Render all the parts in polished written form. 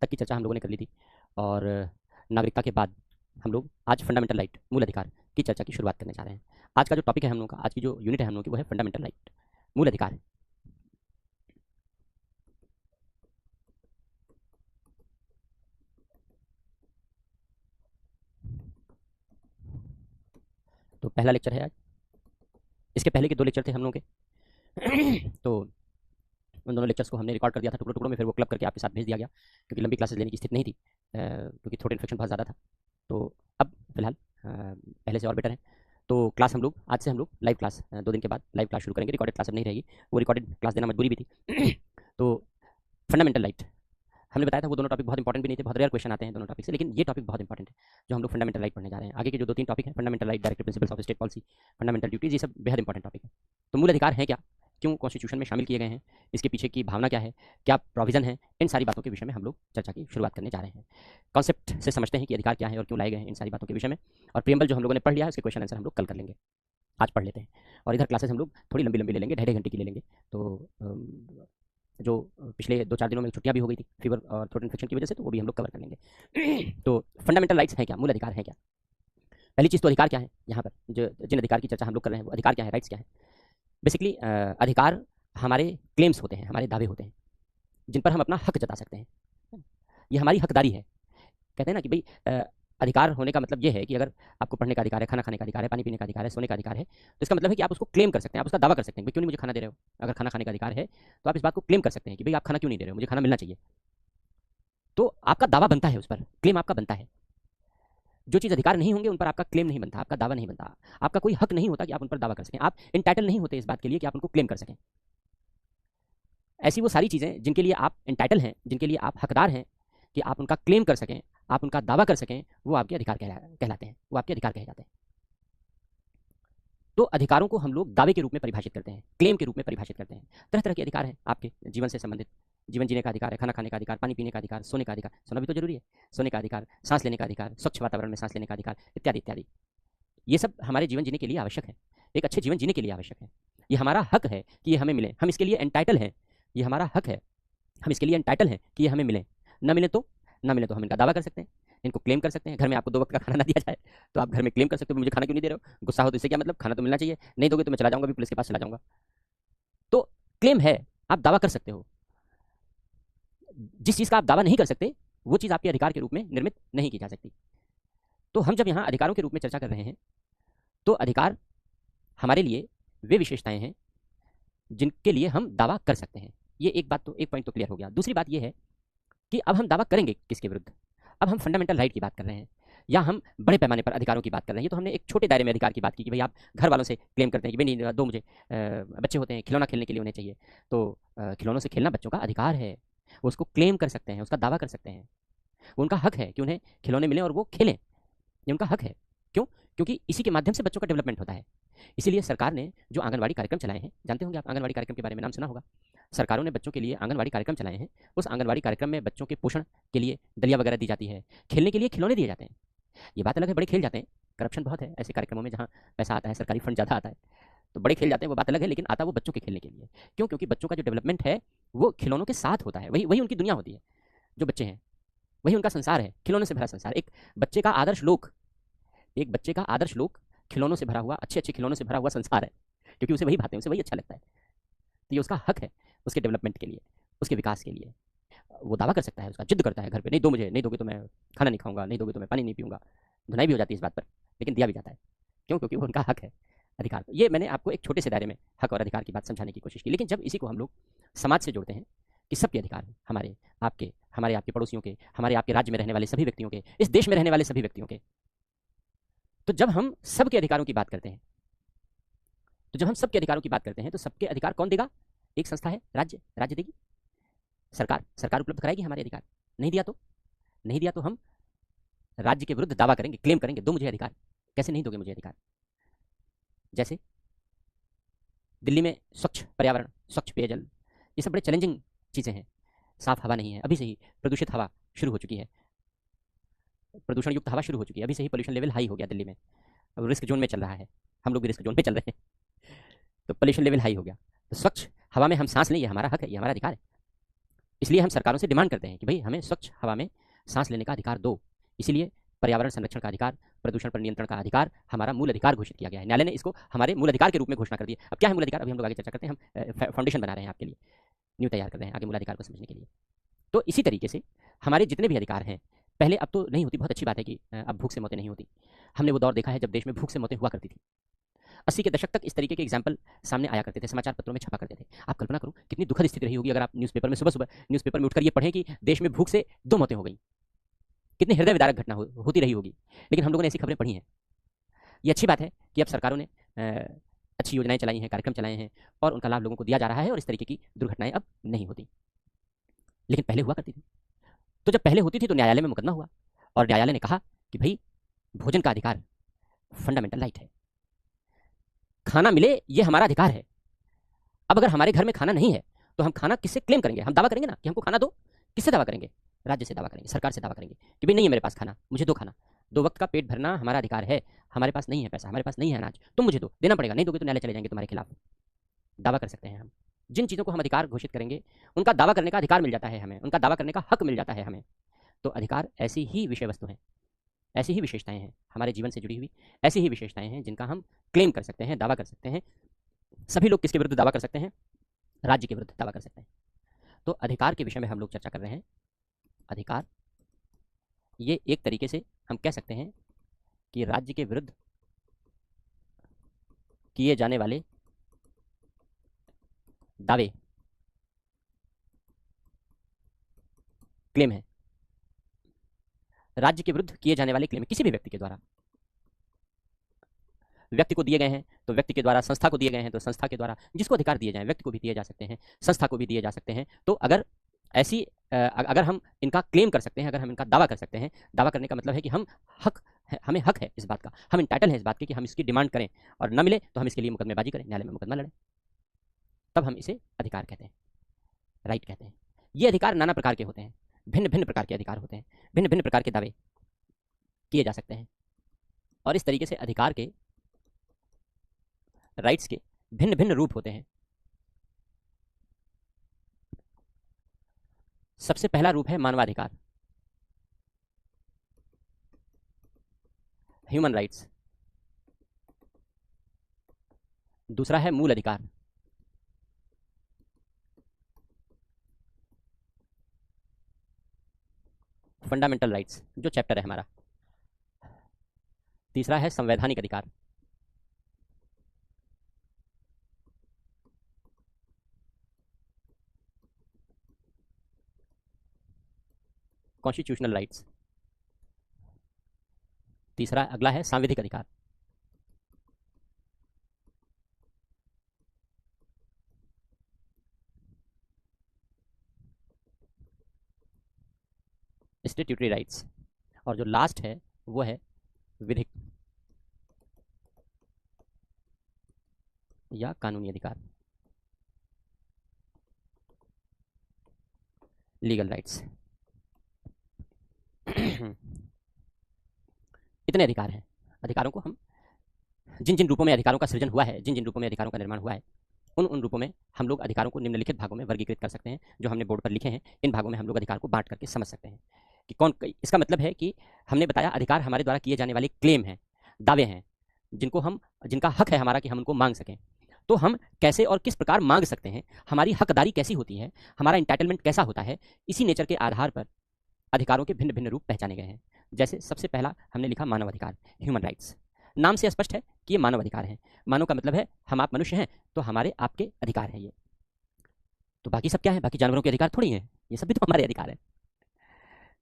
तक की चर्चा हम लोगों ने कर ली थी और नागरिकता के बाद हम लोग आज फंडामेंटल राइट मूल अधिकार की चर्चा की शुरुआत करने जा रहे हैं। आज का जो टॉपिक है हम लोगों का, आज की जो यूनिट है हम लोगों की, वो है फंडामेंटल राइट मूल अधिकार। तो पहला लेक्चर है आज। इसके पहले के 2 लेक्चर थे हम लोगों के तो उन दोनों लेक्चर्स को हमने रिकॉर्ड कर दिया था टुकड़ों टुकड़ों में, फिर वो क्लब करके आपके साथ भेज दिया गया क्योंकि लंबी क्लासेस लेने की स्थिति नहीं थी, क्योंकि थ्रोट इन्फेक्शन बहुत ज़्यादा था। तो अब फिलहाल पहले से और बेटर है। तो क्लास हम लोग आज से हम लोग लाइव क्लास 2 दिन के बाद लाइव क्लास शुरू करेंगे। रिकॉर्डेड क्लास अब नहीं रहेगी, वो रिकॉर्डेड क्लास देना मजबूरी भी थी तो फंडामेंटल राइट हमने बताया था, वो दोनों टॉपिक बहुत इंपॉर्टेंट भी नहीं थे, बहुत रेयर क्वेश्चन आते हैं दोनों टॉपिक से, लेकिन ये टॉपिक बहुत इंपॉर्टेंट है जो हम लोग फंडामेंटल राइट पढ़ने जा रहे हैं। आगे के जो 2-3 टॉपिक हैं, fundamental right, directive principles of state policy, fundamental duties, ये सब बेहद इंपॉर्टेंट टॉपिक है। तो मूल अधिकार है क्या, क्यों कॉन्स्टिट्यूशन में शामिल किए गए हैं, इसके पीछे की भावना क्या है, क्या प्रोविजन है, इन सारी बातों के विषय में हम लोग चर्चा की शुरुआत करने जा रहे हैं। कॉन्सेप्ट से समझते हैं कि अधिकार क्या है और क्यों लाए गए हैं इन सारी बातों के विषय में, और प्रियम्बल जो हम लोगों ने पढ़ लिया है उसके क्वेश्चन आंसर हम लोग कल कर लेंगे, आज पढ़ लेते हैं। और इधर क्लासेस हम लोग थोड़ी लंबी लंबी ले लेंगे, 2.5 घंटे की ले लेंगे। तो जो पिछले 2-4 दिनों में छुट्टियां भी हो गई थी फीवर और थ्रोट इन्फेक्शन की वजह से, तो वो भी हम लोग कवर कर लेंगे तो फंडामेंटल राइट्स हैं क्या, मूल अधिकार है क्या। पहली चीज़ तो अधिकार क्या है, यहाँ पर जो जिन अधिकार की चर्चा हम लोग कर रहे हैं वो अधिकार क्या है, राइट्स क्या है। बेसिकली अधिकार हमारे क्लेम्स होते हैं, हमारे दावे होते हैं जिन पर हम अपना हक जता सकते हैं। ये हमारी हकदारी है। कहते हैं ना कि भाई अधिकार होने का मतलब ये है कि अगर आपको पढ़ने का अधिकार है, खाना खाने का अधिकार है, पानी पीने का अधिकार है, सोने का अधिकार है, तो इसका मतलब है कि आप उसको क्लेम कर सकते हैं, आप उसका दावा कर सकते हैं कि क्यों नहीं मुझे खाना दे रहे हो। अगर खाना खाने का अधिकार है तो आप इस बात को क्लेम कर सकते हैं कि भाई आप खाना क्यों नहीं दे रहे हो, मुझे खाना मिलना चाहिए। तो आपका दावा बनता है, उस पर क्लेम आपका बनता है। जो चीज़ अधिकार नहीं होंगे उन पर आपका क्लेम नहीं बनता, आपका दावा नहीं बनता, आपका कोई हक नहीं होता कि आप उन पर दावा कर सकें, आप इंटाइटल नहीं होते इस बात के लिए कि आप उनको क्लेम कर सकें। ऐसी वो सारी चीज़ें जिनके लिए आप इंटाइटल हैं, जिनके लिए आप हकदार हैं कि आप उनका क्लेम कर सकें, आप उनका दावा कर सकें, वो आपके अधिकार कहलाते हैं, वो आपके अधिकार कहे जाते हैं। तो अधिकारों को हम लोग दावे के रूप में परिभाषित करते हैं, क्लेम के रूप में परिभाषित करते हैं। तरह तरह के अधिकार हैं आपके जीवन से संबंधित, जीवन जीने का अधिकार है, खाना खाने का अधिकार, पानी पीने का अधिकार, सोने का अधिकार, सोना भी तो जरूरी है, सोने का अधिकार, सांस लेने का अधिकार, स्वच्छ वातावरण में सांस लेने का अधिकार, इत्यादि इत्यादि। ये सब हमारे जीवन जीने के लिए आवश्यक है, एक अच्छे जीवन जीने के लिए आवश्यक है। ये हमारा हक है कि ये हमें मिले, हम इसके लिए एंटाइटल हैं, ये हमारा हक है, हम इसके लिए एंटाइटल हैं कि ये हमें मिले। न मिले तो हम इनका दावा कर सकते हैं, इनको क्लेम कर सकते हैं। घर में आपको 2 वक्त का खाना ना दिया जाए तो आप घर में क्लेम कर सकते हो, मुझे खाना क्यों नहीं दे रहे हो। गुस्सा हो तो इससे क्या मतलब, खाना तो मिलना चाहिए, नहीं दोगे तो मैं चला जाऊंगा, भी पुलिस के पास चला जाऊंगा। तो क्लेम है, आप दावा कर सकते हो। जिस चीज़ का आप दावा नहीं कर सकते वो चीज़ आपके अधिकार के रूप में निर्मित नहीं की जा सकती। तो हम जब यहाँ अधिकारों के रूप में चर्चा कर रहे हैं तो अधिकार हमारे लिए वे विशेषताएं हैं जिनके लिए हम दावा कर सकते हैं। ये एक पॉइंट तो क्लियर हो गया। दूसरी बात ये है कि अब हम दावा करेंगे किसके विरुद्ध। अब हम फंडामेंटल राइट की बात कर रहे हैं या हम बड़े पैमाने पर अधिकारों की बात कर रहे हैं। तो हमने एक छोटे दायरे में अधिकार की बात की कि भाई आप घर वालों से क्लेम करते हैं कि भाई नहीं दो मुझे, बच्चे होते हैं खिलौना खेलने के लिए उन्हें चाहिए, तो खिलौनों से खेलना बच्चों का अधिकार है, वो उसको क्लेम कर सकते हैं, उसका दावा कर सकते हैं। वो उनका हक है कि उन्हें खिलौने मिलें और वो खेलें, ये उनका हक है। क्यों? क्योंकि इसी के माध्यम से बच्चों का डेवलपमेंट होता है। इसीलिए सरकार ने जो आंगनवाड़ी कार्यक्रम चलाए हैं, जानते होंगे आप आंगनवाड़ी कार्यक्रम के बारे में नाम सुना होगा। सरकारों ने बच्चों के लिए आंगनवाड़ी कार्यक्रम चलाए हैं। उस आंगनवाड़ी कार्यक्रम में बच्चों के पोषण के लिए दलिया वगैरह दी जाती है, खेलने के लिए खिलौने दिए जाते हैं। ये बात अलग है, बड़े खेल जाते हैं, करप्शन बहुत है ऐसे कार्यक्रमों में जहाँ पैसा आता है, सरकारी फंड ज़्यादा आता है, तो बड़े खेल जाते हैं, वो बात अलग है, लेकिन आता वो बच्चों के खेलने के लिए। क्यों? क्योंकि बच्चों का जो डेवलपमेंट है वो खिलौनों के साथ होता है, वही वही उनकी दुनिया होती है। जो बच्चे हैं वही उनका संसार है, खिलौनों से भरा संसार। एक बच्चे का आदर्श लोक, एक बच्चे का आदर्श लोक खिलौनों से भरा हुआ, अच्छे अच्छे खिलौनों से भरा हुआ संसार है, क्योंकि उसे वही भाते हैं, उसे वही अच्छा लगता है। तो ये उसका हक है, उसके डेवलपमेंट के लिए, उसके विकास के लिए। वो दावा कर सकता है, उसका जिद करता है घर पे, नहीं दो मुझे, नहीं दोगे तो मैं खाना नहीं खाऊंगा, नहीं दोगे तो मैं पानी नहीं पीऊंगा। धुनाई भी हो जाती है इस बात पर, लेकिन दिया भी जाता है। क्यों? क्योंकि वो उनका हक है, अधिकार। ये मैंने आपको एक छोटे से दायरे में हक और अधिकार की बात समझाने की कोशिश की, लेकिन जब इसी को हम लोग समाज से जोड़ते हैं कि सबके अधिकार हैं, हमारे आपके पड़ोसियों के, हमारे आपके राज्य में रहने वाले सभी व्यक्तियों के, इस देश में रहने वाले सभी व्यक्तियों के, तो जब हम सबके अधिकारों की बात करते हैं, तो सबके अधिकार कौन देगा? एक संस्था है, राज्य देगी, सरकार उपलब्ध कराएगी हमारे अधिकार। नहीं दिया तो हम राज्य के विरुद्ध दावा करेंगे, क्लेम करेंगे, दो मुझे अधिकार। कैसे नहीं दोगे मुझे अधिकार? जैसे दिल्ली में स्वच्छ पर्यावरण, स्वच्छ पेयजल, ये सब बड़े चैलेंजिंग चीज़ें हैं। साफ हवा नहीं है, अभी से ही प्रदूषित हवा शुरू हो चुकी है, प्रदूषण युक्त हवा शुरू हो चुकी है, अभी से ही पोल्यूशन लेवल हाई हो गया दिल्ली में, अब रिस्क जोन में चल रहा है, हम लोग भी रिस्क जोन में चल रहे हैं, तो पोल्यूशन लेवल हाई हो गया। तो स्वच्छ हवा में हम सांस लें, ये हमारा हक है, ये हमारा अधिकार है। इसलिए हम सरकारों से डिमांड करते हैं कि भाई हमें स्वच्छ हवा में सांस लेने का अधिकार दो। इसीलिए पर्यावरण संरक्षण का अधिकार, प्रदूषण पर नियंत्रण का अधिकार हमारा मूल अधिकार घोषित किया गया है। न्यायालय ने इसको हमारे मूल अधिकार के रूप में घोषणा कर दिया। अब क्या है मूल अधिकार, अभी हम लोग आगे चर्चा करते हैं। हम फाउंडेशन बना रहे हैं आपके लिए, न्यू तैयार कर रहे हैं आगे मूल अधिकार को समझने के लिए। तो इसी तरीके से हमारे जितने भी अधिकार हैं, पहले, अब तो नहीं होती, बहुत अच्छी बात है कि अब भूख से मौतें नहीं होती। हमने वो दौर देखा है जब देश में भूख से मौतें हुआ करती थी। 80 के दशक तक इस तरीके के एग्जाम्पल सामने आया करते थे, समाचार पत्रों में छपा करते थे। आप कल्पना करो कितनी दुखद स्थिति रही होगी अगर आप न्यूज़पेपर में सुबह-सुबह न्यूज़पेपर में उठकर ये पढ़ें कि देश में भूख से 2 मौतें हो गई। कितनी हृदय विदारक घटना होती रही होगी। लेकिन हम लोगों ने ऐसी खबरें पढ़ी हैं। ये अच्छी बात है कि अब सरकारों ने अच्छी योजनाएं चलाई हैं, कार्यक्रम चलाए हैं और उनका लाभ लोगों को दिया जा रहा है और इस तरीके की दुर्घटनाएं अब नहीं होती। लेकिन पहले हुआ करती थी। तो जब पहले होती थी तो न्यायालय में मुकदमा हुआ और न्यायालय ने कहा कि भाई भोजन का अधिकार फंडामेंटल राइट है, खाना मिले ये हमारा अधिकार है। अब अगर हमारे घर में खाना नहीं है तो हम खाना किससे क्लेम करेंगे? हम दावा करेंगे ना कि हमको खाना दो। किससे दावा करेंगे? राज्य से दावा करेंगे, सरकार से दावा करेंगे कि भाई नहीं है मेरे पास खाना, मुझे दो खाना। 2 वक्त का पेट भरना हमारा अधिकार है। हमारे पास नहीं है पैसा, हमारे पास नहीं है अनाज, तुम मुझे दो, देना पड़ेगा, नहीं दोगे तो न्यायालय चले जाएंगे तुम्हारे खिलाफ। दावा कर सकते हैं हम। जिन चीज़ों को हम अधिकार घोषित करेंगे उनका दावा करने का अधिकार मिल जाता है हमें, उनका दावा करने का हक मिल जाता है हमें। तो अधिकार ऐसी ही विषय वस्तु हैं, ऐसी ही विशेषताएं हैं हमारे जीवन से जुड़ी हुई, ऐसी ही विशेषताएं हैं जिनका हम क्लेम कर सकते हैं, दावा कर सकते हैं। सभी लोग किसके विरुद्ध दावा कर सकते हैं? राज्य के विरुद्ध दावा कर सकते हैं। तो अधिकार के विषय में हम लोग चर्चा कर रहे हैं। अधिकार, ये एक तरीके से हम कह सकते हैं कि राज्य के विरुद्ध किए जाने वाले दावे, क्लेम है। राज्य के विरुद्ध किए जाने वाले क्लेम किसी भी व्यक्ति के द्वारा, व्यक्ति को दिए गए हैं तो व्यक्ति के द्वारा, संस्था को दिए गए हैं तो संस्था के द्वारा, जिसको अधिकार दिए जाएं, व्यक्ति को भी दिए जा सकते हैं, संस्था को भी दिए जा सकते हैं। तो अगर ऐसी अगर हम इनका क्लेम कर सकते हैं, अगर हम इनका दावा कर सकते हैं, दावा करने का मतलब है कि हमें हक है इस बात का, हम इंटाइटल हैं इस बात के कि हम इसकी डिमांड करें और न मिले तो हम इसके लिए मुकदमेबाजी करें, न्यायालय में मुकदमा लड़ें, तब हम इसे अधिकार कहते हैं, राइट कहते हैं। ये अधिकार नाना प्रकार के होते हैं, भिन्न भिन्न प्रकार के अधिकार होते हैं, भिन्न भिन्न प्रकार के दावे किए जा सकते हैं और इस तरीके से अधिकार के, राइट्स के भिन्न भिन्न रूप होते हैं। सबसे पहला रूप है मानवाधिकार, ह्यूमन राइट्स। दूसरा है मूल अधिकार, फंडामेंटल राइट्स, जो चैप्टर है हमारा। तीसरा है संवैधानिक अधिकार, कॉन्स्टिट्यूशनल राइट्स। तीसरा अगला है सांविधिक अधिकार। Statutory rights. और जो लास्ट है वो है विधिक या कानूनी अधिकार, लीगल राइट्स। इतने अधिकार हैं। अधिकारों को हम जिन जिन रूपों में अधिकारों का सृजन हुआ है, जिन जिन रूपों में अधिकारों का निर्माण हुआ है, उन रूपों में हम लोग अधिकारों को निम्नलिखित भागों में वर्गीकृत कर सकते हैं, जो हमने बोर्ड पर लिखे हैं। इन भागों में हम लोग अधिकार को बांट करके समझ सकते हैं कि कौन। इसका मतलब है कि हमने बताया अधिकार हमारे द्वारा किए जाने वाले क्लेम हैं, दावे हैं, जिनका हक है हमारा कि हम उनको मांग सकें। तो हम कैसे और किस प्रकार मांग सकते हैं, हमारी हकदारी कैसी होती है, हमारा इंटाइटलमेंट कैसा होता है, इसी नेचर के आधार पर अधिकारों के भिन्न भिन्न रूप पहचाने गए हैं। जैसे सबसे पहला हमने लिखा मानव अधिकार, ह्यूमन राइट्स। नाम से स्पष्ट है कि ये मानव अधिकार हैं। मानव का मतलब है हम आप मनुष्य हैं तो हमारे आपके अधिकार हैं ये। तो बाकी सब क्या है? बाकी जानवरों के अधिकार थोड़ी हैं, ये सब भी तो हमारे अधिकार हैं।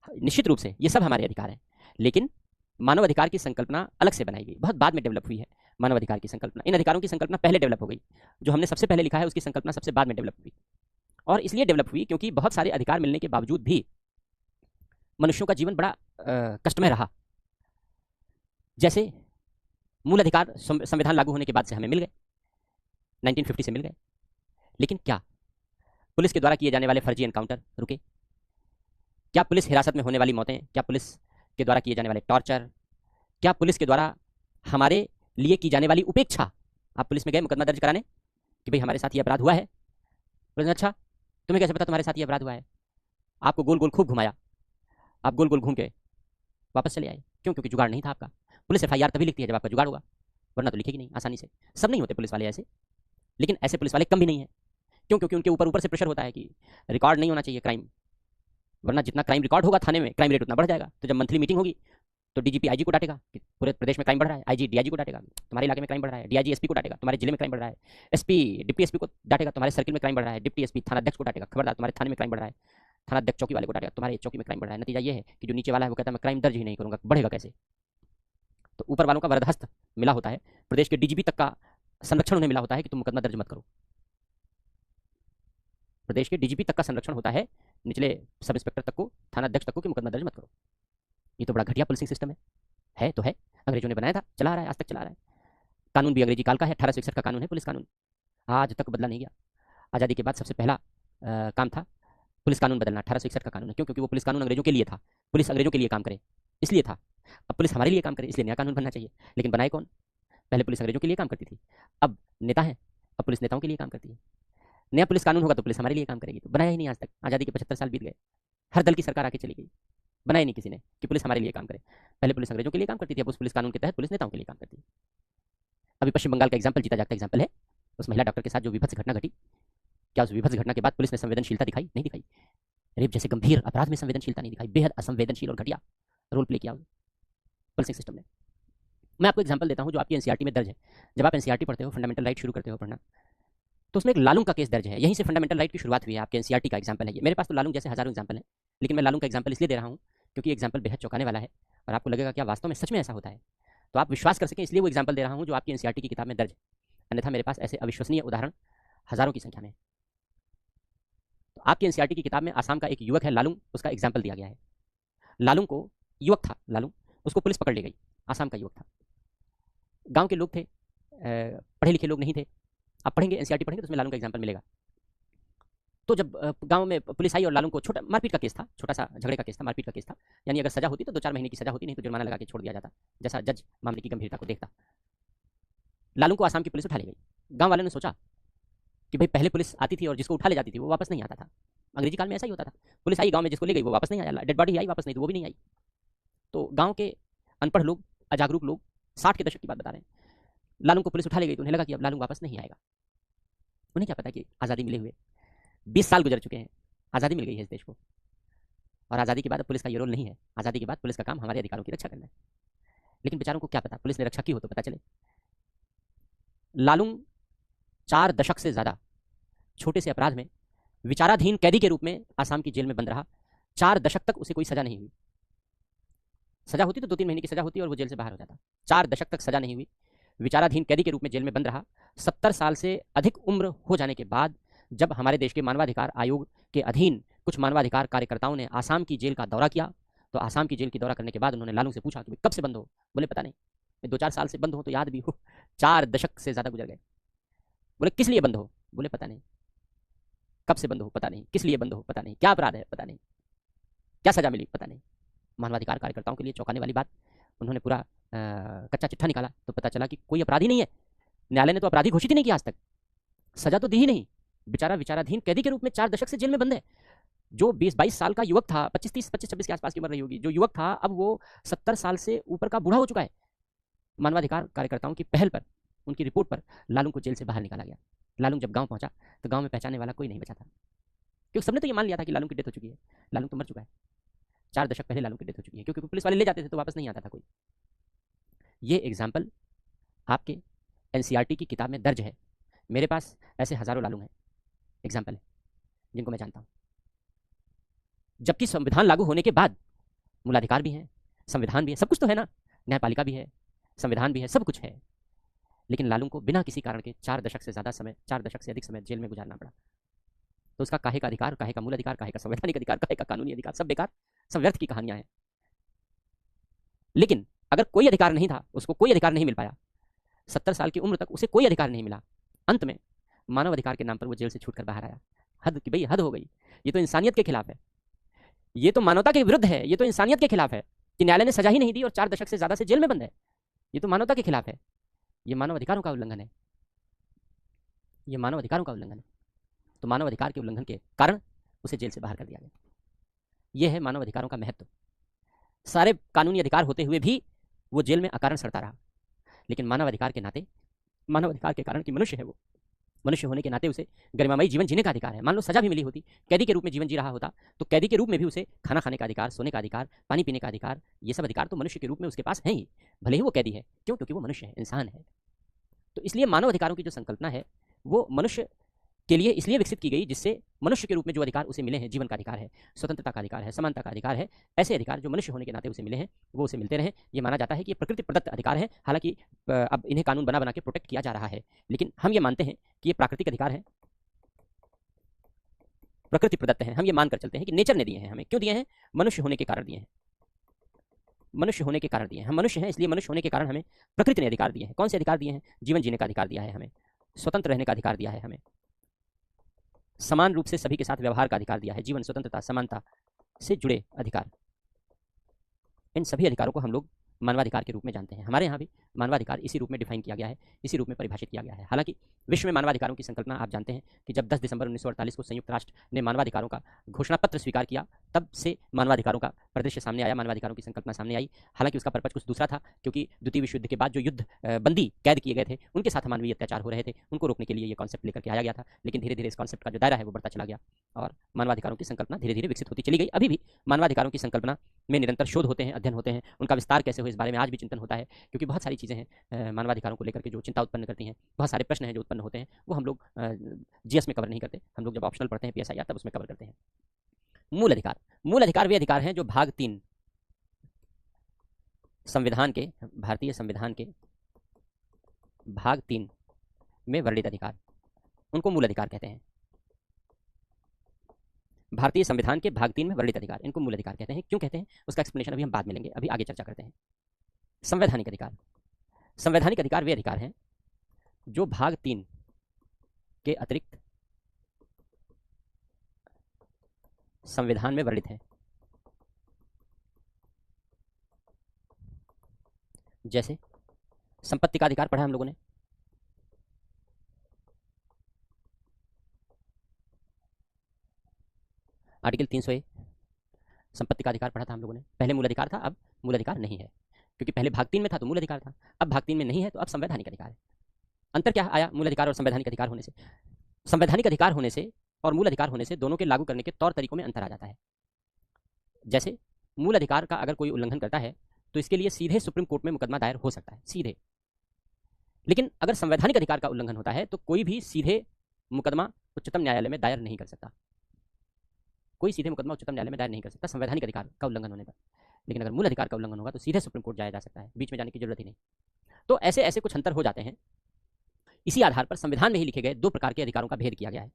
निश्चित रूप से ये सब हमारे अधिकार हैं, लेकिन मानव अधिकार की संकल्पना अलग से बनाई गई, बहुत बाद में डेवलप हुई है मानव अधिकार की संकल्पना। इन अधिकारों की संकल्पना पहले डेवलप हो गई, जो हमने सबसे पहले लिखा है उसकी संकल्पना सबसे बाद में डेवलप हुई। और इसलिए डेवलप हुई क्योंकि बहुत सारे अधिकार मिलने के बावजूद भी मनुष्यों का जीवन बड़ा कष्टमय रहा। जैसे मूल अधिकार संविधान लागू होने के बाद से हमें मिल गए, 1950 से मिल गए, लेकिन क्या पुलिस के द्वारा किए जाने वाले फर्जी एनकाउंटर रुके? क्या पुलिस हिरासत में होने वाली मौतें, क्या पुलिस के द्वारा किए जाने वाले टॉर्चर, क्या पुलिस के द्वारा हमारे लिए की जाने वाली उपेक्षा? आप पुलिस में गए मुकदमा दर्ज कराने कि भाई हमारे साथ ये अपराध हुआ है, बोले अच्छा तुम्हें कैसे पता तुम्हारे साथ ये अपराध हुआ है? आपको गोल गोल खूब घुमाया, आप गोल गोल घूम के वापस चले आए। क्यों? क्योंकि जुगाड़ नहीं था आपका। पुलिस एफआईआर तभी लिखती है जब आपका जुगाड़ होगा, वरना तो लिखेगी नहीं आसानी से। सब नहीं होते पुलिस वाले ऐसे, लेकिन ऐसे पुलिस वाले कम भी नहीं है। क्यों? क्योंकि उनके ऊपर ऊपर से प्रेशर होता है कि रिकॉर्ड नहीं होना चाहिए क्राइम, वरना जितना क्राइम रिकॉर्ड होगा थाने में क्राइम रेट उतना बढ़ जाएगा। तो जब मंथली मीटिंग होगी तो डीजीपी आईजी को डांटेगा कि पूरे प्रदेश में क्राइम बढ़ रहा है, आईजी डीआईजी को डांटेगा तुम्हारे इलाके में क्राइम बढ़ रहा है, डीआईजी एसपी को डांटेगा तुम्हारे जिले में क्राइम बढ़ रहा है, एसपी डिप्टी एसपी को डांटेगा तुम्हारे सर्किल में क्राइम बढ़ रहा है, डिप्टी एसपी थाना अध्यक्ष को डांटेगा खबरदार तुम्हारे थाने में क्राइम बढ़ रहा है, थाना अध्यक्ष चौकी वाले को डांटेगा तुम्हारे चौकी में क्राइम बढ़ रहा है। नतीजा ये है कि जो नीचे वाला है वो कहता है मैं क्राइम दर्ज ही नहीं करूंगा, बढ़ेगा कैसे? तो ऊपर वालों का वरदहस्त मिला होता है, प्रदेश के डीजीपी तक का संरक्षण उन्हें मिला होता है कि तुम मुकदमा दर्ज मत करो। प्रदेश के डीजीपी तक का संरक्षण होता है, निचले सब इंस्पेक्टर तक को, थाना अध्यक्ष तक को, कि मुकदमा दर्ज मत करो। ये तो बड़ा घटिया पुलिसिंग सिस्टम है तो है, अंग्रेजों ने बनाया था, चला आ रहा है, आज तक चला आ रहा है। कानून भी अंग्रेजी काल का है, 1861 का कानून है पुलिस कानून, आज तक बदला नहीं गया। आज़ादी के बाद सबसे पहला काम था पुलिस कानून बदलना, 1861 का कानून है। क्यों? क्योंकि वो पुलिस कानून अंग्रेजों के लिए था, पुलिस अंग्रेजों के लिए काम करे इसलिए था। अब पुलिस हमारे लिए काम करे इसलिए नया कानून बनना चाहिए। लेकिन बनाए कौन? पहले पुलिस अंग्रेजों के लिए काम करती थी, अब नेता है, अब पुलिस नेताओं के लिए काम करती है। नया पुलिस कानून होगा तो पुलिस हमारे लिए काम करेगी, तो बनाया ही नहीं आज तक। आज़ादी के 75 साल बीत गए, हर दल की सरकार आके चली गई, बनाया नहीं किसी ने कि पुलिस हमारे लिए काम करे। पहले पुलिस अंग्रेजों के लिए काम करती थी, अब उस पुलिस कानून के तहत पुलिस नेताओं के लिए काम करती है। अभी पश्चिम बंगाल का एग्जाम्पल जीता जागता एग्जाम्पल है, उस महिला डॉक्टर के साथ जो विभत्स घटना घटी, क्या उस विभत्स घटना के बाद पुलिस ने संवेदनशीलता दिखाई? नहीं दिखाई। रेप जैसे गंभीर अपराध में संवेदनशीलता नहीं दिखाई, बेहद असंवेदनशील और घटिया रोल प्ले किया पुलिसिंग सिस्टम ने। मैं आपको एग्जाम्पल देता हूं जो आपकी एनसीईआरटी में दर्ज है। जब आप एनसीईआरटी पढ़ते हो, फंडामेंटल राइट शुरू करते हो पढ़ना, तो उसमें एक लालूंग का केस दर्ज है। यहीं से फंडामेंटल राइट की शुरुआत हुई है, आपके एनसीईआरटी का एग्जाम्पल है ये। मेरे पास तो लालूंग जैसे हजारों एग्जाम्पल है, लेकिन मैं लालूंग का एग्जाम्पल इसलिए दे रहा हूँ क्योंकि एग्जाम्पल बेहद चौंकाने वाला है और आपको लगेगा क्या वास्तव में सच में ऐसा होता है, तो आप विश्वास कर सकें इसलिए वो एग्जाम्पल दे रहा हूँ जो आपकी एनसीईआरटी की किताब में दर्ज है। अन्यथा मेरे पास ऐसे अविश्वसनीय उदाहरण हजारों की संख्या में। तो आपकी एनसीईआरटी की किताब में आसाम का एक युवक है लालूंग, उसका एग्जाम्पल दिया गया है। लालूंग को, युवक था लालूंग, उसको पुलिस पकड़ ले गई, आसाम का युवक था, गांव के लोग थे, पढ़े लिखे लोग नहीं थे। आप पढ़ेंगे एनसीईआरटी पढ़ेंगे तो उसमें लालूंग का एग्जाम्पल मिलेगा। तो जब गांव में पुलिस आई और लालूंग को, छोटा मारपीट का केस था, छोटा सा झगड़े का केस था, मारपीट का केस था, यानी अगर सजा होती तो 2-4 महीने की सजा होती, नहीं तो जुर्माना लगा के छोड़ दिया जाता, जैसा जज मामले की गंभीरता को देखता। लालूंग को आसाम की पुलिस उठा ले गई। गांव वालों ने सोचा कि भाई पहले पुलिस आती थी और जिसको उठा ले जाती थी वो वापस नहीं आता था। अंग्रेजी काल में ऐसा ही होता था, पुलिस आई गांव में, जिसको ले गई वो वापस नहीं आया, डेड बॉडी आई वापस नहीं तो वो भी नहीं आई। तो गांव के अनपढ़ लोग, अजागरूक लोग, 60 के दशक की बात बता रहे हैं, लालूंग को पुलिस उठा ले गई तो उन्हें लगा कि अब लालूंग वापस नहीं आएगा। उन्हें क्या पता कि आज़ादी मिले हुए 20 साल गुजर चुके हैं, आज़ादी मिल गई है इस देश को, और आज़ादी के बाद पुलिस का ये रोल नहीं है। आज़ादी के बाद पुलिस का काम हमारे अधिकारों की रक्षा करना है। लेकिन बेचारों को क्या पता पुलिस ने रक्षा की हो तो पता चले। लालूंग 4 दशक से ज़्यादा छोटे से अपराध में विचाराधीन कैदी के रूप में आसाम की जेल में बंद रहा। 4 दशक तक उसे कोई सजा नहीं हुई। सजा होती तो 2-3 महीने की सजा होती और वो जेल से बाहर हो जाता। 4 दशक तक सजा नहीं हुई, विचाराधीन कैदी के रूप में जेल में बंद रहा। 70 साल से अधिक उम्र हो जाने के बाद जब हमारे देश के मानवाधिकार आयोग के अधीन कुछ मानवाधिकार कार्यकर्ताओं ने आसाम की जेल का दौरा किया, तो आसाम की जेल की दौरा करने के बाद उन्होंने लालूंग से पूछा कि कब से बंद हो? बोले पता नहीं, 2-4 साल से बंद हो तो याद भी हो, 4 दशक से ज़्यादा गुजर गए। बोले किस लिए बंद हो? बोले पता नहीं। कब से बंद हो? पता नहीं। किस लिए बंद हो? पता नहीं। क्या अपराध है? पता नहीं। क्या सजा मिली? पता नहीं। मानवाधिकार कार्यकर्ताओं के लिए चौंकाने वाली बात, उन्होंने पूरा कच्चा चिट्ठा निकाला तो पता चला कि कोई अपराधी नहीं है। न्यायालय ने तो अपराधी घोषित ही नहीं किया आज तक, सजा तो दी ही नहीं। बेचारा विचाराधीन कैदी के रूप में 4 दशक से जेल में बंद है। जो 20-22 साल का युवक था, 25-26 के आसपास की उम्र रही होगी, जो युवक था अब वो 70 साल से ऊपर का बूढ़ा हो चुका है। मानवाधिकार कार्यकर्ताओं की पहल पर, उनकी रिपोर्ट पर लालूंग को जेल से बाहर निकाला गया। लालूंग जब गांव पहुंचा तो गांव में पहचानने वाला कोई नहीं बचा था, क्योंकि सबने तो ये मान लिया था कि लालूंग की डेथ हो चुकी है, लालूंग तो मर चुका है। 4 दशक पहले लालूंग की डेथ हो चुकी है, क्योंकि पुलिस वाले ले जाते थे तो वापस नहीं आता था कोई। ये एग्जाम्पल आपके एनसीईआरटी की किताब में दर्ज है। मेरे पास ऐसे हजारों लालूंग हैं, एग्जाम्पल है जिनको मैं जानता हूं। जबकि संविधान लागू होने के बाद मूलाधिकार भी हैं, संविधान भी है, सब कुछ तो है ना, न्यायपालिका भी है, संविधान भी है, सब कुछ है, लेकिन लालूंग को बिना किसी कारण के 4 दशक से ज़्यादा समय, 4 दशक से अधिक समय जेल में गुजारना पड़ा। तो उसका काहे का अधिकार, काहे का मूल अधिकार, काहे का संवैधानिक अधिकार, काहे का कानूनी अधिकार, सब बेकार, सब व्यर्थ की कहानियां हैं। लेकिन अगर कोई अधिकार नहीं था, उसको कोई अधिकार नहीं मिल पाया, 70 साल की उम्र तक उसे कोई अधिकार नहीं मिला, अंत में मानव अधिकार के नाम पर वो जेल से छूटकर बाहर आया। हद की भाई हद हो गई। ये तो इंसानियत के खिलाफ है, ये तो मानवता के विरुद्ध है, ये तो इंसानियत के खिलाफ है कि न्यायालय ने सजा ही नहीं दी और 4 दशक से ज्यादा से जेल में बंद है। ये तो मानवता के खिलाफ है, ये मानव अधिकारों का उल्लंघन है, ये मानव अधिकारों का उल्लंघन है। तो मानव अधिकार के उल्लंघन के कारण उसे जेल से बाहर कर दिया गया। यह है मानव अधिकारों का महत्व। सारे कानूनी अधिकार होते हुए भी वो जेल में अकारण सड़ता रहा, लेकिन मानव अधिकार के नाते, मानव अधिकार के कारण कि मनुष्य है, वो मनुष्य होने के नाते उसे गरिमामयी जीवन जीने का अधिकार है। मान लो सजा भी मिली होती, कैदी के रूप में जीवन जी रहा होता, तो कैदी के रूप में भी उसे खाना खाने का अधिकार, सोने का अधिकार, पानी पीने का अधिकार, ये सब अधिकार तो मनुष्य के रूप में उसके पास है ही, भले ही वो कैदी है। क्यों? क्योंकि वो मनुष्य है, इंसान है। तो इसलिए मानव अधिकारों की जो संकल्पना है वो मनुष्य के लिए इसलिए विकसित की गई जिससे मनुष्य के रूप में जो अधिकार उसे मिले हैं, जीवन का अधिकार है, स्वतंत्रता का अधिकार है, समानता का अधिकार है, ऐसे अधिकार जो मनुष्य होने के नाते उसे मिले हैं वो उसे मिलते रहे। ये माना जाता है कि ये प्रकृति प्रदत्त अधिकार है। हालांकि अब इन्हें कानून बना बना के प्रोटेक्ट किया जा रहा है, लेकिन हम ये मानते हैं कि ये प्राकृतिक अधिकार है, प्रकृति प्रदत्त है। हम ये मानकर चलते हैं कि नेचर ने दिए हैं हमें। क्यों दिए हैं? मनुष्य होने के कारण दिए हैं, मनुष्य होने के कारण दिए हैं। हम मनुष्य हैं, इसलिए मनुष्य होने के कारण हमें प्रकृति ने अधिकार दिए हैं। कौन से अधिकार दिए हैं? जीवन जीने का अधिकार दिया है हमें, स्वतंत्र रहने का अधिकार दिया है हमें, समान रूप से सभी के साथ व्यवहार का अधिकार दिया है, जीवन, स्वतंत्रता, समानता से जुड़े अधिकार। इन सभी अधिकारों को हम लोग मानवाधिकार के रूप में जानते हैं। हमारे यहाँ भी मानवाधिकार इसी रूप में डिफाइन किया गया है, इसी रूप में परिभाषित किया गया है। हालांकि विश्व में मानवाधिकारों की संकल्पना आप जानते हैं कि जब 10 दिसंबर 1948 को संयुक्त राष्ट्र ने मानवाधिकारों का घोषणा पत्र स्वीकार किया, तब से मानवाधिकारों का परिदृश्य सामने आया, मानवाधिकारों की संकल्पना सामने आई। हालांकि उसका पर्पज कुछ दूसरा था, क्योंकि द्वितीय विश्व युद्ध के बाद जो युद्ध बंदी कैद किए गए थे उनके साथ मानवीय अत्याचार हो रहे थे, उनको रोकने के लिए ये कॉन्सेप्ट लेकर के आया गया था। लेकिन धीरे धीरे इस कॉन्सेप्ट का जो दायरा है वो बढ़ता चला गया और मानवाधिकारों की संकल्पना धीरे धीरे विकसित होती चली गई। अभी भी मानवाधिकारों की संकल्पना में निरंतर शोध होते हैं, अध्ययन होते हैं, उनका विस्तार कैसे हो इस बारे में आज भी चिंतन होता है, क्योंकि बहुत सारी चीज़ें हैं मानवाधिकारों को लेकर के जो चिंता उत्पन्न करती हैं, बहुत सारे प्रश्न हैं जो उत्पन्न होते हैं, वो हम लोग जीएस में कवर नहीं करते। हम लोग जब ऑप्शनल पढ़ते हैं पीएसआईआर तब उसमें कवर करते हैं। मूल अधिकार, मूल अधिकार वे अधिकार हैं जो भाग 3 संविधान के, भारतीय संविधान के भाग 3 में वर्णित अधिकार, उनको मूल अधिकार कहते हैं। भारतीय संविधान के भाग 3 में वर्णित अधिकार, इनको मूल अधिकार कहते हैं। क्यों कहते हैं उसका एक्सप्लेनेशन अभी हम बाद में लेंगे, अभी आगे चर्चा करते हैं। संवैधानिक अधिकार, संवैधानिक अधिकार वे अधिकार हैं जो भाग 3 के अतिरिक्त संविधान में वर्णित हैं। जैसे संपत्ति का अधिकार पढ़ा हम लोगों ने, आर्टिकल 301 संपत्ति का अधिकार पढ़ा था हम लोगों ने। पहले मूल अधिकार था, अब मूल अधिकार नहीं है, क्योंकि पहले भाग 3 में था तो मूल अधिकार था, अब भाग 3 में नहीं है तो अब संवैधानिक अधिकार है। अंतर क्या आया मूल अधिकार और संवैधानिक अधिकार होने से? संवैधानिक अधिकार होने से और मूल अधिकार होने से दोनों के लागू करने के तौर तरीकों में अंतर आ जाता है। जैसे मूल अधिकार का अगर कोई उल्लंघन करता है तो इसके लिए सीधे सुप्रीम कोर्ट में मुकदमा दायर हो सकता है, सीधे। लेकिन अगर संवैधानिक अधिकार का उल्लंघन होता है तो कोई भी सीधे मुकदमा उच्चतम न्यायालय में दायर नहीं कर सकता, कोई सीधे मुकदमा उच्चतम न्यायालय में दायर नहीं कर सकता संवैधानिक अधिकार का उल्लंघन होने पर। लेकिन अगर मूल अधिकार का उल्लंघन होगा तो सीधे सुप्रीम कोर्ट जाया जा सकता है, बीच में जाने की जरूरत ही नहीं। तो ऐसे ऐसे कुछ अंतर हो जाते हैं। इसी आधार पर संविधान में ही लिखे गए 2 प्रकार के अधिकारों का भेद किया गया है।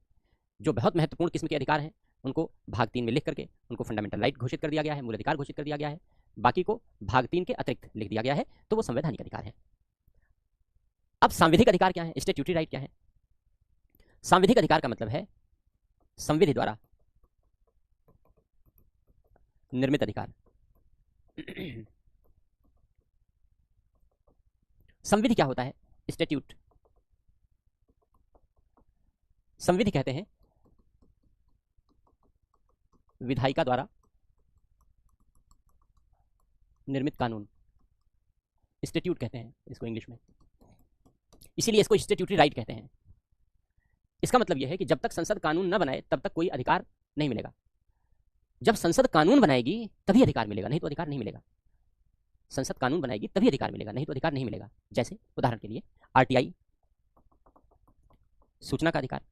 जो बहुत महत्वपूर्ण किस्म के अधिकार हैं उनको भाग 3 में लिख करके उनको फंडामेंटल राइट घोषित कर दिया गया है, मूल अधिकार घोषित कर दिया गया है। बाकी को भाग 3 के अतिरिक्त लिख दिया गया है, तो वो संवैधानिक अधिकार है। अब सांविधिक अधिकार क्या है, स्टैट्यूटरी राइट क्या है? सांविधिक अधिकार का मतलब है संविधि द्वारा निर्मित अधिकार। संविधि क्या होता है? स्टैट्यूट। संविधि कहते हैं विधायिका द्वारा निर्मित कानून, स्टैट्यूट कहते हैं इसको इंग्लिश में, इसीलिए इसको स्टैट्यूटरी राइट कहते हैं। इसका मतलब यह है कि जब तक संसद कानून न बनाए तब तक कोई अधिकार नहीं मिलेगा। जब संसद कानून बनाएगी तभी अधिकार मिलेगा, नहीं तो अधिकार नहीं मिलेगा। संसद कानून बनाएगी तभी अधिकार मिलेगा, नहीं तो अधिकार नहीं मिलेगा। जैसे उदाहरण के लिए आरटीआई, सूचना का अधिकार,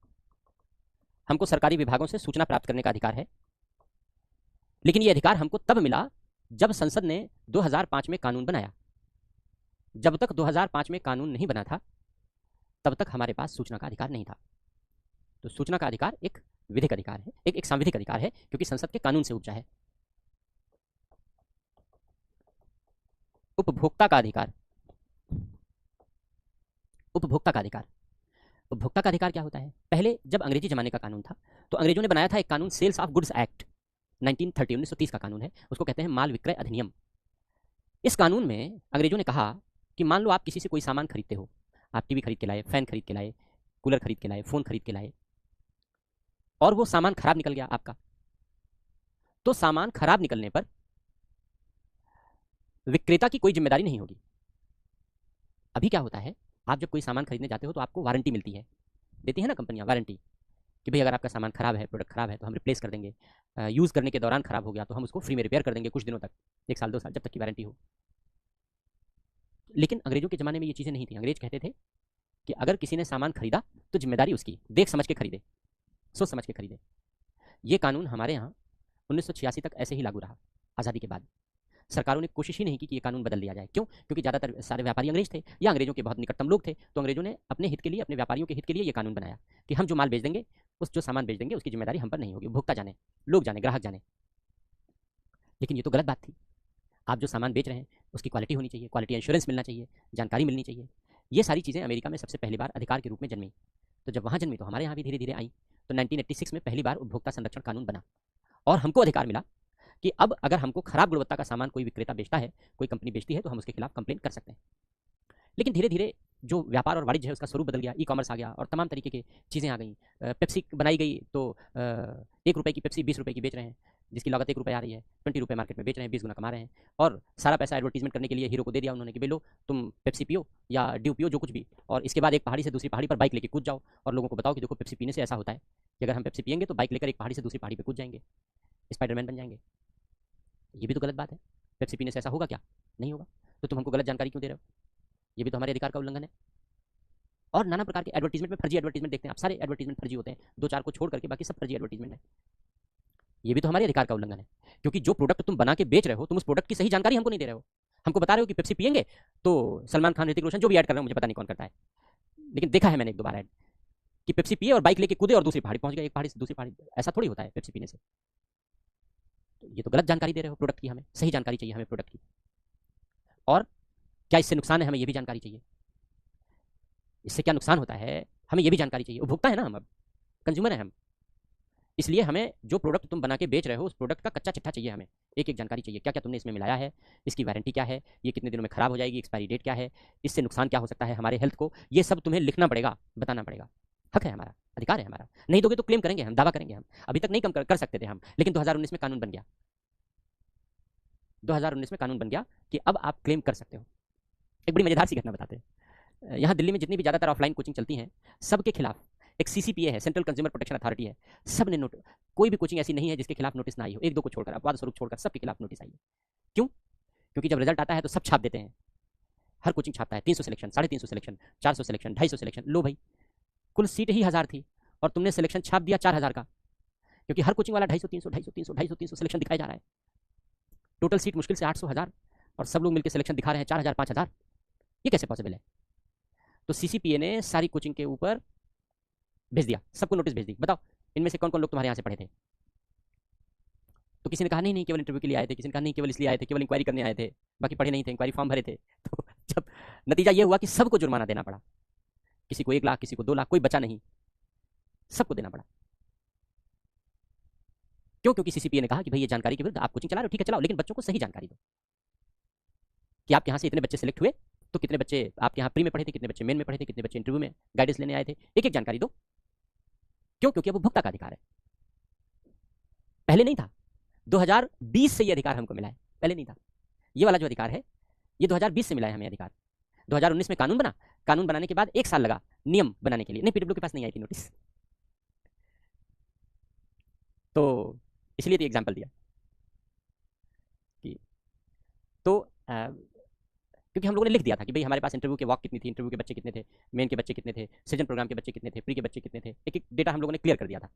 हमको सरकारी विभागों से सूचना प्राप्त करने का अधिकार है। लेकिन यह अधिकार हमको तब मिला जब संसद ने 2005 में कानून बनाया। जब तक 2005 में कानून नहीं बना था तब तक हमारे पास सूचना का अधिकार नहीं था। तो सूचना का अधिकार एक विधिक अधिकार है, एक सांविधिक अधिकार है, क्योंकि संसद के कानून से उपजा है। उपभोक्ता का अधिकार, उपभोक्ता का अधिकार, उपभोक्ता का अधिकार क्या होता है? पहले जब अंग्रेजी जमाने का कानून था तो अंग्रेजों ने बनाया था एक कानून, सेल्स ऑफ गुड्स एक्ट 1930 का कानून है, उसको कहते हैं माल विक्रय अधिनियम। इस कानून में अंग्रेजों ने कहा कि मान लो आप किसी से कोई सामान खरीदते हो, आप टीवी खरीद के लाए, फैन खरीद के लाए, कूलर खरीद के लाए, फोन खरीद के लाए, और वो सामान खराब निकल गया आपका, तो सामान खराब निकलने पर विक्रेता की कोई जिम्मेदारी नहीं होगी। अभी क्या होता है, आप जब कोई सामान खरीदने जाते हो तो आपको वारंटी मिलती है, देती है ना कंपनियां वारंटी, कि भाई अगर आपका सामान खराब है, प्रोडक्ट खराब है तो हम रिप्लेस कर देंगे, यूज़ करने के दौरान खराब हो गया तो हम उसको फ्री में रिपेयर कर देंगे कुछ दिनों तक, 1 साल 2 साल, जब तक की वारंटी हो। लेकिन अंग्रेजों के ज़माने में ये चीज़ें नहीं थी। अंग्रेज कहते थे कि अगर किसी ने सामान खरीदा तो जिम्मेदारी उसकी, देख समझ के खरीदे, सोच समझ के खरीदे। ये कानून हमारे यहाँ 1986 तक ऐसे ही लागू रहा। आज़ादी के बाद सरकारों ने कोशिश ही नहीं की कि ये कानून बदल दिया जाए। क्यों? क्योंकि ज़्यादातर सारे व्यापारी अंग्रेज थे या अंग्रेजों के बहुत निकटतम लोग थे, तो अंग्रेजों ने अपने हित के लिए, अपने व्यापारियों के हित के लिए ये कानून बनाया कि हम जो माल बेच देंगे, उस जो सामान बेच देंगे उसकी जिम्मेदारी हम पर नहीं होगी, उपभोक्ता जाने, लोग जाने, ग्राहक जाने। लेकिन ये तो गलत बात थी। आप जो सामान बेच रहे हैं उसकी क्वालिटी होनी चाहिए, क्वालिटी इंश्योरेंस मिलना चाहिए, जानकारी मिलनी चाहिए। ये सारी चीज़ें अमेरिका में सबसे पहली बार अधिकार के रूप में जन्मी। तो जब वहाँ जन्मी तो हमारे यहाँ भी धीरे धीरे आई। तो 1986 में पहली बार उपभोक्ता संरक्षण कानून बना और हमको अधिकार मिला कि अब अगर हमको खराब गुणवत्ता का सामान कोई विक्रेता बेचता है, कोई कंपनी बेचती है, तो हम उसके खिलाफ कंप्लेन कर सकते हैं। लेकिन धीरे धीरे जो व्यापार और वाणिज्य है उसका स्वरूप बदल गया, ई कॉमर्स आ गया और तमाम तरीके की चीज़ें आ गई। पेप्सी बनाई गई तो 1 रुपये की पेप्सी 20 रुपये की बेच रहे हैं, जिसकी लागत 1 रुपये आ रही है, 20 रुपये मार्केट में बेच रहे हैं, 20 गुना कमा रहे हैं। और सारा पैसा एडवर्टीजमेंट करने के लिए हीरो को दे दिया उन्होंने कि भाई लो तुम पेप्सी पियो या ड्यू पियो, जो कुछ भी, और इसके बाद एक पहाड़ी से दूसरी पहाड़ी पर बाइक लेके कूद जाओ और लोगों को बताओ कि देखो पेप्सी पीने से ऐसा होता है कि अगर हम पेप्सी पियेंगे तो बाइक लेकर एक पहाड़ी से दूसरी पहाड़ी पर कूद जाएंगे, स्पाइडरमैन बन जाएंगे। ये भी तो गलत बात है। पेप्सी पीने से ऐसा होगा क्या? नहीं होगा। तो तुम हमको गलत जानकारी क्यों दे रहे हो? ये भी तो हमारे अधिकार का उल्लंघन है। और नाना प्रकार के एडवर्टीजमेंट में फर्जी एडवर्टीजमेंट देखते हैं आप, सारे एडवर्टीजमेंट फर्जी होते हैं, 2-4 को छोड़ करके बाकी सब फर्जी एडवर्टीजमेंट है। ये भी तो हमारे अधिकार का उल्लंघन है, क्योंकि जो प्रोडक्ट तुम बना के बेच रहे हो, तुम उस प्रोडक्ट की सही जानकारी हमको नहीं दे रहे हो। हमको बता रहे हो कि पेप्सी पियेंगे तो सलमान खान, ऋतिक रोशन, जो भी ऐड कर रहे हो, मुझे पता नहीं कौन करता है, लेकिन देखा है मैंने 1-2 बार ऐड कि पेप्सी पिए और बाइक लेके कूदे और दूसरी पहाड़ी पहुंच गया, एक पहाड़ी से दूसरी पहाड़ी। ऐसा थोड़ी होता है पेप्सी पीने से। तो ये तो गलत जानकारी दे रहे हो प्रोडक्ट की, हमें सही जानकारी चाहिए, हमें प्रोडक्ट की। और क्या इससे नुकसान है, हमें ये भी जानकारी चाहिए। इससे क्या नुकसान होता है, हमें ये भी जानकारी चाहिए। उपभोक्ता है ना हम, अब कंज्यूमर है हम, इसलिए हमें जो प्रोडक्ट तुम बना के बेच रहे हो उस प्रोडक्ट का कच्चा चिट्ठा चाहिए, हमें एक एक जानकारी चाहिए। क्या क्या तुमने इसमें मिलाया है, इसकी वारंटी क्या है, ये कितने दिनों में खराब हो जाएगी, एक्सपायरी डेट क्या है, इससे नुकसान क्या हो सकता है हमारे हेल्थ को, ये सब तुम्हें लिखना पड़ेगा, बताना पड़ेगा। हक है हमारा, अधिकार है हमारा। नहीं दोगे तो क्लेम करेंगे हम, दावा करेंगे हम। अभी तक नहीं कम कर सकते थे हम, लेकिन 2019 में कानून बन गया। 2019 में कानून बन गया कि अब आप क्लेम कर सकते हो। एक बड़ी मजेदार सी घटना बताते हैं। यहाँ दिल्ली में जितनी भी ज़्यादातर ऑफलाइन कोचिंग चलती हैं, सबके खिलाफ एक CCPA है, सेंट्रल कंज्यूमर प्रोटेक्शन अथॉरिटी है, सब ने नोट, कोई भी कोचिंग ऐसी नहीं है जिसके खिलाफ नोटिस ना आई हो, 1-2 को छोड़कर, अपवाद स्वरूप छोड़कर सबके खिलाफ नोटिस आई है। क्यों? क्योंकि जब रिजल्ट आता है तो सब छाप देते हैं, हर कोचिंग छापता है, 300 सिलेक्शन, 350 सिलेक्शन, 400 सिलेक्शन, 250 सिलेक्शन। लो भाई, कुल सीट ही 1000 थी और तुमने सिलेक्शन छाप दिया 4000 का, क्योंकि हर कोचिंग वाला 250, 300, 250, 300, 250, 300 सिलेक्शन दिखाया जा रहा है। टोटल सीट मुश्किल से 800, 1000, और सब लोग मिलकर सिलेक्शन दिखा रहे हैं 4000, 5000। ये कैसे पॉसिबल है? तो CCPA ने सारी कोचिंग के ऊपर भेज दिया, सबको नोटिस भेज दी, बताओ इनमें से कौन कौन लोग तुम्हारे यहाँ से पढ़े थे। तो किसी ने कहा नहीं नहीं केवल इंटरव्यू के लिए आए थे, किसी ने कहा नहीं केवल इसलिए आए थे, केवल इंक्वायरी करने आए थे, बाकी पढ़े नहीं थे, इंक्वायरी फॉर्म भरे थे। तो जब नतीजा ये हुआ कि सबको जुर्माना देना पड़ा, किसी को 1 लाख, किसी को 2 लाख, कोई बचा नहीं, सबको देना पड़ा। क्यों? क्योंकि CCPA ने कहा कि भाई ये जानकारी के विरुद्ध आप कोचिंग चला रहे हो, ठीक है चलाओ, लेकिन बच्चों को सही जानकारी दो कि आपके यहाँ से इतने बच्चे सिलेक्ट हुए तो कितने बच्चे आपके यहाँ प्री में पढ़े थे, कितने बच्चे मेन में पढ़े थे, कितने बच्चे इंटरव्यू में गाइडेंस लेने आए थे, एक एक जानकारी दो। क्यों? क्योंकि अब उपभोक्ता का अधिकार है, पहले नहीं था। 2020 से ये अधिकार हमको मिला है, पहले नहीं था। ये वाला जो अधिकार है ये 2020 से मिला है हमें अधिकार। 2019 में कानून बना, कानून बनाने के बाद 1 साल लगा नियम बनाने के लिए, नहीं PW के पास नहीं आई थी नोटिस, तो इसलिए तो एग्जाम्पल दिया कि तो क्योंकि हम लोगों ने लिख दिया था कि भाई हमारे पास इंटरव्यू के वॉक कितनी थी, इंटरव्यू के बच्चे कितने थे, मेन के बच्चे कितने थे, सृजन प्रोग्राम के बच्चे कितने थे, प्री के बच्चे कितने थे, एक एक डेटा हम लोगों ने क्लियर कर दिया था,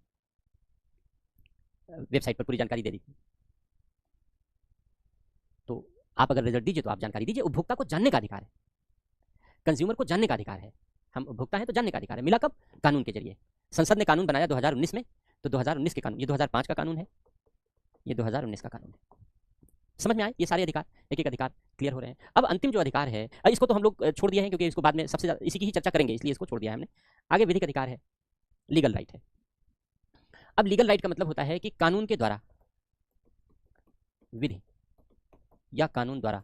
वेबसाइट पर पूरी जानकारी दे दी थी। तो आप अगर रिजल्ट दीजिए तो आप जानकारी दीजिए। उपभोक्ता को जानने का अधिकार है, कंज्यूमर को जानने का अधिकार है। हम उपभोक्ता हैं तो जानने का अधिकार है। मिला कब? कानून के जरिए। संसद ने कानून बनाया 2019 में, तो 2019 के कानून, ये 2005 का कानून है, ये 2019 का कानून है। समझ में आए? ये सारे अधिकार, एक एक अधिकार क्लियर हो रहे हैं। अब अंतिम जो अधिकार है, इसको तो हम लोग छोड़ दिया है क्योंकि इसको बाद में सबसे ज्यादा इसी की ही चर्चा करेंगे, इसलिए इसको छोड़ दिया है हमने। आगे विधिक अधिकार है, लीगल राइट है। अब लीगल राइट का मतलब होता है कि कानून के द्वारा, विधि या कानून द्वारा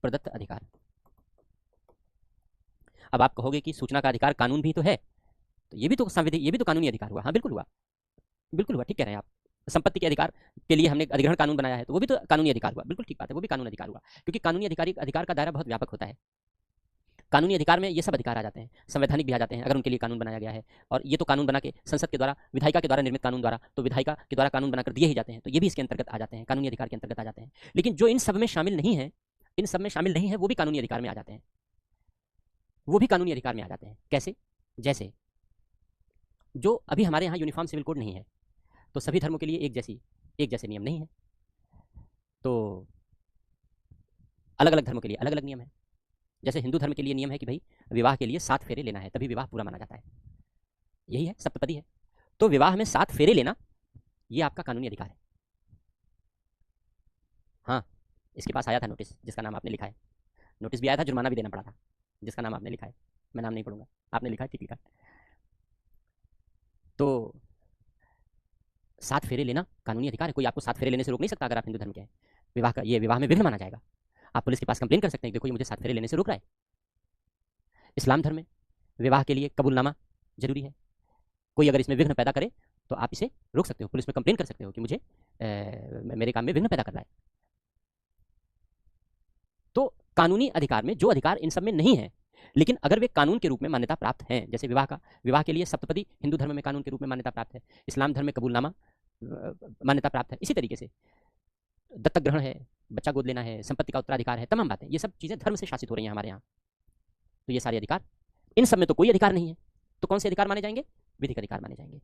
प्रदत्त अधिकार। अब आप कहोगे कि सूचना का अधिकार कानून भी तो है, तो ये भी तो संविधि, ये भी तो कानूनी अधिकार हुआ। हाँ बिल्कुल हुआ, बिल्कुल हुआ, ठीक कह रहे हैं आप, संपत्ति के अधिकार के लिए हमने अधिग्रहण कानून बनाया है, तो वो भी तो कानूनी अधिकार हुआ। बिल्कुल ठीक बात है, वो भी कानूनी अधिकार हुआ, क्योंकि कानूनी अधिकार का दायरा बहुत व्यापक होता है। कानूनी अधिकार में ये सब अधिकार आ जाते हैं, संवैधानिक भी आ जाते हैं अगर उनके लिए कानून बनाया गया है। और ये तो कानून बना के संसद के द्वारा, विधायिका के द्वारा निर्मित कानून द्वारा, तो विधायिका के द्वारा कानून बनाकर दिए ही जाते हैं, तो ये भी इसके अंतर्गत आ जाते हैं, कानूनी अधिकार के अंतर्गत आ जाते हैं। लेकिन जो इन सब में शामिल नहीं है, वो भी कानूनी अधिकार में आ जाते हैं, वो भी कानूनी अधिकार में आ जाते हैं। कैसे? जैसे जो अभी हमारे यहाँ यूनिफॉर्म सिविल कोड नहीं है, तो सभी धर्मों के लिए एक जैसे नियम नहीं है, तो अलग अलग धर्मों के लिए अलग अलग नियम है। जैसे हिंदू धर्म के लिए नियम है कि भाई विवाह के लिए 7 फेरे लेना है, तभी विवाह पूरा माना जाता है, यही है, सप्तपदी है। तो विवाह में 7 फेरे लेना ये आपका कानूनी अधिकार है। हाँ, इसके पास आया था नोटिस जिसका नाम आपने लिखा है, नोटिस भी आया था, जुर्माना भी देना पड़ा था जिसका नाम आपने लिखा है, मैं नाम नहीं पढ़ूंगा, आपने लिखा है, ठीक लिखा है। तो 7 फेरे लेना कानूनी अधिकार है, कोई आपको 7 फेरे लेने से रोक नहीं सकता अगर आप हिंदू धर्म के हैं। विवाह में विघ्न माना जाएगा, आप पुलिस के पास कंप्लेन कर सकते हैं, देखो ये मुझे 7 फेरे लेने से रोक रहा है। इस्लाम धर्म में विवाह के लिए कबूलनामा जरूरी है, कोई अगर इसमें विघ्न पैदा करे तो आप इसे रोक सकते हो, पुलिस में कंप्लेन कर सकते हो कि मुझे मेरे काम में विघ्न पैदा कर रहा है। तो कानूनी अधिकार में जो अधिकार इन सब में नहीं है, लेकिन अगर वे कानून के रूप में मान्यता प्राप्त हैं, जैसे विवाह के लिए सप्तपदी हिंदू धर्म में कानून के रूप में मान्यता प्राप्त है, इस्लाम धर्म में कबूलनामा मान्यता प्राप्त है, इसी तरीके से दत्तक ग्रहण है, बच्चा गोद लेना है, संपत्ति का उत्तराधिकार है, तमाम बातें, ये सब चीजें धर्म से शासित हो रही हैं हमारे यहाँ। तो ये सारे अधिकार, इन सब में तो कोई अधिकार नहीं है, तो कौन से अधिकार माने जाएंगे? विधिक अधिकार माने जाएंगे,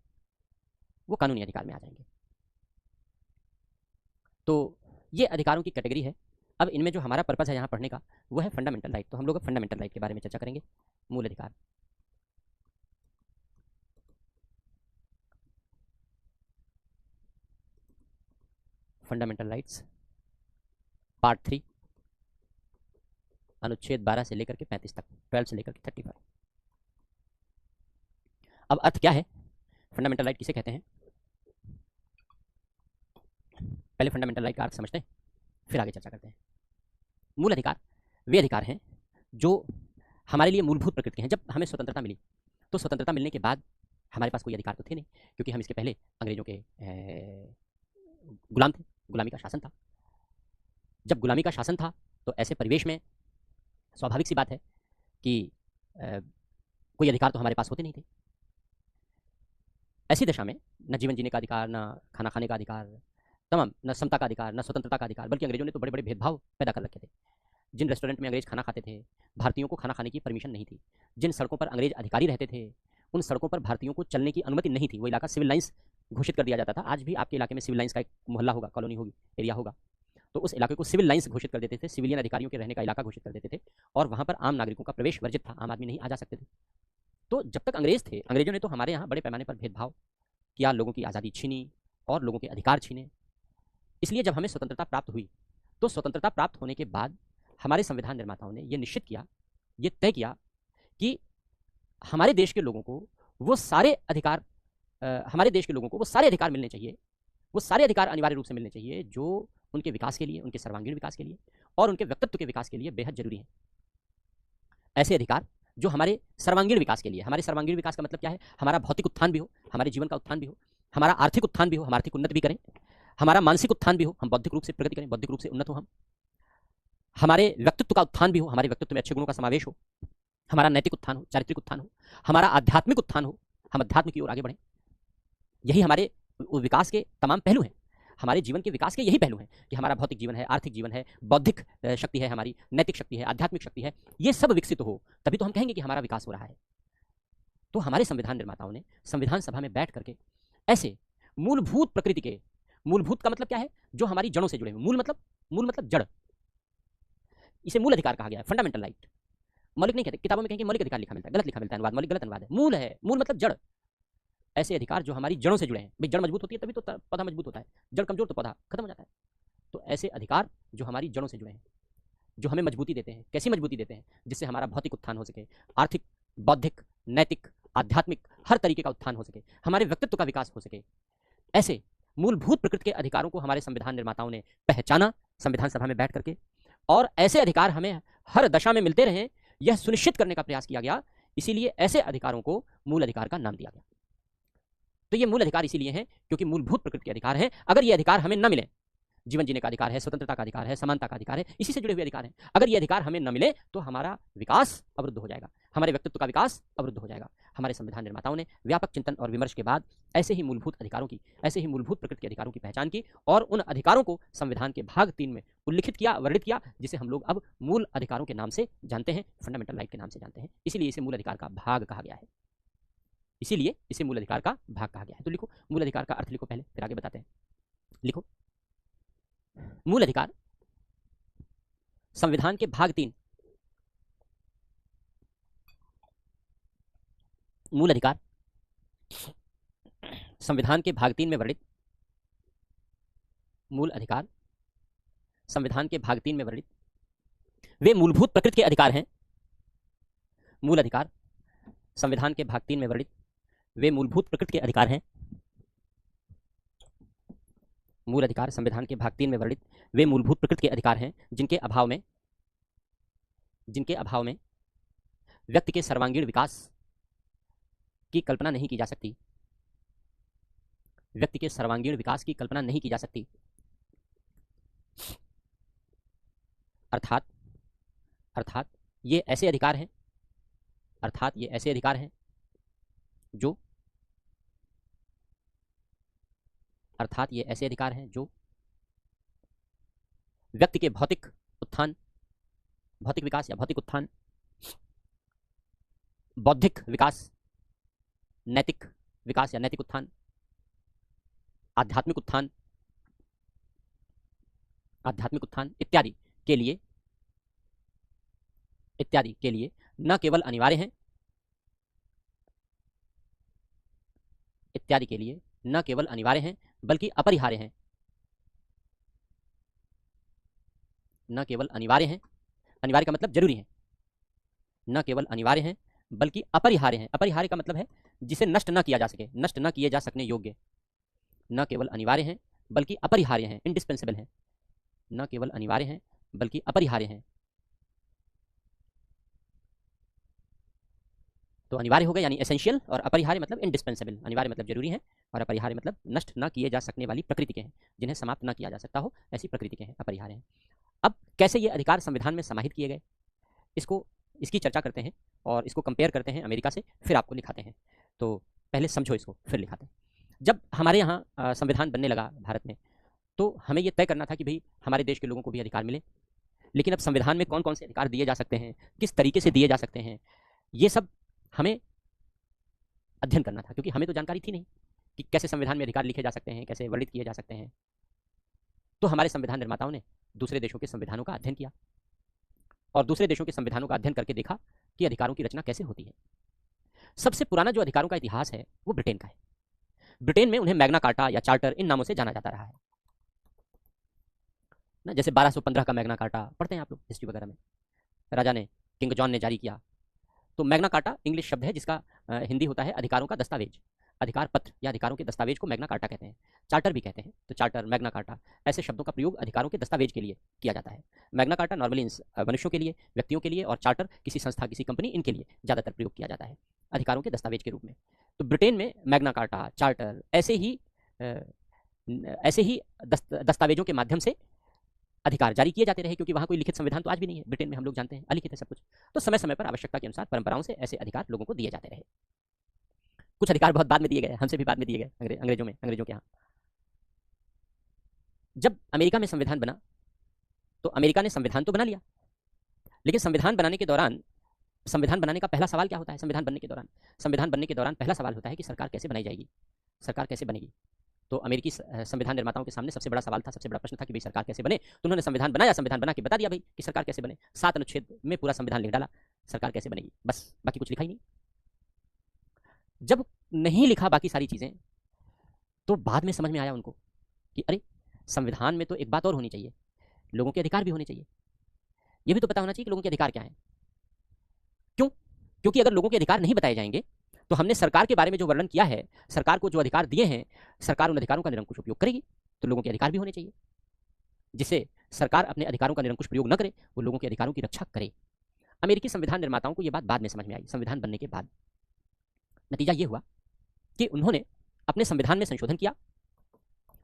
वो कानूनी अधिकार में आ जाएंगे। तो ये अधिकारों की कैटेगरी है। अब इनमें जो हमारा पर्पस है यहाँ पढ़ने का वो है फंडामेंटल राइट, तो हम लोग फंडामेंटल राइट के बारे में चर्चा करेंगे। मूल अधिकार, फंडामेंटल राइट्स, पार्ट 3, अनुच्छेद 12 से लेकर के 35 तक, 12 से लेकर के 35। अब अर्थ क्या है, फंडामेंटल राइट किसे कहते हैं? पहले फंडामेंटल राइट का अर्थ समझते हैं, फिर आगे चर्चा करते हैं। मूल अधिकार वे अधिकार हैं जो हमारे लिए मूलभूत प्रकृति के हैं। जब हमें स्वतंत्रता मिली, तो स्वतंत्रता मिलने के बाद हमारे पास कोई अधिकार तो थे नहीं, क्योंकि हम इसके पहले अंग्रेजों के गुलाम थे, गुलामी का शासन था। जब गुलामी का शासन था तो ऐसे परिवेश में स्वाभाविक सी बात है कि कोई अधिकार तो हमारे पास होते नहीं थे। ऐसी दशा में न जीवन जीने का अधिकार, न खाना खाने का अधिकार, तमाम, न समता का अधिकार, न स्वतंत्रता का अधिकार, बल्कि अंग्रेजों ने तो बड़े बड़े भेदभाव पैदा कर रखे थे। जिन रेस्टोरेंट में अंग्रेज खाना खाते थे, भारतीयों को खाना खाने की परमिशन नहीं थी। जिन सड़कों पर अंग्रेज अधिकारी रहते थे, उन सड़कों पर भारतीयों को चलने की अनुमति नहीं थी। वो इलाका सिविल लाइन्स घोषित कर दिया जाता था। आज भी आपके इलाके में सिविल लाइन्स का एक मोहल्ला होगा, कॉलोनी होगी, एरिया होगा, तो उस इलाके को सिविल लाइन्स घोषित कर देते थे, सिविलियन अधिकारियों के रहने का इलाका घोषित कर देते थे, और वहाँ पर आम नागरिकों का प्रवेश वर्जित था, आम आदमी नहीं आ जा सकते थे। तो जब तक अंग्रेज थे, अंग्रेजों ने तो हमारे यहाँ बड़े पैमाने पर भेदभाव किया, लोगों की आज़ादी छीनी और लोगों के अधिकार छीने। इसलिए जब हमें स्वतंत्रता प्राप्त हुई, तो स्वतंत्रता प्राप्त होने के बाद हमारे संविधान निर्माताओं ने यह निश्चित किया, ये तय किया कि हमारे देश के लोगों को वो सारे अधिकार मिलने चाहिए, वो सारे अधिकार अनिवार्य रूप से मिलने चाहिए जो उनके विकास के लिए, उनके सर्वांगीण विकास के लिए और उनके व्यक्तित्व के विकास के लिए बेहद जरूरी है। ऐसे अधिकार जो हमारे सर्वांगीण विकास के लिए, हमारे सर्वांगीण विकास का मतलब क्या है? हमारा भौतिक उत्थान भी हो, हमारे जीवन का उत्थान भी हो, हमारा आर्थिक उत्थान भी हो, हम आर्थिक उन्नति भी करें, हमारा मानसिक उत्थान भी हो, हम बौद्धिक रूप से प्रगति करें, बौद्धिक रूप से उन्नत हो, हम हमारे व्यक्तित्व का उत्थान भी हो, हमारे व्यक्तित्व में अच्छे गुणों का समावेश हो, हमारा नैतिक उत्थान हो, चारित्रिक उत्थान हो, हमारा आध्यात्मिक उत्थान हो, हम अध्यात्म की ओर आगे बढ़ें। यही हमारे विकास के तमाम पहलू हैं, हमारे जीवन के विकास के यही पहलू हैं कि हमारा भौतिक जीवन है, आर्थिक जीवन है, बौद्धिक शक्ति है, हमारी नैतिक शक्ति है, आध्यात्मिक शक्ति है, ये सब विकसित हो, तभी तो हम कहेंगे कि हमारा विकास हो रहा है। तो हमारे संविधान निर्माताओं ने संविधान सभा में बैठ करके ऐसे मूलभूत प्रकृति के, मूलभूत का मतलब क्या है? जो हमारी जड़ों से जुड़े हुए, मूल मतलब जड़, इसे मूल अधिकार कहा गया है, फंडामेंटल राइट। मौलिक नहीं कहते, किताबों में कहेंगे मौलिक अधिकार लिखा मिलता है, गलत लिखा मिलता है अनुवाद, मौलिक गलत अनुवाद है, मूल है, मूल मतलब जड़। ऐसे अधिकार जो हमारी जड़ों से जुड़े हैं, भाई जड़ मजबूत होती है तभी तो पौधा मजबूत होता है, जड़ कमजोर तो पौधा खत्म हो जाता है। तो ऐसे अधिकार जो हमारी जड़ों से जुड़े हैं, जो हमें मजबूती देते हैं, कैसी मजबूती देते हैं? जिससे हमारा भौतिक उत्थान हो सके, आर्थिक, बौद्धिक, नैतिक, आध्यात्मिक, हर तरीके का उत्थान हो सके, हमारे व्यक्तित्व का विकास हो सके। ऐसे मूलभूत प्रकृति के अधिकारों को हमारे संविधान निर्माताओं ने पहचाना संविधान सभा में बैठ करके, और ऐसे अधिकार हमें हर दशा में मिलते रहें, यह सुनिश्चित करने का प्रयास किया गया। इसीलिए ऐसे अधिकारों को मूल अधिकार का नाम दिया गया। तो ये मूल अधिकार इसीलिए हैं क्योंकि मूलभूत प्रकृति के अधिकार हैं। अगर ये अधिकार हमें न मिले, जीवन जीने का अधिकार है, स्वतंत्रता का अधिकार है, समानता का अधिकार है, इसी से जुड़े हुए अधिकार हैं, अगर ये अधिकार हमें न मिले तो हमारा विकास अवरुद्ध हो जाएगा, हमारे व्यक्तित्व का विकास अवरुद्ध हो जाएगा। हमारे संविधान निर्माताओं ने व्यापक चिंतन और विमर्श के बाद ऐसे ही मूलभूत अधिकारों की, ऐसे ही मूलभूत प्रकृति के अधिकारों की पहचान की और उन अधिकारों को संविधान के भाग 3 में उल्लिखित किया, वर्णित किया, जिसे हम लोग अब मूल अधिकारों के नाम से जानते हैं, फंडामेंटल राइट के नाम से जानते हैं। इसीलिए इसे मूल अधिकार का भाग कहा गया है, इसीलिए इसे मूल अधिकार का भाग कहा गया है। तो लिखो मूल अधिकार का अर्थ लिखो पहले, फिर आगे बताते हैं। लिखो मूल अधिकार संविधान के भाग 3, मूल अधिकार संविधान के भाग 3 में वर्णित, मूल अधिकार संविधान के भाग 3 में वर्णित वे मूलभूत प्रकृति के अधिकार हैं। मूल अधिकार संविधान के भाग 3 में वर्णित वे मूलभूत प्रकृति के अधिकार हैं। मूल अधिकार संविधान के भाग 3 में वर्णित वे मूलभूत प्रकृति के अधिकार हैं जिनके अभाव में व्यक्ति के सर्वांगीण विकास की कल्पना नहीं की जा सकती, व्यक्ति के सर्वांगीण विकास की कल्पना नहीं की जा सकती। अर्थात ये ऐसे अधिकार हैं, जो व्यक्ति के भौतिक विकास या भौतिक उत्थान, बौद्धिक विकास, नैतिक विकास या नैतिक उत्थान, आध्यात्मिक उत्थान इत्यादि के लिए न केवल अनिवार्य हैं, बल्कि अपरिहार्य हैं। न केवल अनिवार्य हैं, अनिवार्य का मतलब जरूरी है, न केवल अनिवार्य हैं बल्कि अपरिहार्य हैं। अपरिहार्य का मतलब है जिसे नष्ट न किया जा सके, नष्ट न किए जा सकने योग्य। न केवल अनिवार्य हैं बल्कि अपरिहार्य हैं, इंडिस्पेंसेबल हैं। न केवल अनिवार्य हैं बल्कि अपरिहार्य हैं। तो अनिवार्य हो गया यानी एसेंशियल, और अपरिहार्य मतलब इंडिस्पेंसेबल। अनिवार्य मतलब जरूरी है और अपरिहार्य मतलब नष्ट न किए जा सकने वाली प्रकृति के हैं, जिन्हें समाप्त न किया जा सकता हो, ऐसी प्रकृति के हैं, अपरिहार्य हैं। अब कैसे ये अधिकार संविधान में समाहित किए गए, इसकी चर्चा करते हैं और इसको कंपेयर करते हैं अमेरिका से, फिर आपको लिखाते हैं। तो पहले समझो इसको, फिर लिखाते हैं। जब हमारे यहाँ संविधान बनने लगा भारत में, तो हमें यह तय करना था कि भाई हमारे देश के लोगों को भी अधिकार मिले। लेकिन अब संविधान में कौन कौन से अधिकार दिए जा सकते हैं, किस तरीके से दिए जा सकते हैं, ये सब हमें अध्ययन करना था, क्योंकि हमें तो जानकारी थी नहीं कि कैसे संविधान में अधिकार लिखे जा सकते हैं, कैसे वर्णित किए जा सकते हैं। तो हमारे संविधान निर्माताओं ने दूसरे देशों के संविधानों का अध्ययन किया और दूसरे देशों के संविधानों का अध्ययन करके देखा कि अधिकारों की रचना कैसे होती है। सबसे पुराना जो अधिकारों का इतिहास है वो ब्रिटेन का है। ब्रिटेन में उन्हें मैग्ना कार्टा या चार्टर इन नामों से जाना जाता रहा है ना। जैसे 1215 का मैग्ना कार्टा पढ़ते हैं आप लोग हिस्ट्री वगैरह में, राजा ने, किंग जॉन ने जारी किया। तो मैग्ना कार्टा इंग्लिश शब्द है जिसका हिंदी होता है अधिकारों का दस्तावेज, अधिकार पत्र या अधिकारों के दस्तावेज को मैग्ना कार्टा कहते हैं। चार्टर भी कहते हैं, तो चार्टर, मैग्ना कार्टा ऐसे शब्दों का प्रयोग अधिकारों के दस्तावेज के लिए किया जाता है। मैग्ना कार्टा नॉर्मली मनुष्यों के लिए, व्यक्तियों के लिए, और चार्टर किसी संस्था, किसी कंपनी, इनके लिए ज़्यादातर प्रयोग किया जाता है अधिकारों के दस्तावेज के रूप में। तो ब्रिटेन में मैग्ना कार्टा, चार्टर ऐसे ही दस्तावेजों के माध्यम से अधिकार जारी किए जाते रहे, क्योंकि वहाँ कोई लिखित संविधान तो आज भी नहीं है। ब्रिटेन में हम लोग जानते हैं अलिखित है सब कुछ। तो समय समय पर आवश्यकता के अनुसार परंपराओं से ऐसे अधिकार लोगों को दिए जाते रहे। कुछ अधिकार बहुत बाद में दिए गए, हमसे भी बाद में दिए गए, अंग्रेजों के यहाँ। जब अमेरिका में संविधान बना तो अमेरिका ने संविधान तो बना लिया, लेकिन संविधान बनाने के दौरान, संविधान बनाने का पहला सवाल क्या होता है? संविधान बनने के दौरान पहला सवाल होता है कि सरकार कैसे बनाई जाएगी, सरकार कैसे बनेगी। तो अमेरिकी संविधान निर्माताओं के सामने सबसे बड़ा सवाल था, सबसे बड़ा प्रश्न था कि भाई सरकार कैसे बने। तो उन्होंने संविधान बनाया, संविधान बना के बता दिया भाई कि सरकार कैसे बने। 7 अनुच्छेद में पूरा संविधान लिख डाला, सरकार कैसे बनेगी, बस, बाकी कुछ लिखा ही नहीं। जब नहीं लिखा बाकी सारी चीजें, तो बाद में समझ में आया उनको कि अरे संविधान में तो एक बात और होनी चाहिए, लोगों के अधिकार भी होने चाहिए। यह भी तो पता होना चाहिए कि लोगों के अधिकार क्या हैं। क्यों? क्योंकि अगर लोगों के अधिकार नहीं बताए जाएंगे तो हमने सरकार के बारे में जो वर्णन किया है, सरकार को जो अधिकार दिए हैं, सरकार उन अधिकारों का निरंकुश उपयोग करेगी। तो लोगों के अधिकार भी होने चाहिए, जिससे सरकार अपने अधिकारों का निरंकुश प्रयोग न करे, वो लोगों के अधिकारों की रक्षा करे। अमेरिकी संविधान निर्माताओं को यह बात बाद में समझ में आई, संविधान बनने के बाद। नतीजा यह हुआ कि उन्होंने अपने संविधान में संशोधन किया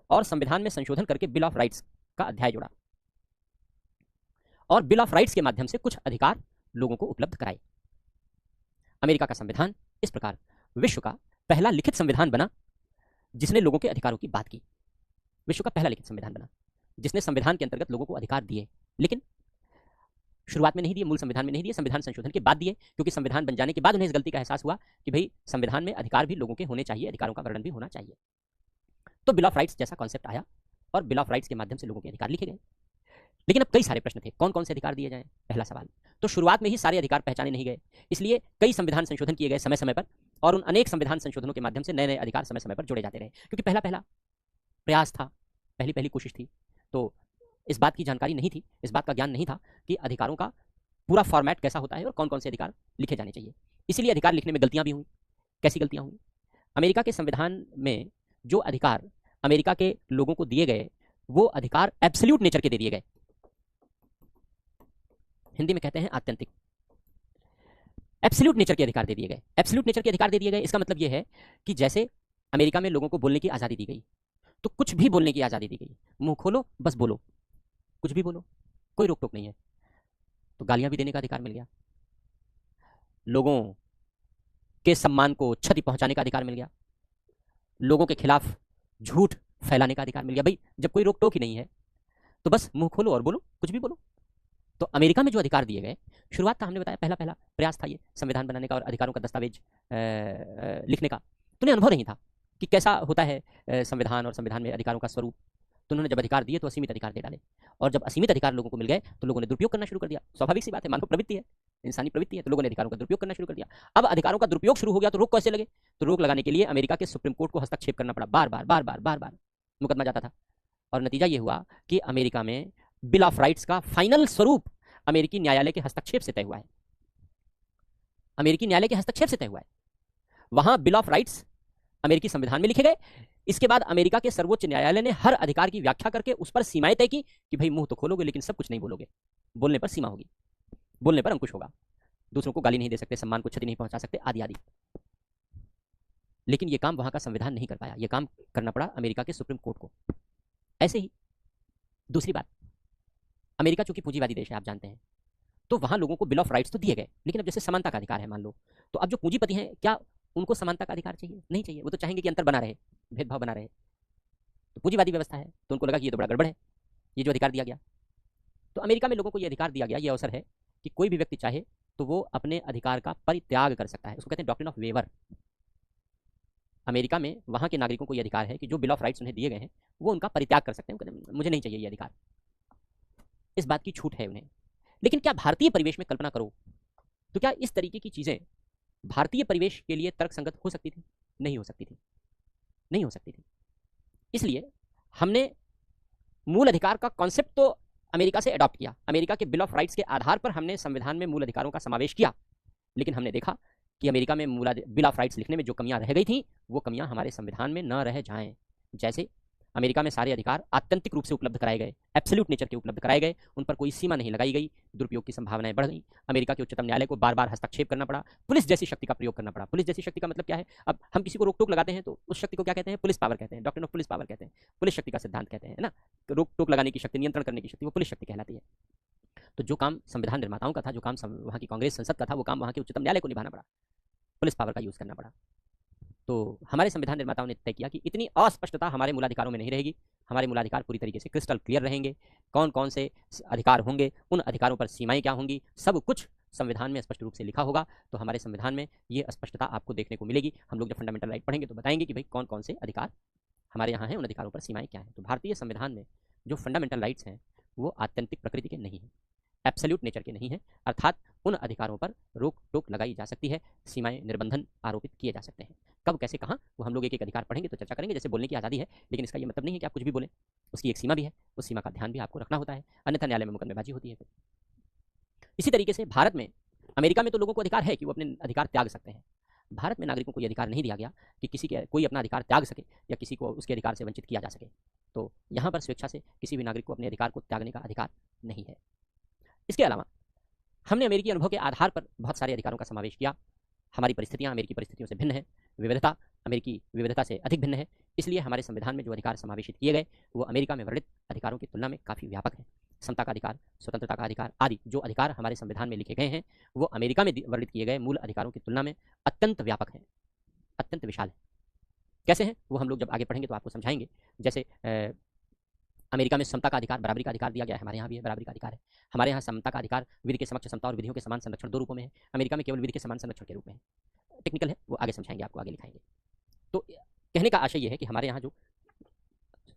और संविधान में संशोधन करके बिल ऑफ राइट्स का अध्याय जोड़ा और बिल ऑफ राइट्स के माध्यम से कुछ अधिकार लोगों को उपलब्ध कराए। अमेरिका का संविधान इस प्रकार विश्व का पहला लिखित संविधान बना जिसने लोगों के अधिकारों की बात की। विश्व का पहला लिखित संविधान बना जिसने संविधान के अंतर्गत लोगों को अधिकार दिए, लेकिन शुरुआत में नहीं दिए, मूल संविधान में नहीं दिए, संविधान संशोधन के बाद दिए, क्योंकि संविधान बन जाने के बाद उन्हें इस गलती का एहसास हुआ कि भाई संविधान में अधिकार भी लोगों के होने चाहिए, अधिकारों का वर्णन भी होना चाहिए। तो बिल ऑफ राइट्स जैसा कॉन्सेप्ट आया और बिल ऑफ राइट्स के माध्यम से लोगों के अधिकार लिखे गए। लेकिन अब कई सारे प्रश्न थे, कौन कौन से अधिकार दिए जाएं, पहला सवाल। तो शुरुआत में ही सारे अधिकार पहचाने नहीं गए, इसलिए कई संविधान संशोधन किए गए समय समय पर, और उन अनेक संविधान संशोधनों के माध्यम से नए नए अधिकार समय समय पर जोड़े जाते रहे, क्योंकि पहला पहला प्रयास था, पहली पहली कोशिश थी। तो इस बात की जानकारी नहीं थी, इस बात का ज्ञान नहीं था कि अधिकारों का पूरा फॉर्मेट कैसा होता है और कौन कौन से अधिकार लिखे जाने चाहिए। इसीलिए अधिकार लिखने में गलतियां भी हुई। कैसी गलतियां हुई? अमेरिका के संविधान में जो अधिकार अमेरिका के लोगों को दिए गए वो अधिकार एब्सोल्यूट नेचर के दे दिए गए, हिंदी में कहते हैं आत्यंतिक। एब्सोल्यूट नेचर के अधिकार दे दिए गए। एब्सोल्यूट नेचर के अधिकार दे दिए गए इसका मतलब यह है कि जैसे अमेरिका में लोगों को बोलने की आजादी दी गई, तो कुछ भी बोलने की आजादी दी गई, मुंह खोलो बस बोलो, कुछ भी बोलो, कोई रोक टोक नहीं है। तो गालियां भी देने का अधिकार मिल गया, लोगों के सम्मान को क्षति पहुंचाने का अधिकार मिल गया, लोगों के खिलाफ झूठ फैलाने का अधिकार मिल गया। भाई जब कोई रोक टोक ही नहीं है तो बस मुंह खोलो और बोलो, कुछ भी बोलो। तो अमेरिका में जो अधिकार दिए गए, शुरुआत का हमने बताया पहला पहला प्रयास था ये संविधान बनाने का और अधिकारों का दस्तावेज लिखने का। तो उन्हें अनुभव नहीं था कि कैसा होता है संविधान और संविधान में अधिकारों का स्वरूप। तो उन्होंने जब अधिकार दिए तो असीमित अधिकार दे डाले, और जब असीमित अधिकार लोगों को मिल गए तो लोगों ने दुरुपयोग करना शुरू कर दिया। स्वाभाविक सी बात है, मानव प्रवृत्ति है, इंसानी प्रवृत्ति है, तो लोगों ने अधिकारों का दुरुपयोग करना शुरू कर दिया। अब अधिकारों का दुरुपयोग शुरू हो गया तो रोक कैसे लगे? तो रोक लगाने के लिए अमेरिका के सुप्रीम कोर्ट को हस्तक्षेप करना पड़ा, बार बार बार बार बार बार मुकदमा जाता था, और नतीजा ये हुआ कि अमेरिका में बिल ऑफ राइट्स का फाइनल स्वरूप अमेरिकी न्यायालय के हस्तक्षेप से तय हुआ है। अमेरिकी न्यायालय के हस्तक्षेप से तय हुआ है। वहां बिल ऑफ राइट्स अमेरिकी संविधान में लिखे गए। इसके बाद अमेरिका के सर्वोच्च न्यायालय ने हर अधिकार की व्याख्या करके उस पर सीमाएं तय की कि भाई मुंह तो खोलोगे लेकिन सब कुछ नहीं बोलोगे, बोलने पर सीमा होगी, बोलने पर अंकुश होगा, दूसरों को गाली नहीं दे सकते, सम्मान को क्षति नहीं पहुंचा सकते, आदि आदि। लेकिन यह काम वहां का संविधान नहीं कर पाया, यह काम करना पड़ा अमेरिका के सुप्रीम कोर्ट को। ऐसे ही दूसरी बात, अमेरिका चूंकि पूंजीवादी देश है आप जानते हैं, तो वहां लोगों को बिल ऑफ राइट्स तो दिए गए, लेकिन अब जैसे समानता का अधिकार है मान लो, तो अब जो पूंजीपति हैं क्या उनको समानता का अधिकार चाहिए? नहीं चाहिए। वो तो चाहेंगे कि अंतर बना रहे, भेदभाव बना रहे। तो पूंजीवादी व्यवस्था है, तो उनको लगा कि ये तो बड़ा गड़बड़ है, ये जो अधिकार दिया गया। तो अमेरिका में लोगों को ये अधिकार दिया गया, ये अवसर है कि कोई भी व्यक्ति चाहे तो वो अपने अधिकार का परित्याग कर सकता है। उसको कहते हैं डॉक्ट्रिन ऑफ वेवर। अमेरिका में वहां के नागरिकों को यह अधिकार है कि जो बिल ऑफ राइट्स उन्हें दिए गए हैं वो उनका परित्याग कर सकते हैं, मुझे नहीं चाहिए ये अधिकार, इस बात की छूट है उन्हें। लेकिन क्या भारतीय परिवेश में कल्पना करो तो क्या इस तरीके की चीजें भारतीय परिवेश के लिए तर्कसंगत हो सकती थी? नहीं हो सकती थी, नहीं हो सकती थी। इसलिए हमने मूल अधिकार का कॉन्सेप्ट तो अमेरिका से अडॉप्ट किया, अमेरिका के बिल ऑफ राइट्स के आधार पर हमने संविधान में मूल अधिकारों का समावेश किया। लेकिन हमने देखा कि अमेरिका में बिल ऑफ राइट्स लिखने में जो कमियां रह गई थी वो कमियां हमारे संविधान में न रह जाएं। जैसे अमेरिका में सारे अधिकार आत्यंतिक रूप से उपलब्ध कराए गए, एब्सोल्यूट नेचर के उपलब्ध कराए गए, उन पर कोई सीमा नहीं लगाई गई, दुरुपयोग की संभावनाएं बढ़ गई। अमेरिका के उच्चतम न्यायालय को बार बार हस्तक्षेप करना पड़ा, पुलिस जैसी शक्ति का प्रयोग करना पड़ा। पुलिस जैसी शक्ति का मतलब क्या है? अब हम किसी को रोक टोक लगाते हैं तो उस शक्ति को क्या कहते हैं? पुलिस पावर कहते हैं, डॉक्ट्रिन ऑफ पुलिस पावर कहते हैं, पुलिस शक्ति का सिद्धांत कहते हैं ना। रोक टोक लगाने की शक्ति, नियंत्रण करने की शक्ति, वो पुलिस शक्ति कहलाती है। तो जो काम संविधान निर्माताओं का था, जो काम वहां की कांग्रेस संसद का था, वो काम वहां के उच्चतम न्यायालय को निभाना पड़ा, पुलिस पावर का यूज करना पड़ा। तो हमारे संविधान निर्माताओं ने तय किया कि इतनी अस्पष्टता हमारे मूलाधिकारों में नहीं रहेगी, हमारे मूलाधिकार पूरी तरीके से क्रिस्टल क्लियर रहेंगे, कौन कौन से अधिकार होंगे, उन अधिकारों पर सीमाएं क्या होंगी, सब कुछ संविधान में स्पष्ट रूप से लिखा होगा। तो हमारे संविधान में ये स्पष्टता आपको देखने को मिलेगी। हम लोग जब फंडामेंटल राइट पढ़ेंगे तो बताएंगे कि भाई कौन कौन से अधिकार हमारे यहाँ हैं, उन अधिकारों पर सीमाएं क्या हैं। तो भारतीय संविधान में जो फंडामेंटल राइट्स हैं वो आत्यंतिक प्रकृति के नहीं हैं, एब्सोल्यूट नेचर के नहीं है, अर्थात उन अधिकारों पर रोक टोक लगाई जा सकती है, सीमाएं निर्बंधन आरोपित किए जा सकते हैं। कब, कैसे, कहां, वो हम लोग एक एक अधिकार पढ़ेंगे तो चर्चा करेंगे। जैसे बोलने की आज़ादी है, लेकिन इसका ये मतलब नहीं है कि आप कुछ भी बोलें, उसकी एक सीमा भी है, उस सीमा का ध्यान भी आपको रखना होता है, अन्यथा न्यायालय में मुकदमेबाजी होती है। इसी तरीके से भारत में, अमेरिका में तो लोगों को अधिकार है कि वो अपने अधिकार त्याग सकते हैं, भारत में नागरिकों को यह अधिकार नहीं दिया गया कि कोई अपना अधिकार त्याग सके या किसी को उसके अधिकार से वंचित किया जा सके। तो यहाँ पर स्वेच्छा से किसी भी नागरिक को अपने अधिकार को त्यागने का अधिकार नहीं है। इसके अलावा हमने अमेरिकी अनुभव के आधार पर बहुत सारे अधिकारों का समावेश किया। हमारी परिस्थितियां अमेरिकी परिस्थितियों से भिन्न है, विविधता अमेरिकी विविधता से अधिक भिन्न है, इसलिए हमारे संविधान में जो अधिकार समावेशित किए गए वो अमेरिका में वर्णित अधिकारों की तुलना में काफ़ी व्यापक है। समता का अधिकार, स्वतंत्रता का अधिकार आदि जो अधिकार हमारे संविधान में लिखे गए हैं वो अमेरिका में वर्णित किए गए मूल अधिकारों की तुलना में अत्यंत व्यापक है, अत्यंत विशाल है। कैसे हैं वो हम लोग जब आगे पढ़ेंगे तो आपको समझाएंगे। जैसे अमेरिका में समता का अधिकार, बराबरी का अधिकार दिया गया है, हमारे यहाँ भी है, बराबरी का अधिकार है। हमारे यहाँ समता का अधिकार विधि के समक्ष समता और विधियों के समान संरक्षण दो रूपों में है, अमेरिका में केवल विधि के समान संरक्षण के रूप में है। टेक्निकल है, वो आगे समझाएंगे, आपको आगे लिखाएंगे। तो कहने का आशय ये है कि हमारे यहाँ जो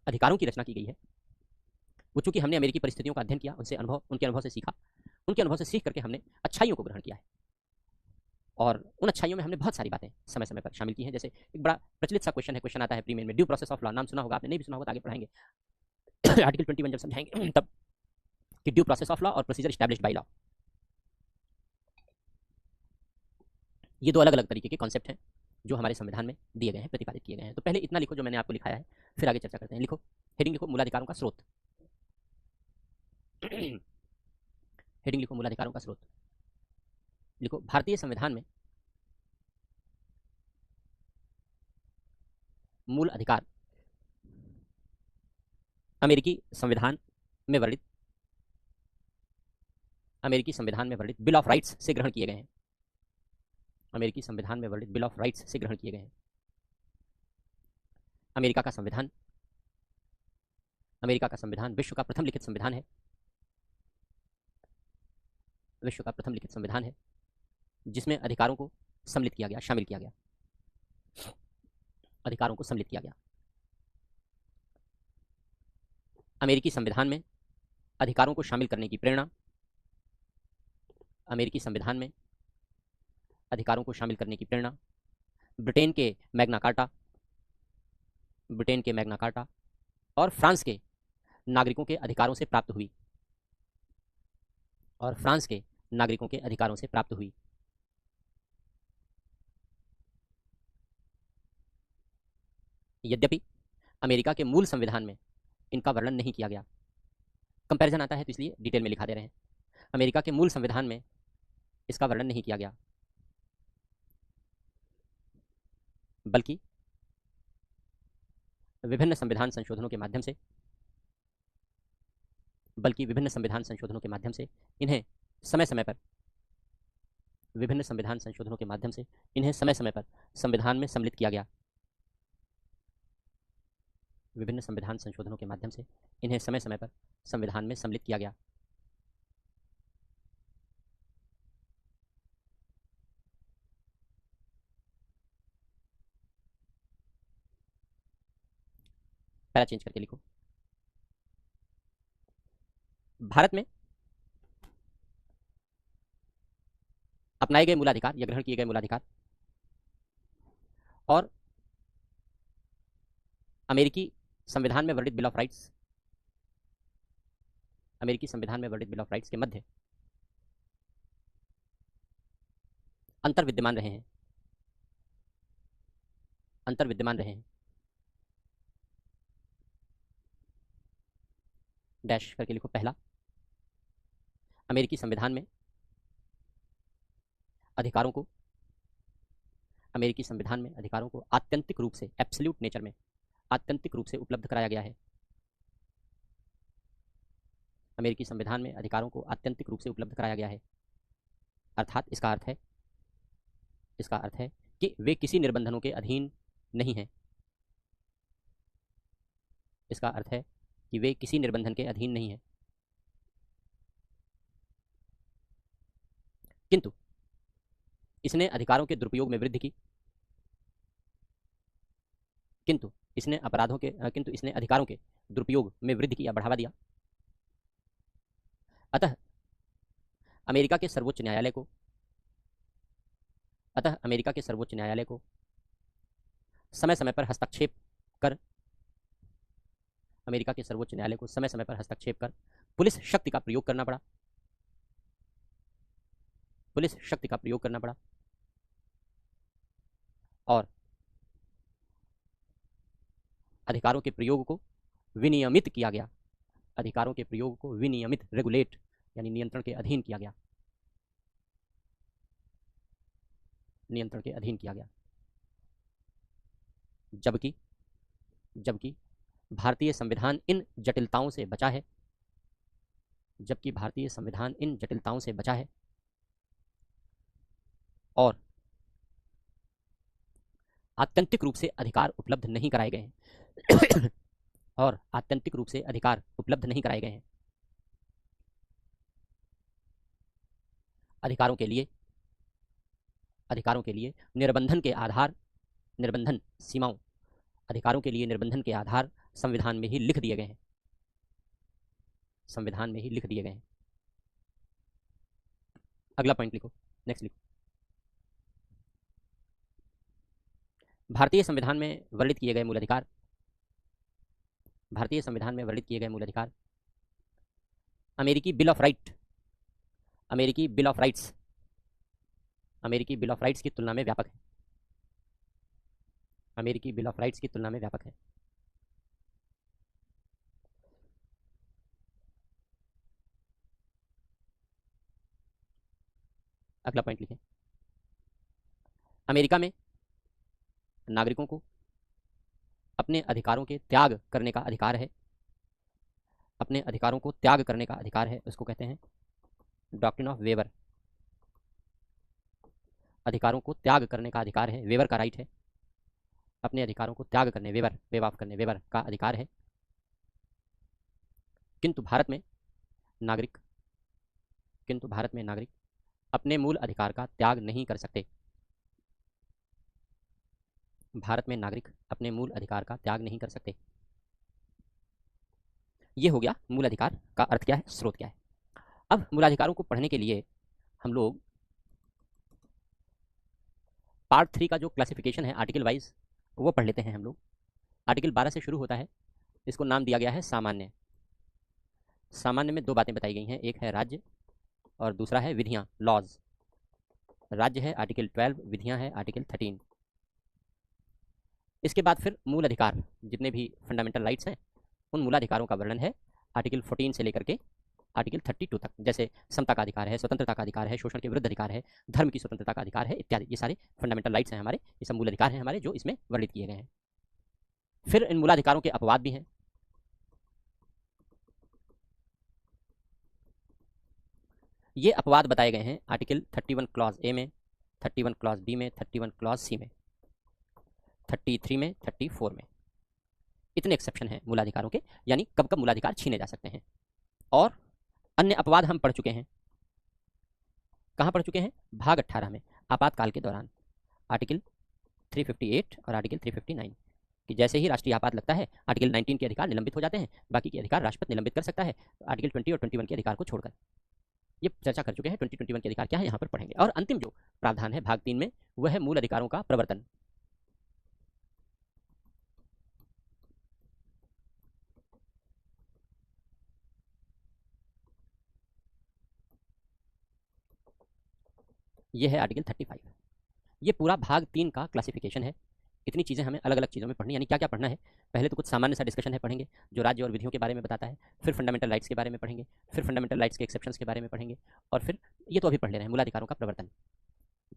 अधिकारों की रचना की गई है वो चूंकि हमने अमेरिकी परिस्थितियों का अध्ययन किया, उनके अनुभव से सीखा, उनके अनुभव से सीख करके हमने अच्छाइयों को ग्रहण किया है और उन अच्छाइयों में हमने बहुत सारी बातें समय समय पर शामिल की हैं। जैसे एक बड़ा प्रचलित सा क्वेश्चन है, क्वेश्चन आता है प्री मेन में, ड्यू प्रोसेस ऑफ लॉ, नाम सुना होगा आपने, नहीं भी सुना होगा तो आगे पढ़ाएंगे आर्टिकल 21 जब समझाएंगे तब, कि ड्यू प्रोसेस ऑफ लॉ और प्रोसीजर एस्टैब्लिश्ड बाय लॉ, ये दो अलग अलग तरीके के कॉन्सेप्ट हैं जो हमारे संविधान में दिए गए हैं, प्रतिपादित किए गए हैं। तो पहले इतना लिखो जो मैंने आपको लिखाया है, फिर आगे चर्चा करते हैं। लिखो, हेडिंग लिखो मूलाधिकारों का स्रोत हेडिंग लिखो मूलाधिकारों का स्रोत। लिखो, भारतीय संविधान में मूल अधिकार अमेरिकी संविधान में वर्णित बिल ऑफ राइट्स से ग्रहण किए गए हैं। अमेरिकी संविधान में वर्णित बिल ऑफ राइट्स से ग्रहण किए गए हैं। अमेरिका का संविधान विश्व का प्रथम लिखित संविधान है, विश्व का प्रथम लिखित संविधान है जिसमें अधिकारों को सम्मिलित किया गया, शामिल किया गया, अधिकारों को सम्मिलित किया गया। अमेरिकी संविधान में अधिकारों को शामिल करने की प्रेरणा, अमेरिकी संविधान में अधिकारों को शामिल करने की प्रेरणा ब्रिटेन के मैग्ना कार्टा और फ्रांस के नागरिकों के अधिकारों से प्राप्त हुई, यद्यपि अमेरिका के मूल संविधान में इनका वर्णन नहीं किया गया। कंपैरिजन आता है तो इसलिए डिटेल में लिखा दे रहे हैं। अमेरिका के मूल संविधान में इसका वर्णन नहीं किया गया, बल्कि विभिन्न संविधान संशोधनों के माध्यम से इन्हें समय समय पर संविधान में सम्मिलित किया गया। विभिन्न संविधान संशोधनों के माध्यम से इन्हें समय समय पर संविधान में सम्मिलित किया गया। पैरा चेंज करके लिखो, भारत में अपनाए गए मूलाधिकार या ग्रहण किए गए मूलाधिकार और अमेरिकी संविधान में वर्णित बिल ऑफ राइट्स के मध्य अंतर विद्यमान रहे हैं। डैश करके लिखो, पहला, अमेरिकी संविधान में अधिकारों को आत्यंतिक रूप से, एब्सोल्यूट नेचर में आत्यंतिक रूप से उपलब्ध कराया गया है। अमेरिकी संविधान में अधिकारों को आत्यंतिक रूप से उपलब्ध कराया गया है, अर्थात इसका अर्थ है कि वे किसी निर्बंधनों के अधीन नहीं हैं। इसका अर्थ है कि वे किसी निर्बंधन के अधीन नहीं हैं, किंतु इसने अधिकारों के दुरुपयोग में वृद्धि की, किंतु इसने अधिकारों के दुरुपयोग में वृद्धि की या बढ़ावा दिया। अतः अमेरिका के सर्वोच्च न्यायालय को समय समय पर हस्तक्षेप कर पुलिस शक्ति का प्रयोग करना पड़ा और अधिकारों के प्रयोग को विनियमित किया गया। रेगुलेट यानी नियंत्रण के अधीन किया गया। नियंत्रण के अधीन किया गया। जबकि जबकि भारतीय संविधान इन जटिलताओं से बचा है, जबकि भारतीय संविधान इन जटिलताओं से बचा है और आत्यंतिक रूप से अधिकार उपलब्ध नहीं कराए गए हैं और आत्यंतिक रूप से अधिकार उपलब्ध नहीं कराए गए हैं। अधिकारों के लिए निर्बंधन के आधार, निर्बंधन सीमाओं, अधिकारों के लिए निर्बंधन के आधार संविधान में ही लिख दिए गए हैं, संविधान में ही लिख दिए गए हैं। अगला पॉइंट लिखो, नेक्स्ट लिखो। भारतीय संविधान में वर्णित किए गए मूल अधिकार, भारतीय संविधान में वर्णित किए गए मूल अधिकार अमेरिकी बिल ऑफ राइट, अमेरिकी बिल ऑफ राइट्स, अमेरिकी बिल ऑफ राइट्स की तुलना में व्यापक है, अमेरिकी बिल ऑफ राइट्स की तुलना में व्यापक है। अगला पॉइंट लिखें। अमेरिका में नागरिकों को अपने अधिकारों के त्याग करने का अधिकार है, अपने अधिकारों को त्याग करने का अधिकार है, उसको कहते हैं डॉक्ट्रिन ऑफ वेबर। अधिकारों को त्याग करने का अधिकार है, वेबर का राइट है, अपने अधिकारों को त्याग करने, वेबर, वेव ऑफ करने, वेबर का अधिकार है। किंतु भारत में नागरिक, किंतु भारत में नागरिक अपने मूल अधिकार का त्याग नहीं कर सकते, भारत में नागरिक अपने मूल अधिकार का त्याग नहीं कर सकते। यह हो गया मूल अधिकार का अर्थ क्या है, स्रोत क्या है। अब मूलाधिकारों को पढ़ने के लिए हम लोग पार्ट 3 का जो क्लासिफिकेशन है आर्टिकल वाइज वो पढ़ लेते हैं हम लोग। आर्टिकल 12 से शुरू होता है, इसको नाम दिया गया है सामान्य। सामान्य में दो बातें बताई गई हैं, एक है राज्य और दूसरा है विधियां, लॉज। राज्य है आर्टिकल 12, विधियां है आर्टिकल 13। इसके बाद फिर मूल अधिकार, जितने भी फंडामेंटल राइट्स हैं उन मूलाधिकारों का वर्णन है आर्टिकल 14 से लेकर के आर्टिकल 32 तक। जैसे समता का अधिकार है, स्वतंत्रता का अधिकार है, शोषण के विरुद्ध अधिकार है, धर्म की स्वतंत्रता का अधिकार है इत्यादि। ये सारे फंडामेंटल राइट्स हैं हमारे, ये सब मूल अधिकार हैं हमारे जो इसमें वर्णित किए गए हैं। फिर इन मूलाधिकारों के अपवाद भी हैं। ये अपवाद बताए गए हैं आर्टिकल 31 क्लॉज ए में, 31 क्लॉज बी में, 31 क्लॉज सी में, 33 में, 34 में। इतने एक्सेप्शन हैं मूलाधिकारों के, यानी कब कब मूलाधिकार छीने जा सकते हैं। और अन्य अपवाद हम पढ़ चुके हैं। कहां पढ़ चुके हैं? भाग 18 में, आपातकाल के दौरान, आर्टिकल 358 और आर्टिकल 359 कि जैसे ही राष्ट्रीय आपात लगता है आर्टिकल 19 के अधिकार निलंबित हो जाते हैं, बाकी के अधिकार राष्ट्रपति निलंबित कर सकता है आर्टिकल 20 और 21 के अधिकार को छोड़कर। ये चर्चा कर चुके हैं। 20, 21 के अधिकार क्या है यहाँ पर पढ़ेंगे। और अंतिम जो प्रावधान है भाग 3 में वह है मूल अधिकारों का प्रवर्तन। ये है आर्टिकल 35। ये पूरा भाग 3 का क्लासिफिकेशन है। इतनी चीज़ें हमें अलग अलग चीज़ों में पढ़नी, यानी क्या क्या पढ़ना है। पहले तो कुछ सामान्य सा डिस्कशन है पढ़ेंगे जो राज्य और विधियों के बारे में बताता है, फिर फंडामेंटल राइट्स के बारे में पढ़ेंगे, फिर फंडामेंटल राइट्स के एक्सेप्शंस के बारे में पढ़ेंगे, और फिर ये तो अभी पढ़ ले रहे हैं मूलाधिकारों का प्रवर्तन।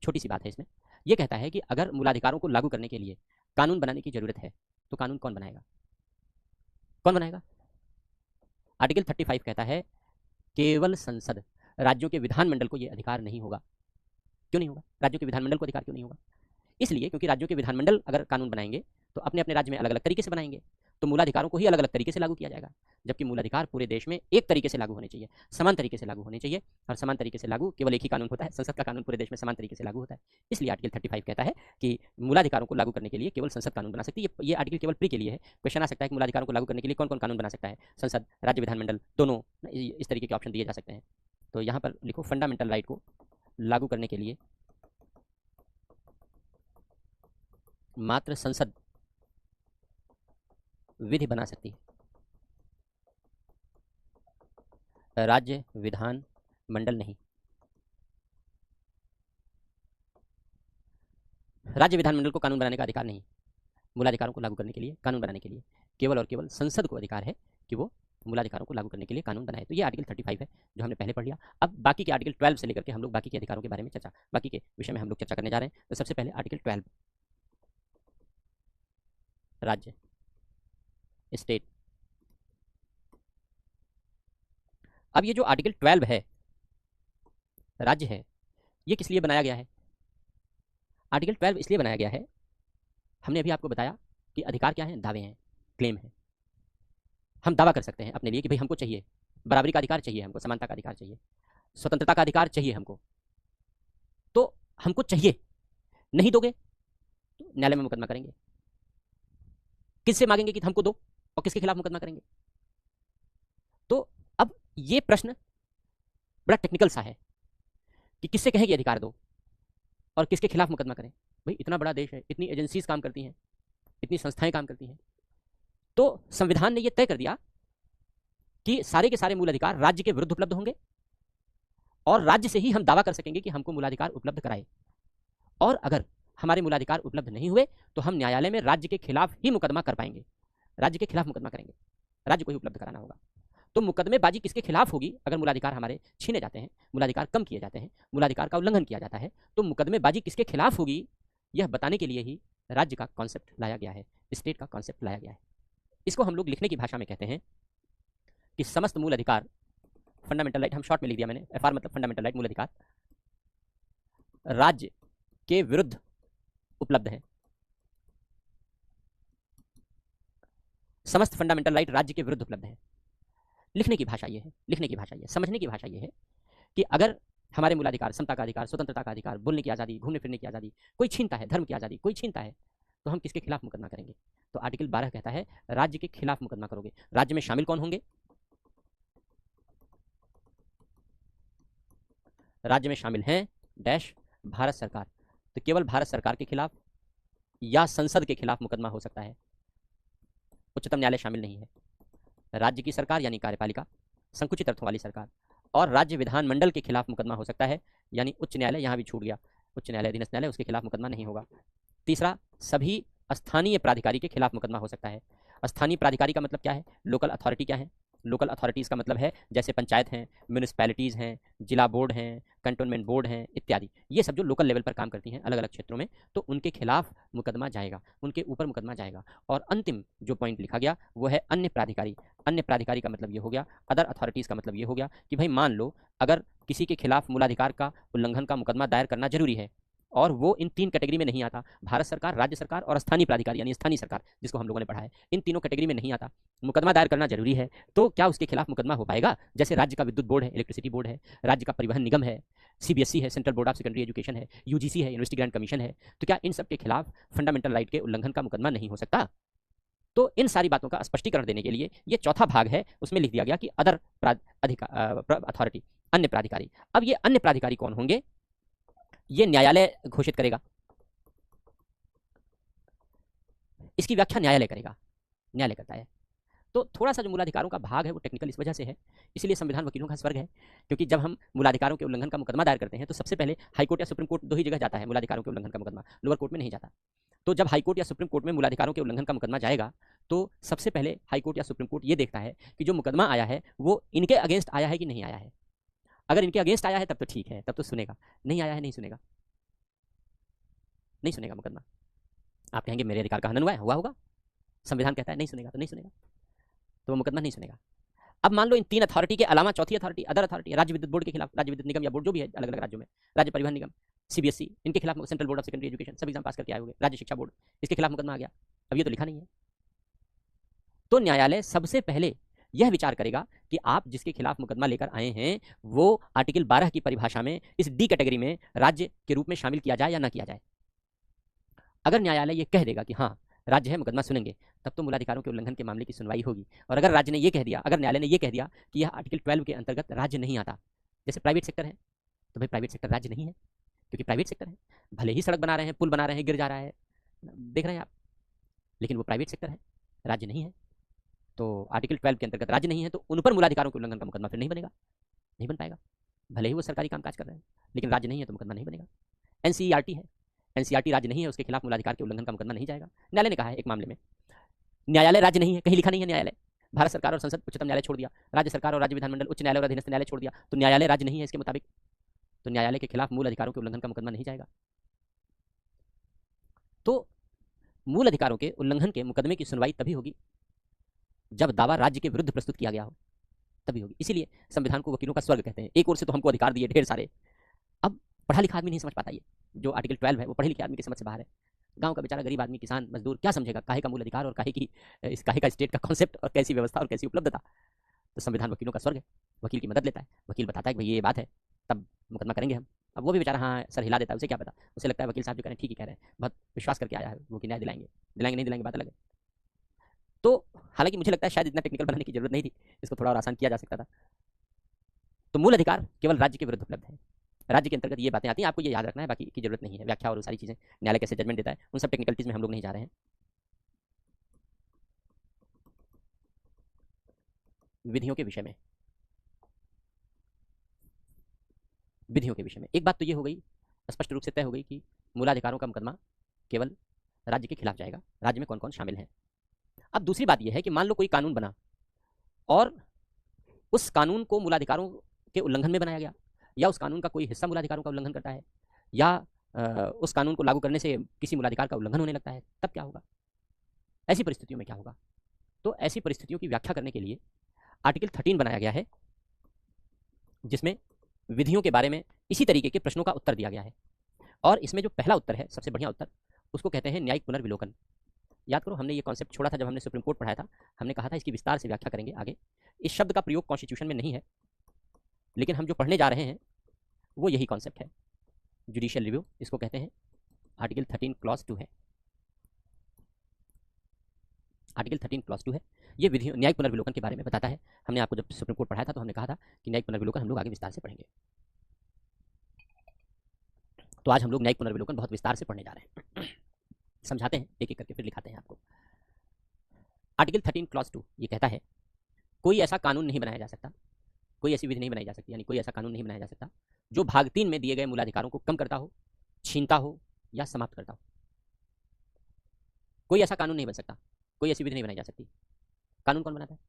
छोटी सी बात है इसमें, यह कहता है कि अगर मूलाधिकारों को लागू करने के लिए कानून बनाने की जरूरत है तो कानून कौन बनाएगा? कौन बनाएगा? आर्टिकल 35 कहता है केवल संसद, राज्यों के विधानमंडल को यह अधिकार नहीं होगा। क्यों नहीं होगा? राज्यों के विधानमंडल को अधिकार क्यों नहीं होगा? इसलिए क्योंकि राज्यों के विधानमंडल अगर कानून बनाएंगे तो अपने अपने राज्य में अलग अलग तरीके से बनाएंगे, तो मूलाधिकारों को ही अलग अलग तरीके से लागू किया जाएगा। जबकि मूलाधिकार पूरे देश में एक तरीके से लागू होने चाहिए, समान तरीके से लागू होने चाहिए, और समान तरीके से लागू केवल एक ही कानून होता है, संसद का कानून पूरे देश में समान तरीके से लागू होता है। इसलिए आर्टिकल 35 कहता है कि मूलाधिकारों को लागू करने के लिए केवल संसद कानून बना सकती है। ये आर्टिकल केवल प्री के लिए है। क्वेश्चन आ सकता है कि मूलाधिकारों को लागू करने के लिए कौन कौन कानून बना सकता है? संसद, राज्य विधानमंडल, दोनों, इस तरीके के ऑप्शन दिए जा सकते हैं। तो यहाँ पर लिखो फंडामेंटल राइट को लागू करने के लिए मात्र संसद विधि बना सकती है, राज्य विधान मंडल नहीं। राज्य विधानमंडल को कानून बनाने का अधिकार नहीं। मूलाधिकारों को लागू करने के लिए, कानून बनाने के लिए केवल और केवल संसद को अधिकार है कि वो मूलाधिकारों को लागू करने के लिए कानून बनाए। तो ये आर्टिकल 35 है जो हमने पहले पढ़ लिया। अब बाकी के आर्टिकल 12 से लेकर के हम लोग बाकी के अधिकारों के बारे में बाकी के विषय में हम लोग चर्चा करने जा रहे हैं। तो सबसे पहले आर्टिकल 12, राज्य, स्टेट। अब ये जो आर्टिकल 12 है, राज्य है, ये किस लिए बनाया गया है? आर्टिकल 12 इसलिए बनाया गया है, हमने अभी आपको बताया कि अधिकार क्या है, दावे हैं, क्लेम है। हम दावा कर सकते हैं अपने लिए कि भाई हमको चाहिए बराबरी का अधिकार, चाहिए हमको समानता का अधिकार, चाहिए स्वतंत्रता का अधिकार, चाहिए हमको, तो हमको चाहिए, नहीं दोगे तो न्यायालय में मुकदमा करेंगे। किससे मांगेंगे कि हमको दो, और किसके खिलाफ मुकदमा करेंगे? तो अब ये प्रश्न बड़ा टेक्निकल सा है कि किससे कहें कि अधिकार दो और किसके खिलाफ मुकदमा करें। भाई इतना बड़ा देश है, इतनी एजेंसीज काम करती हैं, इतनी संस्थाएं काम करती हैं, तो संविधान ने यह तय कर दिया कि सारे के सारे मूल अधिकार राज्य के विरुद्ध उपलब्ध होंगे और राज्य से ही हम दावा कर सकेंगे कि हमको मूलाधिकार उपलब्ध कराए। और अगर हमारे मूलाधिकार उपलब्ध नहीं हुए तो हम न्यायालय में राज्य के खिलाफ ही मुकदमा कर पाएंगे, राज्य के खिलाफ मुकदमा करेंगे, राज्य को ही उपलब्ध कराना होगा। तो मुकदमेबाजी किसके खिलाफ होगी? अगर मूलाधिकार हमारे छीने जाते हैं, मूलाधिकार कम किए जाते हैं, मूलाधिकार का उल्लंघन किया जाता है, तो मुकदमेबाजी किसके खिलाफ होगी, यह बताने के लिए ही राज्य का कॉन्सेप्ट लाया गया है, स्टेट का कॉन्सेप्ट लाया गया है। इसको हम लोग लिखने की भाषा में कहते हैं कि समस्त मूल अधिकार, फंडामेंटल राइट, हम शॉर्ट में लिख दिया मैंने, एफआर मतलब फंडामेंटल राइट, मूल अधिकार राज्य के विरुद्ध उपलब्ध है। समस्त फंडामेंटल राइट राज्य के विरुद्ध उपलब्ध है। लिखने की भाषा ये है, लिखने की भाषा ये, समझने की भाषा ये है कि अगर हमारे मूलाधिकार, समता का अधिकार, स्वतंत्रता का अधिकार, बोलने की आज़ादी, घूमने फिरने की आज़ादी कोई छीनता है, धर्म की आज़ादी कोई छीनता है, तो हम किसके खिलाफ मुकदमा करेंगे? तो आर्टिकल 12 कहता है राज्य के खिलाफ मुकदमा करोगे। राज्य में शामिल कौन होंगे? राज्य में शामिल हैं डैश भारत सरकार। तो केवल भारत सरकार के खिलाफ या संसद के खिलाफ मुकदमा हो सकता है, उच्चतम न्यायालय शामिल नहीं है। राज्य की सरकार यानी कार्यपालिका, संकुचित अर्थों वाली सरकार, और राज्य विधानमंडल के खिलाफ मुकदमा हो सकता है, यानी उच्च न्यायालय, यहां भी छूट गया, उच्च न्यायालय, अधीनस्थ न्यायालय, उसके खिलाफ मुकदमा नहीं होगा। तीसरा, सभी स्थानीय प्राधिकारी के खिलाफ मुकदमा हो सकता है। स्थानीय प्राधिकारी का मतलब क्या है? लोकल अथॉरिटी क्या है? लोकल अथॉरिटीज़ का मतलब है जैसे पंचायत हैं, म्यूनिसिपैलिटीज़ हैं, जिला बोर्ड हैं, कंटोनमेंट बोर्ड हैं इत्यादि, ये सब जो लोकल लेवल पर काम करती हैं अलग अलग क्षेत्रों में, तो उनके खिलाफ मुकदमा जाएगा, उनके ऊपर मुकदमा जाएगा। और अंतिम जो पॉइंट लिखा गया वो है अन्य प्राधिकारी। अन्य प्राधिकारी का मतलब ये हो गया, अदर अथॉरिटीज़ का मतलब ये हो गया कि भाई मान लो अगर किसी के खिलाफ मूलाधिकार का उल्लंघन का मुकदमा दायर करना जरूरी है और वो इन 3 कैटेगरी में नहीं आता, भारत सरकार, राज्य सरकार और स्थानीय प्राधिकारी यानी स्थानीय सरकार जिसको हम लोगों ने पढ़ा है, इन तीनों कैटेगरी में नहीं आता, मुकदमा दायर करना जरूरी है, तो क्या उसके खिलाफ मुकदमा हो पाएगा? जैसे राज्य का विद्युत बोर्ड है, इलेक्ट्रिसिटी बोर्ड है, राज्य का परिवहन निगम है, सीबीएसई है, central board of secondary education है, यूजीसी है, यूनिवर्सिटी ग्रांट कमीशन है, तो क्या इन सब के खिलाफ फंडामेंटल राइट के उल्लंघन का मुकदमा नहीं हो सकता? तो इन सारी बातों का स्पष्टीकरण देने के लिए ये चौथा भाग है, उसमें लिख दिया गया कि अदर अथॉरिटी, अन्य प्राधिकारी। अब ये अन्य प्राधिकारी कौन होंगे? ये न्यायालय घोषित करेगा, इसकी व्याख्या न्यायालय करेगा, न्यायालय करता है। तो थोड़ा सा जो मूलाधिकारों का भाग है वो टेक्निकल इस वजह से है, इसलिए संविधान वकीलों का स्वर्ग है, क्योंकि जब हम मूलाधिकारों के उल्लंघन का मुकदमा दायर करते हैं तो सबसे पहले हाईकोर्ट या सुप्रीम कोर्ट 2 ही जगह जाता है मूलाधिकारों के उल्लंघन का मुकदमा, लोअर कोर्ट में नहीं जाता। तो जब हाईकोर्ट या सुप्रीम कोर्ट में मूलाधिकारों के उल्लंघन का मुकदमा जाएगा तो सबसे पहले हाईकोर्ट या सुप्रीम कोर्ट ये देखता है कि जो मुकदमा आया है वो इनके अगेंस्ट आया है कि नहीं आया है। अगर इनके अगेंस्ट आया है तब तो ठीक है, तब तो सुनेगा, नहीं आया है नहीं सुनेगा, नहीं सुनेगा मुकदमा। आप कहेंगे मेरे अधिकार का हनन हुआ है, हुआ होगा, संविधान कहता है नहीं सुनेगा तो नहीं सुनेगा, तो वो मुकदमा नहीं सुनेगा। अब मान लो इन 3 अथॉरिटी के अलावा चौथी अथॉरिटी, अदर अथॉरिटी, राज्य विद्युत बोर्ड के खिलाफ, राज्य विद्युत निगम या बोर्ड जो भी है अलग अलग राज्यों में, राज्य परिवहन निगम, सीबीएसई, इनके खिलाफ, central board of secondary education, सब एग्जाम पास करके आए होंगे, राज्य शिक्षा बोर्ड, इसके खिलाफ मुकदमा आ गया, अब ये तो लिखा नहीं है। तो न्यायालय सबसे पहले यह विचार करेगा कि आप जिसके खिलाफ मुकदमा लेकर आए हैं वो आर्टिकल 12 की परिभाषा में इस डी कैटेगरी में राज्य के रूप में शामिल किया जाए या ना किया जाए। अगर न्यायालय ये कह देगा कि हाँ राज्य है, मुकदमा सुनेंगे, तब तो मूलाधिकारों के उल्लंघन के मामले की सुनवाई होगी। और अगर राज्य ने ये कह दिया, अगर न्यायालय ने ये कह दिया कि यह आर्टिकल 12 के अंतर्गत राज्य नहीं आता, जैसे प्राइवेट सेक्टर है, तो भाई प्राइवेट सेक्टर राज्य नहीं है, क्योंकि प्राइवेट सेक्टर है, भले ही सड़क बना रहे हैं, पुल बना रहे हैं, गिर जा रहा है, देख रहे हैं आप, लेकिन वो प्राइवेट सेक्टर है, राज्य नहीं है। तो आर्टिकल 12 के अंतर्गत राज्य नहीं है तो उन पर मूलाधिकारों के उल्लंघन का मुकदमा फिर नहीं बनेगा, नहीं बन पाएगा, भले ही वो सरकारी कामकाज कर रहे हैं, लेकिन राज्य नहीं है तो मुकदमा नहीं बनेगा। एनसीईआरटी है, एनसीईआरटी राज्य नहीं है, उसके खिलाफ मूलाधिकार के उल्लंघन का मुकदमा नहीं जाएगा। न्यायालय ने कहा है एक मामले में, न्यायालय राज्य नहीं है, कहीं लिखा नहीं है न्यायालय, भारत सरकार और संसद उच्चतम न्यायालय छोड़ दिया, राज्य सरकार और राज्य विधानमंडल उच्च न्यायालय और अधीनस्थ न्यायालय छोड़ दिया, तो न्यायालय राज्य नहीं है इसके मुताबिक, तो न्यायालय के खिलाफ मूल अधिकारों के उल्लंघन का मुकदमा नहीं जाएगा। तो मूल अधिकारों के उल्लंघन के मुकदमे की सुनवाई तभी होगी जब दावा राज्य के विरुद्ध प्रस्तुत किया गया हो, तभी होगी। इसीलिए संविधान को वकीलों का स्वर्ग कहते हैं। एक ओर से तो हमको अधिकार दिए ढेर सारे, अब पढ़ा लिखा आदमी नहीं समझ पाता, ये जो आर्टिकल 12 है वो पढ़े लिखे आदमी की समझ से बाहर है। गांव का बेचारा गरीब आदमी, किसान, मजदूर क्या समझेगा काहे का मूल अधिकार और काहे का स्टेट का कॉन्सेप्ट और कैसी व्यवस्था और कैसी उपलब्धता। तो संविधान वकीलों का स्वर्ग है, वकील की मदद लेता है, वकील बताता है कि भाई ये बात है, तब मुकदमा करेंगे हम। अब वो भी बेचारा हाँ सर हिला देता है, उसे क्या पता, उसे लगता है वकील साहब जो कह रहे हैं ठीक ही कह रहे हैं, बहुत विश्वास करके आया है वो कि न्याय दिलाएंगे, नहीं दिलाएंगे बात अलग है। तो हालांकि मुझे लगता है शायद इतना टेक्निकल बनाने की जरूरत नहीं थी, इसको थोड़ा और आसान किया जा सकता था। तो मूल अधिकार केवल राज्य के विरुद्ध उपलब्ध है, राज्य के अंतर्गत ये बातें आती हैं, आपको ये याद रखना है, बाकी की जरूरत नहीं है। व्याख्या और सारी चीजें, न्यायालय कैसे जजमेंट देता है, उन सब टेक्निकलिटीज में हम लोग नहीं जा रहे हैं। विधियों के विषय में, विधियों के विषय में एक बात तो ये हो गई, स्पष्ट रूप से तय हो गई कि मूलाधिकारों का मुकदमा केवल राज्य के खिलाफ जाएगा, राज्य में कौन कौन शामिल है। अब दूसरी बात यह है कि मान लो कोई कानून बना और उस कानून को मूलाधिकारों के उल्लंघन में बनाया गया, या उस कानून का कोई हिस्सा मूलाधिकारों का उल्लंघन करता है, या उस कानून को लागू करने से किसी मूलाधिकार का उल्लंघन होने लगता है, तब क्या होगा, ऐसी परिस्थितियों में क्या होगा। तो ऐसी परिस्थितियों की व्याख्या करने के लिए आर्टिकल 13 बनाया गया है, जिसमें विधियों के बारे में इसी तरीके के प्रश्नों का उत्तर दिया गया है। और इसमें जो पहला उत्तर है, सबसे बढ़िया उत्तर, उसको कहते हैं न्यायिक पुनर्विलोकन। याद करो, हमने ये कॉन्सेप्ट छोड़ा था जब हमने सुप्रीम कोर्ट पढ़ाया था, हमने कहा था इसकी विस्तार से व्याख्या करेंगे आगे। इस शब्द का प्रयोग कॉन्स्टिट्यूशन में नहीं है, लेकिन हम जो पढ़ने जा रहे हैं वो यही कॉन्सेप्ट है, जुडिशियल रिव्यू इसको कहते हैं। आर्टिकल 13 क्लॉज 2 है, आर्टिकल 13 क्लॉज 2 है, ये विधि न्यायिक पुनर्विलोकन के बारे में बताता है। हमने आपको जब सुप्रीम कोर्ट पढ़ाया था तो हमने कहा था कि न्यायिक पुनर्विलोकन हम लोग आगे विस्तार से पढ़ेंगे। तो आज हम लोग न्यायिक पुनर्विलोकन बहुत विस्तार से पढ़ने जा रहे हैं। समझाते हैं एक एक करके, फिर लिखाते हैं आपको। आर्टिकल 13 क्लॉज 2 ये कहता है कोई ऐसा कानून नहीं बनाया जा सकता, कोई ऐसी विधि नहीं बनाई जा सकती, यानी कोई ऐसा कानून नहीं बनाया जा सकता जो भाग 3 में दिए गए मूलाधिकारों को कम करता हो, छीनता हो या समाप्त करता हो। कोई ऐसा कानून नहीं बन सकता, कोई ऐसी विधि नहीं बनाई जा सकती। कानून कौन बनाता है?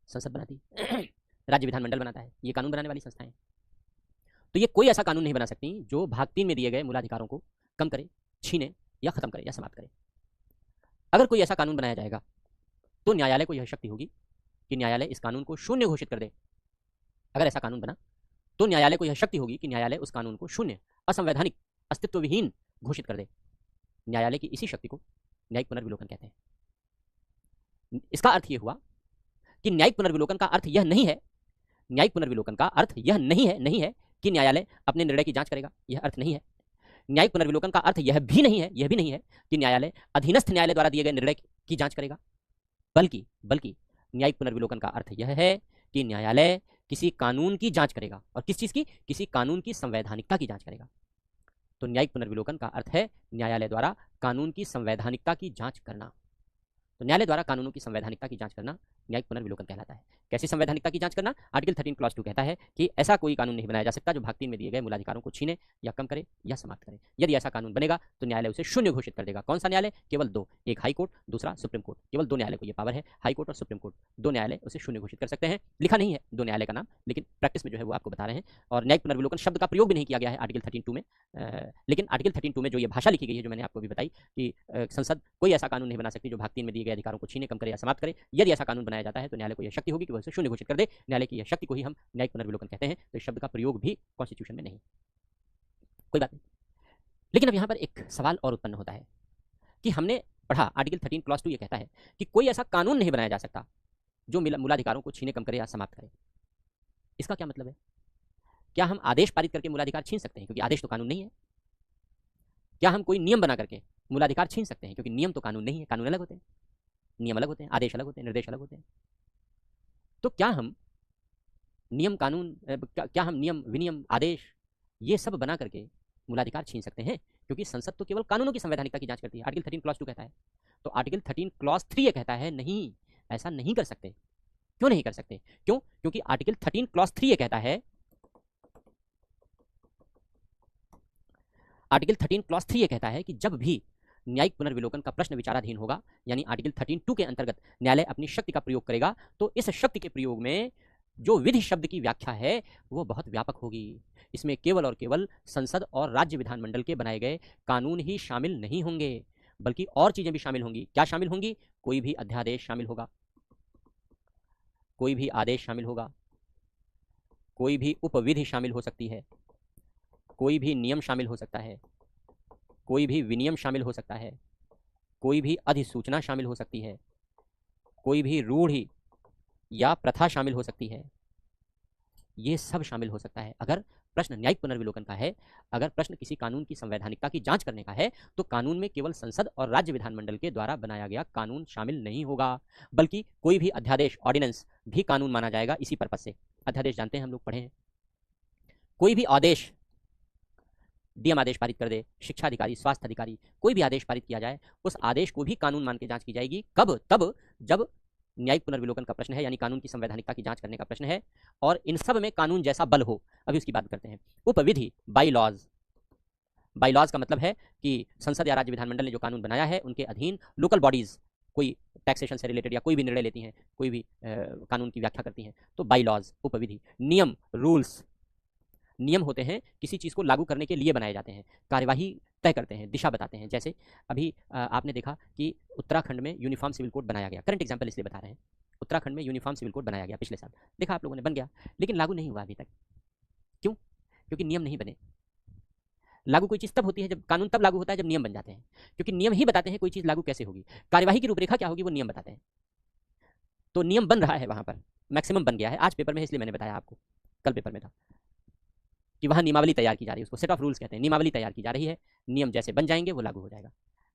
संसद बनाती है, राज्य विधानमंडल बनाता है, ये कानून बनाने वाली संस्थाएं। तो ये कोई ऐसा कानून नहीं बना सकती जो भाग 3 में दिए गए मूलाधिकारों को कम करे, छीने या खत्म करे या समाप्त करे। अगर कोई ऐसा कानून बनाया जाएगा तो न्यायालय को यह शक्ति होगी कि न्यायालय इस कानून को शून्य घोषित कर दे। अगर ऐसा कानून बना तो न्यायालय को यह शक्ति होगी कि न्यायालय उस कानून को शून्य, असंवैधानिक, अस्तित्वविहीन घोषित कर दे। न्यायालय की इसी शक्ति को न्यायिक पुनर्विलोकन कहते हैं। इसका अर्थ यह हुआ कि न्यायिक पुनर्विलोकन का अर्थ यह नहीं है, न्यायिक पुनर्विलोकन का अर्थ यह नहीं है कि न्यायालय अपने निर्णय की जांच करेगा, यह अर्थ नहीं है। न्यायिक पुनर्विलोकन का अर्थ यह भी नहीं है कि न्यायालय अधीनस्थ न्यायालय द्वारा दिए गए निर्णय की जांच करेगा, बल्कि न्यायिक पुनर्विलोकन का अर्थ यह है कि न्यायालय किसी कानून की जांच करेगा। और किस चीज की? किसी कानून की संवैधानिकता की जांच करेगा। तो न्यायिक पुनर्विलोकन का अर्थ है न्यायालय द्वारा कानून की संवैधानिकता की जांच करना। तो न्यायालय द्वारा कानूनों की संवैधानिकता की जांच करना न्यायिक पुनर्विलोकन कहलाता है। कैसी संवैधानिकता की जांच करना? आर्टिकल 13 क्लॉज 2 कहता है कि ऐसा कोई कानून नहीं बनाया जा सकता जो भाग 3 में दिए गए मूलाधिकारों को छीने या कम करे या समाप्त करे। यदि ऐसा कानून बनेगा तो न्यायालय उसे शून्य घोषित कर देगा। कौन सा न्यायालय? केवल दो, एक हाई कोर्ट, दूसरा सुप्रीम कोर्ट। केवल दो न्यायालय को यह पावर है, हाई कोर्ट और सुप्रीम कोर्ट, दो न्यायालय उसे शून्य घोषित कर सकते हैं। लिखा नहीं है दो न्यायालय का नाम, लेकिन प्रैक्टिस में जो है वो आपको बता रहे हैं। और न्यायिक पुनर्विलोकन शब्द का प्रयोग भी नहीं किया गया है आर्टिकल 13(2) में, लेकिन आर्टिकल 13(2) में जो ये भाषा लिखी गई है, जो मैंने आपको भी बताई कि संसद कोई ऐसा कानून नहीं बना सकती जो भाग 3 में दिए गए अधिकारों को छीने, कम करे या समाप्त करे। यदि ऐसा कानून बनाया जाता है तो न्यायालय को यह शक्ति होगी कि वह उसे शून्य घोषित कर दे। न्यायालय की यह शक्ति को ही हम न्यायिक पुनर्विलोकन कहते हैं। तो इस शब्द का प्रयोग भी कॉन्स्टिट्यूशन में नहीं, कोई बात नहीं। लेकिन अब यहां पर एक सवाल और उत्पन्न होता है कि हमने पढ़ा आर्टिकल 13 क्लॉज 2 ये कहता है कि कोई ऐसा कानून नहीं बनाया जा सकता जो मूलाधिकारों को छीने, कम करे या समाप्त करे। इसका क्या मतलब है? क्या हम आदेश पारित करके मूलाधिकार छीन सकते हैं? क्योंकि आदेश तो कानून नहीं है। क्या हम कोई नियम बना करके मूलाधिकार छीन सकते हैं? क्योंकि नियम तो कानून नहीं है, कानून अलग होते हैं, नियम अलग होते हैं, आदेश अलग होते हैं, निर्देश अलग होते हैं। तो क्या हम नियम, कानून, क्या हम नियम, विनियम, आदेश ये सब बना करके मूलाधिकार छीन सकते हैं? क्योंकि संसद तो केवल कानूनों की संवैधानिकता की जांच करती है, आर्टिकल 13 क्लॉज 2 कहता है। तो आर्टिकल 13 क्लॉज 3 ये कहता है नहीं, ऐसा नहीं कर सकते। क्यों नहीं कर सकते? क्यों? क्योंकि आर्टिकल 13 क्लॉज 3 ये कहता है, आर्टिकल 13 क्लॉज 3 ये कहता है कि जब भी न्यायिक पुनर्विलोकन का प्रश्न विचाराधीन होगा, यानी आर्टिकल 13(2) के अंतर्गत न्यायालय अपनी शक्ति का प्रयोग करेगा, तो इस शक्ति के प्रयोग में जो विधि शब्द की व्याख्या है वो बहुत व्यापक होगी। इसमें केवल और केवल संसद और राज्य विधानमंडल के बनाए गए कानून ही शामिल नहीं होंगे, बल्कि और चीजें भी शामिल होंगी। क्या शामिल होंगी? कोई भी अध्यादेश शामिल होगा, कोई भी आदेश शामिल होगा, कोई भी उपविधि शामिल हो सकती है, कोई भी नियम शामिल हो सकता है, कोई भी विनियम शामिल हो सकता है, कोई भी अधिसूचना शामिल हो सकती है, कोई भी रूढ़ि या प्रथा शामिल हो सकती है। ये सब शामिल हो सकता है। अगर प्रश्न न्यायिक पुनर्विलोकन का है, अगर प्रश्न किसी कानून की संवैधानिकता की जांच करने का है, तो कानून में केवल संसद और राज्य विधानमंडल के द्वारा बनाया गया कानून शामिल नहीं होगा, बल्कि कोई भी अध्यादेश, ऑर्डिनेंस भी कानून माना जाएगा। इसी पर्पज से अध्यादेश जानते हैं, हम लोग पढ़े हैं। कोई भी आदेश, डीएम आदेश पारित कर दे, शिक्षा अधिकारी, स्वास्थ्य अधिकारी, कोई भी आदेश पारित किया जाए, उस आदेश को भी कानून मान के जांच की जाएगी। कब? तब जब न्यायिक पुनर्विलोकन का प्रश्न है, यानी कानून की संवैधानिकता की जांच करने का प्रश्न है, और इन सब में कानून जैसा बल हो। अभी उसकी बात करते हैं। उपविधि, बाई लॉज। बाई लॉज का मतलब है कि संसद या राज्य विधानमंडल ने जो कानून बनाया है, उनके अधीन लोकल बॉडीज कोई टैक्सेशन से रिलेटेड या कोई भी निर्णय लेती हैं, कोई भी कानून की व्याख्या करती हैं, तो बाई लॉज, उपविधि। नियम, रूल्स। नियम होते हैं, किसी चीज़ को लागू करने के लिए बनाए जाते हैं, कार्यवाही तय करते हैं, दिशा बताते हैं। जैसे अभी आपने देखा कि उत्तराखंड में यूनिफॉर्म सिविल कोड बनाया गया। करंट एग्जाम्पल इसलिए बता रहे हैं। उत्तराखंड में यूनिफॉर्म सिविल कोड बनाया गया पिछले साल, देखा आप लोगों ने, बन गया, लेकिन लागू नहीं हुआ अभी तक। क्यों? क्योंकि नियम नहीं बने। लागू कोई चीज़ तब होती है जब, कानून तब लागू होता है जब नियम बन जाते हैं, क्योंकि नियम ही बताते हैं कोई चीज़ लागू कैसे होगी। कार्यवाही की रूपरेखा क्या होगी वो नियम बताते हैं। तो नियम बन रहा है वहां पर, मैक्सिमम बन गया है। आज पेपर में, इसलिए मैंने बताया आपको, कल पेपर में था कि वहां नियमावली तैयार की जा रही है, उसको सेट ऑफ रूल्स कहते हैं। नियमावली तैयार की जा रही है, नियम जैसे बन जाएंगे वो लागू हो जाएगा।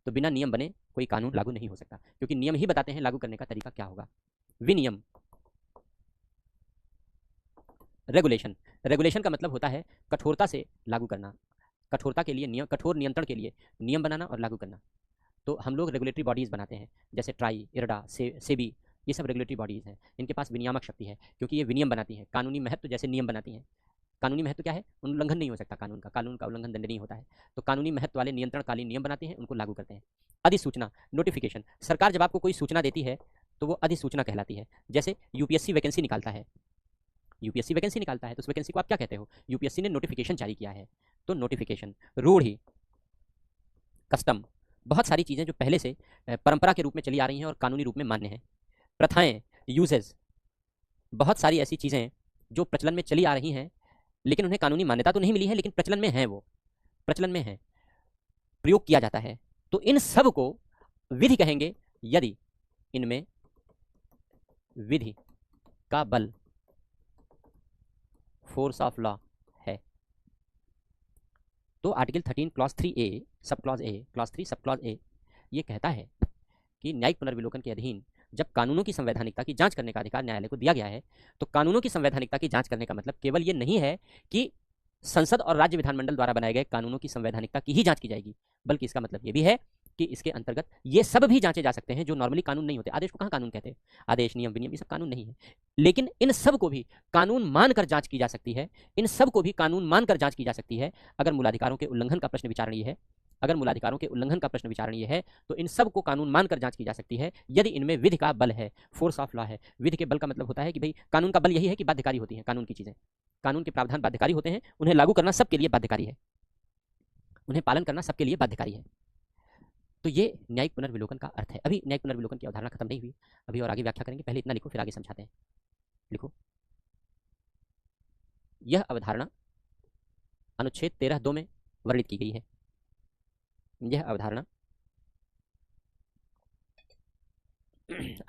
तो बिना नियम बने कोई कानून लागू नहीं हो सकता, क्योंकि नियम ही बताते हैं लागू करने का तरीका क्या होगा। विनियम, रेगुलेशन। रेगुलेशन का मतलब होता है कठोरता से लागू करना, कठोरता के लिए नियम, कठोर नियंत्रण के लिए नियम बनाना और लागू करना। तो हम लोग रेगुलेटरी बॉडीज बनाते हैं, जैसे ट्राई, इरडा, सेबी, ये सब रेगुलेटरी बॉडीज हैं। इनके पास विनियामक शक्ति है, क्योंकि ये विनियम बनाती हैं, कानूनी महत्व जैसे नियम बनाती हैं। कानूनी महत्व क्या है? उल्लंघन नहीं हो सकता कानून का, कानून का उल्लंघन दंडनीय होता है। तो कानूनी महत्व वाले नियंत्रणकालीन नियम बनाते हैं, उनको लागू करते हैं। अधिसूचना, नोटिफिकेशन। सरकार जब आपको कोई सूचना देती है तो वो अधिसूचना कहलाती है। जैसे यूपीएससी वैकेंसी निकालता है, यूपीएससी वैकेंसी निकालता है, तो उस वैकेंसी को आप क्या कहते हो? यूपीएससी ने नोटिफिकेशन जारी किया है, तो नोटिफिकेशन। रूढ़ि, कस्टम, बहुत सारी चीज़ें जो पहले से परंपरा के रूप में चली आ रही हैं और कानूनी रूप में मान्य हैं। प्रथाएं, यूजेज, बहुत सारी ऐसी चीज़ें जो प्रचलन में चली आ रही हैं, लेकिन उन्हें कानूनी मान्यता तो नहीं मिली है, लेकिन प्रचलन में है, वो प्रचलन में है, प्रयोग किया जाता है। तो इन सब को विधि कहेंगे, यदि इनमें विधि का बल, फोर्स ऑफ लॉ है। तो article 13 clause 3A sub clause A, clause 3 sub clause A ये कहता है कि न्यायिक पुनर्विलोकन के अधीन जब कानूनों की संवैधानिकता की जांच करने का अधिकार न्यायालय को दिया गया है, तो कानूनों की संवैधानिकता की जांच करने का मतलब केवल ये नहीं है कि संसद और राज्य विधानमंडल द्वारा बनाए गए कानूनों की संवैधानिकता की ही जांच की जाएगी, बल्कि इसका मतलब ये भी है कि इसके अंतर्गत ये सब भी जांचे जा सकते हैं जो नॉर्मली कानून नहीं होते। आदेश को कहाँ कानून कहते हैं? आदेश, नियम, विनियम, ये सब कानून नहीं है, लेकिन इन सब को भी कानून मानकर जांच की जा सकती है। इन सब को भी कानून मानकर जांच की जा सकती है अगर मूलाधिकारों के उल्लंघन का प्रश्न विचारणीय है। अगर मूलाधिकारों के उल्लंघन का प्रश्न विचारणीय है तो इन सब को कानून मानकर जांच की जा सकती है, यदि इनमें विधि का बल है, फोर्स ऑफ लॉ है। विधि के बल का मतलब होता है कि भाई कानून का बल यही है कि बाध्यकारी होती है कानून की चीजें, कानून के प्रावधान बाध्यकारी होते हैं, उन्हें लागू करना सबके लिए बाध्यकारी है, उन्हें पालन करना सबके लिए बाध्यकारी है। तो ये न्यायिक पुनर्विलोकन का अर्थ है। अभी न्यायिक पुनर्विलोकन की अवधारणा खत्म नहीं हुई, अभी और आगे व्याख्या करेंगे। पहले इतना लिखो, फिर आगे समझाते हैं। लिखो, यह अवधारणा अनुच्छेद 13(2) में वर्णित की गई है। यह अवधारणा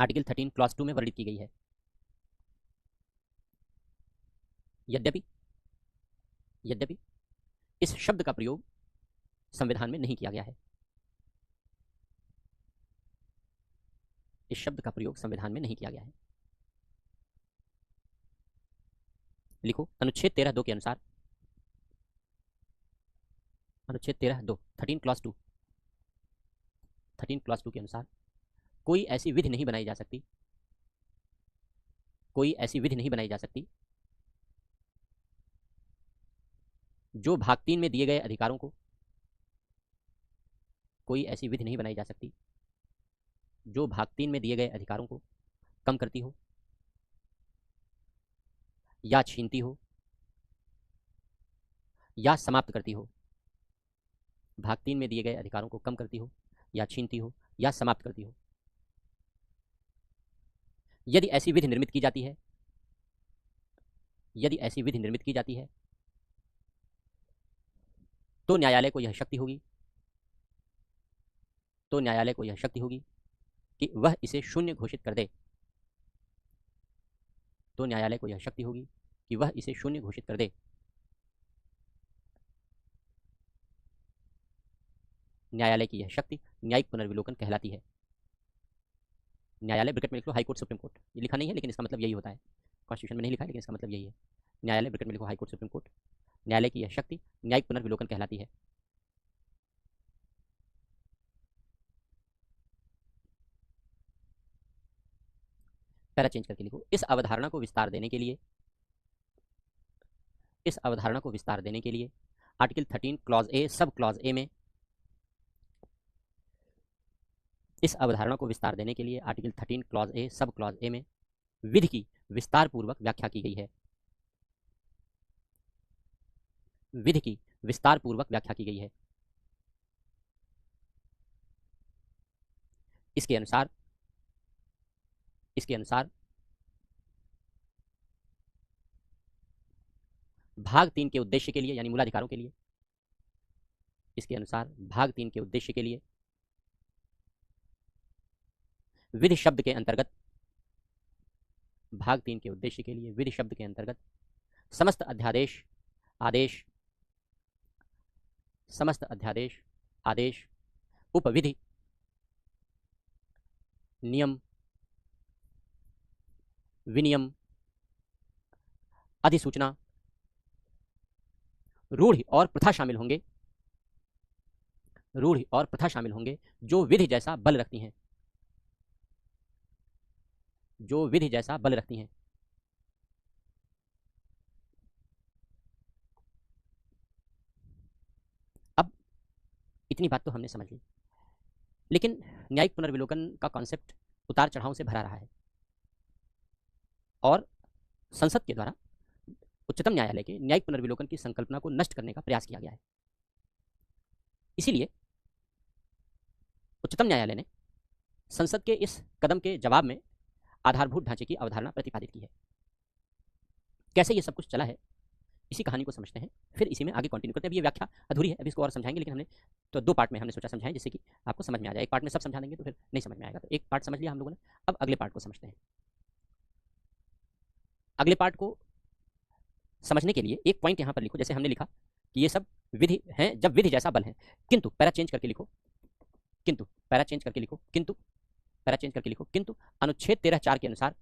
आर्टिकल 13 क्लॉज 2 में वर्णित की गई है। यद्यपि इस शब्द का प्रयोग संविधान में नहीं किया गया है। इस शब्द का प्रयोग संविधान में नहीं किया गया है। लिखो, अनुच्छेद 13(2) के अनुसार, अनुच्छेद 13(2) 13 क्लॉज 2 के अनुसार कोई ऐसी विधि नहीं बनाई जा सकती, कोई ऐसी विधि नहीं बनाई जा सकती जो भाग 3 में दिए गए अधिकारों कोई ऐसी विधि नहीं बनाई जा सकती जो भाग 3 में दिए गए अधिकारों को कम करती हो या छीनती हो या समाप्त करती हो। भाग 3 में दिए गए अधिकारों को कम करती हो या छीनती हो या समाप्त करती हो। यदि ऐसी विधि निर्मित की जाती है, यदि ऐसी विधि निर्मित की जाती है तो न्यायालय को यह शक्ति होगी, तो न्यायालय को यह शक्ति होगी कि वह इसे शून्य घोषित कर दे, तो न्यायालय को यह शक्ति होगी कि वह इसे शून्य घोषित कर दे। न्यायालय की यह शक्ति न्यायिक पुनर्विलोकन कहलाती है। न्यायालय ब्रैकेट में लिख लो हाई कोर्ट सुप्रीम कोर्ट, ये लिखा नहीं है लेकिन इसका मतलब यही होता है, कॉन्स्टिट्यूशन में नहीं लिखा है लेकिन इसका मतलब यही है। न्यायालय ब्रैकेट में लिखो हाई कोर्ट सुप्रीम कोर्ट। न्यायालय की यह शक्ति न्यायिक पुनर्विलोकन कहलाती है। पैरा चेंज करके लिखो, इस अवधारणा को विस्तार देने के लिए, इस अवधारणा को विस्तार देने के लिए article 13 clause A sub clause A में, इस अवधारणा को विस्तार देने के लिए article 13 clause A sub clause A में विधि की विस्तार पूर्वक व्याख्या की गई है। विधि की विस्तार पूर्वक व्याख्या की गई है। इसके अनुसार भाग 3 के उद्देश्य के लिए यानी मूलाधिकारों के लिए, इसके अनुसार भाग 3 के उद्देश्य के लिए विधि शब्द के अंतर्गत, भाग 3 के उद्देश्य के लिए विधि शब्द के अंतर्गत समस्त अध्यादेश, आदेश, समस्त अध्यादेश, आदेश, उपविधि, नियम, विनियम, अधिसूचना, रूढ़ि और प्रथा शामिल होंगे, रूढ़ि और प्रथा शामिल होंगे जो विधि जैसा बल रखती हैं, जो विधि जैसा बल रखती हैं। अब इतनी बात तो हमने समझ ली, लेकिन न्यायिक पुनर्विलोकन का कॉन्सेप्ट उतार चढ़ाव से भरा रहा है और संसद के द्वारा उच्चतम न्यायालय के न्यायिक पुनर्विलोकन की संकल्पना को नष्ट करने का प्रयास किया गया है। इसीलिए उच्चतम न्यायालय ने संसद के इस कदम के जवाब में आधारभूत ढांचे की अवधारणा प्रतिपादित की है। कैसे ये सब कुछ चला है, इसी कहानी को समझते हैं, फिर इसी में आगे कंटिन्यू करते हैं। अभी ये व्याख्या अधूरी है, अभी इसको और समझाएंगे, लेकिन हमने तो 2 पार्ट में हमने सोचा समझाएं जिससे कि आपको समझ में आ जाए। एक पार्ट में सब समझा देंगे तो फिर नहीं समझ में आएगा, तो एक पार्ट समझ लिया हम लोगों ने, अब अगले पार्ट को समझते हैं। अगले पार्ट को समझने के लिए एक पॉइंट यहां पर लिखो, जैसे हमने लिखा कि ये सब विधि हैं जब विधि जैसा बल है, किंतु पैरा चेंज करके लिखो, किंतु पैरा चेंज करके लिखो, किंतु पैरा चेंज करके लिखो, किंतु अनुच्छेद 13(4) के अनुसार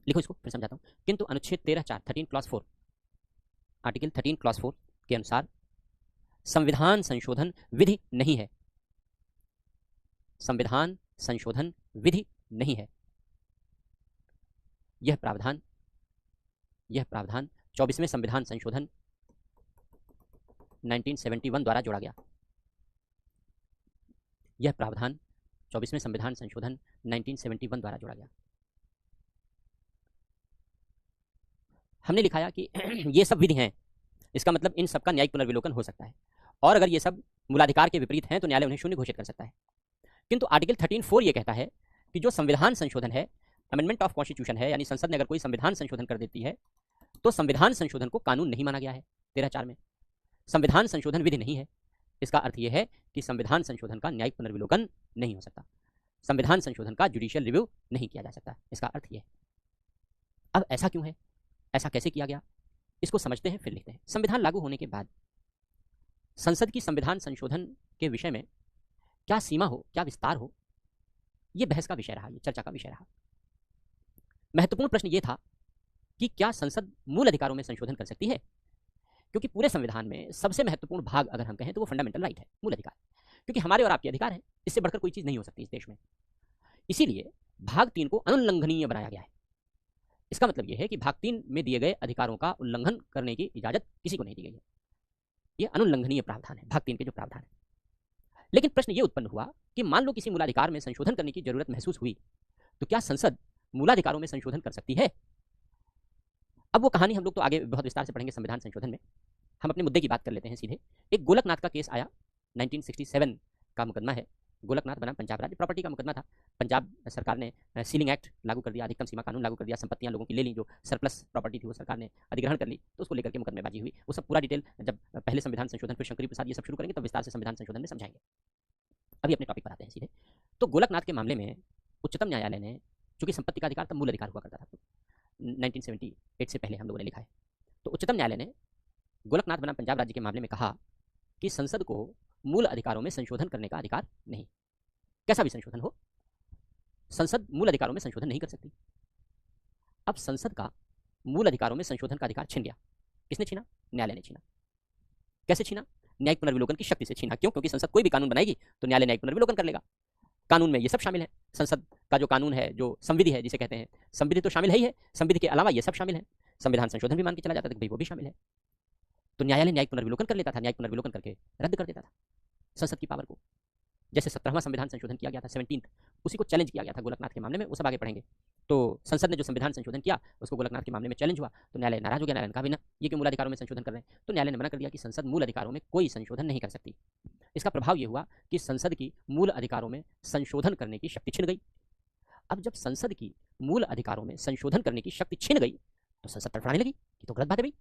लिखो, इसको फिर समझाता हूं। किंतु अनुच्छेद 13(4) 13 क्लॉज 4, आर्टिकल 13 क्लॉज 4 के अनुसार संविधान संशोधन विधि नहीं है, संविधान संशोधन विधि नहीं है। यह प्रावधान 24वें संविधान संशोधन 1971 द्वारा जोड़ा गया। यह प्रावधान 24वें संविधान संशोधन 1971 द्वारा जोड़ा गया। हमने लिखाया कि ये सब विधि हैं, इसका मतलब इन सब का न्यायिक पुनर्विलोकन हो सकता है, और अगर ये सब मूलाधिकार के विपरीत हैं तो न्यायालय उन्हें शून्य घोषित कर सकता है। किंतु आर्टिकल 13(4) ये कहता है कि जो संविधान संशोधन है, अमेंडमेंट ऑफ कॉन्स्टिट्यूशन है, यानी संसद ने अगर कोई संविधान संशोधन कर देती है तो संविधान संशोधन को कानून नहीं माना गया है। 13(4) में संविधान संशोधन विधि नहीं है। इसका अर्थ यह है कि संविधान संशोधन का न्यायिक पुनर्विलोकन नहीं हो सकता, संविधान संशोधन का जुडिशियल रिव्यू नहीं किया जा सकता। इसका अर्थ यह है। अब ऐसा क्यों है, ऐसा कैसे किया गया, इसको समझते हैं फिर लिखते हैं। संविधान लागू होने के बाद संसद की संविधान संशोधन के विषय में क्या सीमा हो, क्या विस्तार हो, यह बहस का विषय रहा, यह चर्चा का विषय रहा। महत्वपूर्ण प्रश्न यह था कि क्या संसद मूल अधिकारों में संशोधन कर सकती है, क्योंकि पूरे संविधान में सबसे महत्वपूर्ण भाग अगर हम कहें तो वो फंडामेंटल राइट है, मूल अधिकार, क्योंकि हमारे और आपके अधिकार हैं, इससे बढ़कर कोई चीज नहीं हो सकती इस देश में। इसीलिए भाग 3 को अनुल्लंघनीय बनाया गया है। इसका मतलब यह है कि भाग 3 में दिए गए अधिकारों का उल्लंघन करने की इजाजत किसी को नहीं दी गई है। यह अनुल्लंघनीय प्रावधान है, भाग 3 के जो प्रावधान है। लेकिन प्रश्न ये उत्पन्न हुआ कि मान लो किसी मूलाधिकार में संशोधन करने की जरूरत महसूस हुई, तो क्या संसद मूलाधिकारों में संशोधन कर सकती है? अब वो कहानी हम लोग तो आगे बहुत विस्तार से पढ़ेंगे संविधान संशोधन में। हम अपने मुद्दे की बात कर लेते हैं सीधे। एक गोलकनाथ का केस आया, 1967 का मुकदमा है। गोलकनाथ बनाम पंजाब राज्य, प्रॉपर्टी का मुकदमा था। पंजाब सरकार ने सीलिंग एक्ट लागू कर दिया, अधिकतम सीमा कानून लागू कर दिया, संपत्तियां लोगों की ले ली, जो सरप्लस प्रॉपर्टी थी वो सरकार ने अधिग्रहण कर ली, तो उसको लेकर के मुकदमेबाजी हुई। वो सब पूरा डिटेल जब पहले संविधान संशोधन फिर शंकरी प्रसाद ये सब शुरू करेंगे तब विस्तार से संविधान संशोधन में समझाएंगे। अभी अपने टॉपिक पर आते हैं सीधे। तो गोलकनाथ के मामले में उच्चतम न्यायालय ने, चूंकि संपत्ति का अधिकार तब मूल अधिकार हुआ करता था, 1978 से पहले हम लोगों ने लिखा है, तो उच्चतम न्यायालय ने गोलकनाथ बनाम पंजाब राज्य के मामले में कहा कि संसद को मूल अधिकारों में संशोधन करने का अधिकार नहीं। कैसा भी संशोधन हो, संसद मूल अधिकारों में संशोधन नहीं कर सकती। अब संसद का मूल अधिकारों में संशोधन का अधिकार छिन गया। किसने छीना? न्यायालय ने छीना। कैसे छीना? न्यायिक पुनर्विलोकन की शक्ति से छीना। क्यों? क्योंकि संसद कोई भी कानून बनाएगी तो न्यायालय न्यायिक पुनर्विलोकन कर लेगा। कानून में ये सब शामिल है। संसद का जो कानून है, जो संविधि है जिसे कहते हैं, संविधि तो शामिल है ही है, संविधि के अलावा ये सब शामिल है। संविधान संशोधन भी मान के चला जाता था कि भाई वो भी शामिल है। तो न्यायालय न्यायिक पुनर्विलोकन कर लेता था, न्यायिक पुनर्विलोकन करके रद्द कर देता था संसद की पावर को। जैसे 17वां संविधान संशोधन किया गया था, 17th, उसी को चैलेंज किया गया था गोलकनाथ के मामले में, वो सब आगे पढ़ेंगे। तो संसद ने जो संविधान संशोधन किया उसको गोलकनाथ के मामले में चैलेंज हुआ, तो न्यायालय नाराज हो गया। न्यायालय ने कहा भी ना, ये क्यों मूल अधिकारों में संशोधन कर रहे हैं? तो न्यायालय ने मना कर दिया कि संसद मूल अधिकारों में कोई संशोधन नहीं कर सकती। इसका प्रभाव ये हुआ कि संसद की मूल अधिकारों में संशोधन करने की शक्ति छिन गई। अब जब संसद की मूल अधिकारों में संशोधन करने की शक्ति छिन गई तो संसद तड़फड़ाने लगी, ये तो गलत बात है भाई,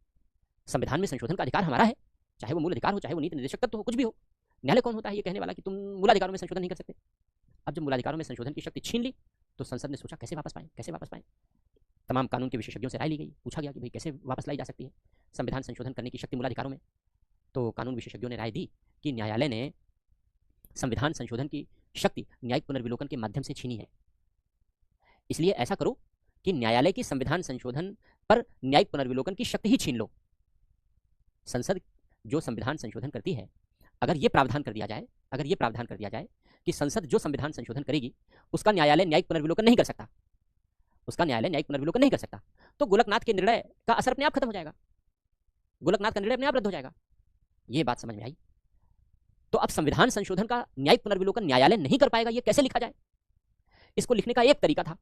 संविधान में संशोधन का अधिकार हमारा है, चाहे वो मूल अधिकार हो, चाहे वो नीति निर्देशक तत्व हो, कुछ भी हो। न्यायालय कौन होता है ये कहने वाला कि तुम मूलाधिकारों में संशोधन नहीं कर सकते? अब जब मूलाधिकारों में संशोधन की शक्ति छीन ली तो संसद ने सोचा कैसे वापस पाएं, कैसे वापस पाएं। तमाम कानून के विशेषज्ञों से राय ली गई, पूछा गया कि भाई कैसे वापस लाई जा सकती है संविधान संशोधन करने की शक्ति मूलाधिकारों में। तो कानून विशेषज्ञों ने राय दी कि न्यायालय ने संविधान संशोधन की शक्ति न्यायिक पुनर्विलोकन के माध्यम से छीनी है, इसलिए ऐसा करो कि न्यायालय की संविधान संशोधन पर न्यायिक पुनर्विलोकन की शक्ति ही छीन लो। संसद जो संविधान संशोधन करती है, अगर ये प्रावधान कर दिया जाए कि संसद जो संविधान संशोधन करेगी उसका न्यायालय न्यायिक पुनर्विलोकन नहीं कर सकता, तो गोलकनाथ के निर्णय का असर अपने आप खत्म हो जाएगा, गोलकनाथ का निर्णय अपने आप रद्द हो जाएगा। ये बात समझ में आई? तो अब संविधान संशोधन का न्यायिक पुनर्विलोकन न्यायालय नहीं कर पाएगा, ये कैसे लिखा जाए? इसको लिखने का एक तरीका था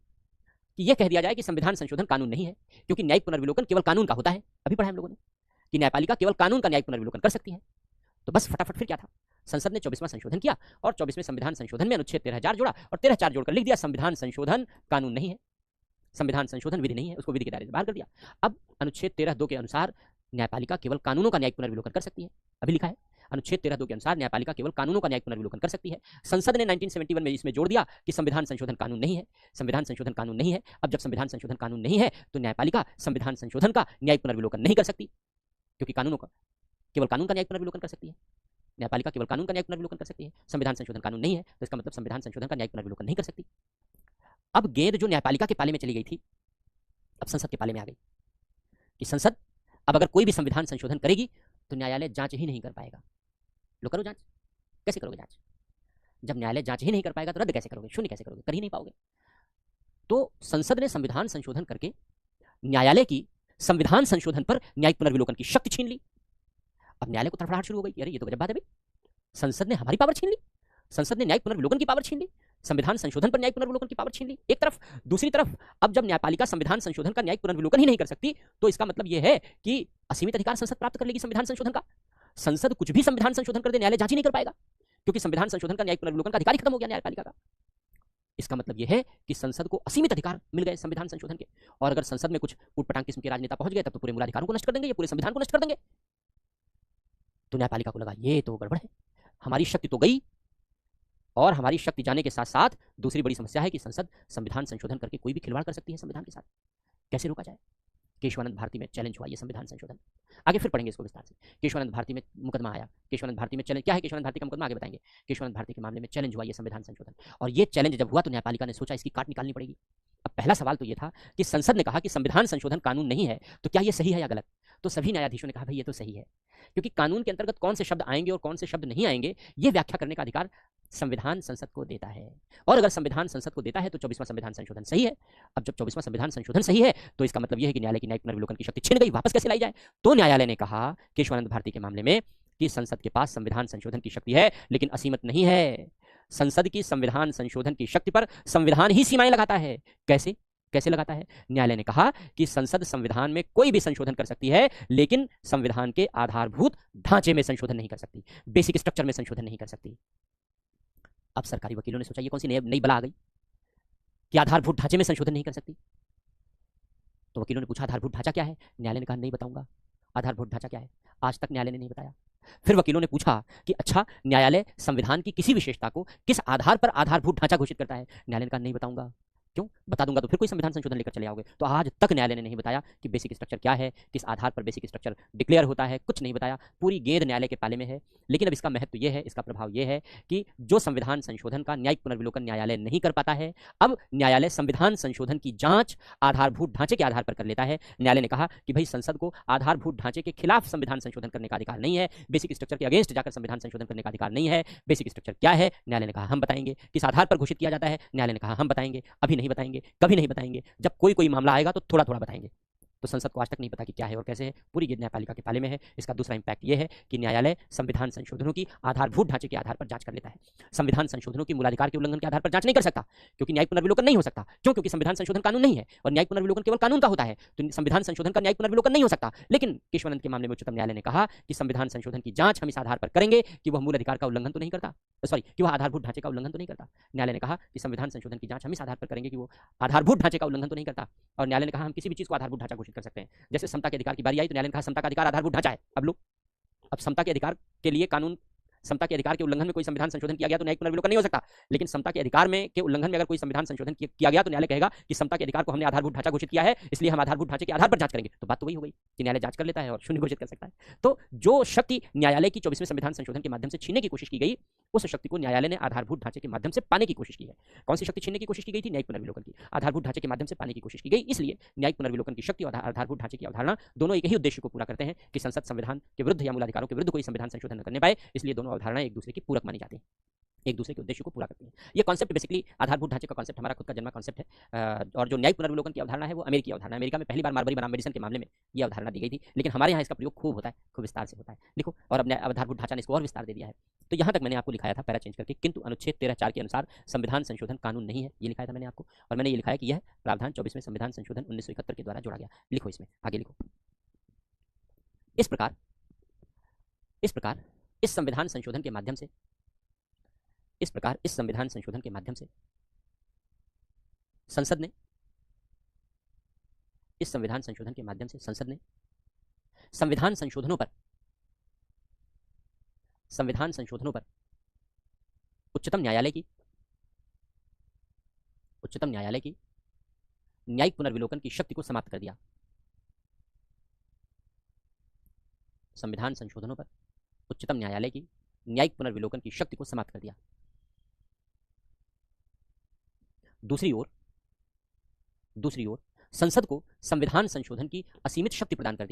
कि यह कह दिया जाए कि संविधान संशोधन कानून नहीं है, क्योंकि न्यायिक पुनर्विलोकन केवल कानून का होता है। अभी पढ़ा हम लोगों ने कि न्यायपालिका केवल कानून का न्यायिक पुनर्विलोकन कर सकती है। तो बस फटाफट फिर क्या था, संसद ने 24वां संशोधन किया और 24वें संविधान संशोधन में अनुच्छेद 13 जोड़ा और 13 जोड़कर लिख दिया संविधान संशोधन कानून नहीं है, संविधान संशोधन विधि नहीं है, उसको विधि के दायरे से बाहर कर दिया। अब अनुच्छेद 13(2) के अनुसार न्यायपालिका केवल कानूनों का न्यायिक पुनर्विलोकन कर सकती है। अभी लिखा है अनुच्छेद 13(2) के अनुसार न्यायपालिका केवल कानूनों का न्यायिक पुनर्विलोकन कर सकती है। संसद ने 1971 में इसमें जोड़ दिया कि संविधान संशोधन कानून नहीं है, संविधान संशोधन कानून नहीं है। अब जब संविधान संशोधन कानून नहीं है तो न्यायपालिका संविधान संशोधन का न्यायिक पुनर्विलोकन नहीं कर सकती, क्योंकि कानूनों का केवल कानून का न्यायिक पुनर्विलोकन कर सकती है। न्यायपालिका केवल कानून का न्यायिक पुनर्विलोकन कर सकती है, संविधान संशोधन कानून नहीं है, तो इसका मतलब संविधान संशोधन का न्यायिक पुनर्विलोकन नहीं कर सकती। अब गेंद जो न्यायपालिका के पाले में चली गई थी, अब संसद के पाले में आ गई कि संसद अब अगर कोई भी संविधान संशोधन करेगी तो न्यायालय जांच ही नहीं कर पाएगा। लो करो जांच, कैसे करोगे जांच? जब न्यायालय जांच ही नहीं कर पाएगा तो रद्द कैसे करोगे, शून्य कैसे करोगे, कर ही नहीं पाओगे। तो संसद ने संविधान संशोधन करके न्यायालय की संविधान संशोधन पर न्यायिक पुनर्विलोकन की शक्ति छीन ली। अब न्यायालय को तड़फड़ाहट शुरू हो गई, अरे ये तो गजब बात है भाई, संसद ने हमारी पावर छीन ली, संसद ने न्यायिक पुनर्विलोकन की पावर छीन ली, संविधान संशोधन पर न्यायिक पुनर्विलोकन की पावर छीन ली एक तरफ। दूसरी तरफ अब जब न्यायपालिका संविधान संशोधन का न्यायिक पुनर्विलोकन ही नहीं कर सकती तो इसका मतलब यह है कि असीमित अधिकार संसद प्राप्त कर लेगी संविधान संशोधन का। संसद कुछ भी संविधान संशोधन कर दे, न्यायालय जांच ही नहीं कर पाएगा, क्योंकि संविधान संशोधन का न्यायिक पुनर्विलोकन का अधिकार ही खत्म हो गया न्यायपालिका का। इसका मतलब यह है कि संसद को असीमित अधिकार मिल गए संविधान संशोधन के, और अगर संसद में कुछ उटपटांग किस्म के राजनेता पहुंच गए तब तो पूरे मूलाधिकारों को नष्ट कर देंगे, ये पूरे संविधान को नष्ट कर देंगे। तो न्यायपालिका को लगा ये तो गड़बड़ है, हमारी शक्ति तो गई, और हमारी शक्ति जाने के साथ साथ दूसरी बड़ी समस्या है कि संसद संविधान संशोधन करके कोई भी खिलवाड़ कर सकती है संविधान के साथ, कैसे रोका जाए? केशवानंद भारती में चैलेंज हुआ ये संविधान संशोधन, आगे फिर पढ़ेंगे इसको विस्तार से। केशवानंद भारती में मुकदमा आया, केशवानंद भारती में चैलेंज क्या है, केशवानंद भारती का मुकदमा आगे बताएंगे। केशवानंद भारती के मामले में चैलेंज हुआ ये संविधान संशोधन, और ये चैलेंज जब हुआ तो न्यायपालिका ने सोचा इसकी काट निकालनी पड़ेगी। अब पहला सवाल तो ये था कि संसद ने कहा कि संविधान संशोधन कानून नहीं है, तो क्या ये सही है या गलत? तो सभी न्यायाधीशों ने कहा भाई ये तो सही है, क्योंकि कानून के अंतर्गत कौन से शब्द आएंगे और कौन से शब्द नहीं आएंगे ये व्याख्या करने का अधिकार संविधान संसद को देता है, और अगर संविधान संसद को देता है तो 24वां संविधान संशोधन सही है। अब जब 24वां संविधान संशोधन सही है तो इसका मतलब यह है कि न्यायालय की न्यायिक पुनर्विलोकन की शक्ति छिन गई, वापस कैसे लाई जाए? तो न्यायालय ने कहा केशवानंद भारती के मामले में कि संसद के पास संविधान संशोधन की शक्ति है, लेकिन असीमित नहीं है। संसद की संविधान संशोधन की शक्ति पर संविधान ही सीमाएं लगाता है। कैसे कैसे लगाता है? न्यायालय ने कहा कि संसद संविधान में कोई भी संशोधन कर सकती है, लेकिन संविधान के आधारभूत ढांचे में संशोधन नहीं कर सकती, बेसिक स्ट्रक्चर में संशोधन नहीं कर सकती। अब सरकारी वकीलों ने सोचा ये कौन सी नई बला आ गई कि आधारभूत ढांचे में संशोधन नहीं कर सकती। तो वकीलों ने पूछा आधारभूत ढांचा क्या है? न्यायालय ने कहा नहीं बताऊंगा। आधारभूत ढांचा क्या है? आज तक न्यायालय ने नहीं बताया। फिर वकीलों ने पूछा कि अच्छा, न्यायालय संविधान की किसी विशेषता को किस आधार पर आधारभूत ढांचा घोषित करता है? न्यायालय ने कहा नहीं बताऊंगा। क्यों? बता दूंगा तो फिर कोई संविधान संशोधन लेकर चले आओगे। तो आज तक न्यायालय ने नहीं बताया कि बेसिक स्ट्रक्चर क्या है, किस आधार पर बेसिक स्ट्रक्चर डिक्लेयर होता है, कुछ नहीं बताया। पूरी गेंद न्यायालय के पाले में है। लेकिन अब इसका महत्व यह है, इसका प्रभाव यह है कि जो संविधान संशोधन का न्यायिक पुनर्विलोकन न्यायालय नहीं कर पाता है, अब न्यायालय संविधान संशोधन की जांच आधारभूत ढांचे के आधार पर कर लेता है। न्यायालय ने कहा कि भाई संसद को आधारभूत ढांचे के खिलाफ संविधान संशोधन करने का अधिकार नहीं है, बेसिक स्ट्रक्चर के अगेंस्ट जाकर संविधान संशोधन करने का अधिकार नहीं है। बेसिक स्ट्रक्चर क्या है? न्यायालय ने कहा हम बताएंगे। किस आधार पर घोषित किया जाता है? न्यायालय ने कहा हम बताएंगे। अभी नहीं बताएंगे, कभी नहीं बताएंगे, जब कोई कोई मामला आएगा तो थोड़ा थोड़ा बताएंगे। तो संसद को आज तक नहीं पता कि क्या है और कैसे है, पूरी गेंद न्यायपालिका के पाले में है। इसका दूसरा इंपैक्ट यह है कि न्यायालय संविधान संशोधनों की आधारभूत ढांचे के आधार पर जांच कर लेता है। संविधान संशोधनों की मूलाधिकार के उल्लंघन के आधार पर जांच नहीं कर सकता, क्योंकि न्यायिक पुनर्विलोकन नहीं हो सकता। क्यों? क्योंकि संविधान संशोधन कानून नहीं है और न्यायिक पुनर्विलोकन केवल कानून का होता है, तो संविधान संशोधन का न्यायिक पुनर्विलोकन नहीं हो सकता। लेकिन केशवानंद के मामले में उच्चतम न्यायालय ने कहा कि संविधान संशोधन की जांच हम इस आधार पर करेंगे कि वह मूल अधिकार का उल्लंघन तो नहीं करता, कि वह आधारभूत ढांचे का उल्लंघन तो नहीं करता। न्यायालय ने कहा कि संविधान संशोधन की जांच हम इस आधार पर करेंगे कि वो आधारभूत ढांचे का उल्लंघन तो नहीं करता। और न्यायालय ने कहा हम किसी भी चीज को आधारभूत ढांचा घोषित कर सकते हैं। जैसे समता के अधिकार की बारी आई तो न्यायालय ने कहा समता का अधिकार आधारभूत ढांचा है। अब समता के अधिकार के लिए कानून, समता के अधिकार के उल्लंघन में कोई संविधान संशोधन किया गया तो न्यायिक पुनर्विलोकन नहीं हो सकता। लेकिन समता के अधिकार में के उल्लंघन में अगर कोई संविधान संशोधन किया गया तो न्यायालय कहेगा कि समता के अधिकार को हमने आधारभूत ढांचा घोषित किया है, इसलिए हम आधारभूत ढांचे के आधार पर जांच करेंगे। तो बात तो वही हो गई कि न्यायालय जांच कर लेता है और शून्य घोषित कर सकता है। तो जो शक्ति न्यायालय की 24वें संविधान संशोधन के माध्यम से छीनने की कोशिश की गई, उस शक्ति को न्यायालय ने आधारभूत ढांचे के माध्यम से पाने की कोशिश की है। कौन सी शक्ति छीनने की कोशिश की गई थी? न्यायिक पुनर्विलोकन की। आधारभूत ढांचे के माध्यम से पाने की कोशिश की गई, इसलिए न्यायिक पुनर्विलोकन की शक्ति और आधारभूत ढांचे की अवधारणा दोनों एक ही उद्देश्य को पूरा करते हैं कि संसद संविधान के विरुद्ध या मूलाधिकारों के विरुद्ध कोई संविधान संशोधन न करने पाए। इसलिए दोनों अवधारणाएं एक दूसरे की पूरक मानी जाती हैं, एक दूसरे के उद्देश्य को पूरा करती हैं। ये कॉन्सेप्ट बेसिकली आधारभूत ढांचे का कॉन्सेप्ट हमारा खुद का जन्मा कॉन्सेप्ट है। और जो न्यायिक पुनर्विलोकन की अवधारणा है वो अमेरिकी अवधारणा है। अमेरिका में पहली बार मार्बरी बनाम मेडिसन के मामले में ये अवधारणा दी गई थी, लेकिन हमारे यहाँ इसका प्रयोग खूब होता है, खूब विस्तार से होता है। देखो, और अब आधारभूत ढांचा ने इसको और विस्तार दे दिया है। तो यहाँ तक मैंने आपको लिखाया था पैरा चेंज करके, किंतु अनुच्छेद 13(4) के अनुसार संविधान संशोधन कानून नहीं है, ये लिखाया था मैंने आपको। और मैंने ये लिखा है कि यह प्रावधान 24वें संविधान संशोधन 1971 के द्वारा जोड़ा गया। लिखो इसमें, आगे लिखो। इस प्रकार इस संविधान संशोधन के माध्यम से संसद ने संविधान संशोधनों पर उच्चतम न्यायालय की न्यायिक पुनर्विलोकन की शक्ति को समाप्त कर दिया। संविधान संशोधनों पर उच्चतम न्यायालय की न्यायिक पुनर्विलोकन की शक्ति को समाप्त कर दिया। दूसरी ओर संसद को संविधान संशोधन की असीमित शक्ति प्रदान कर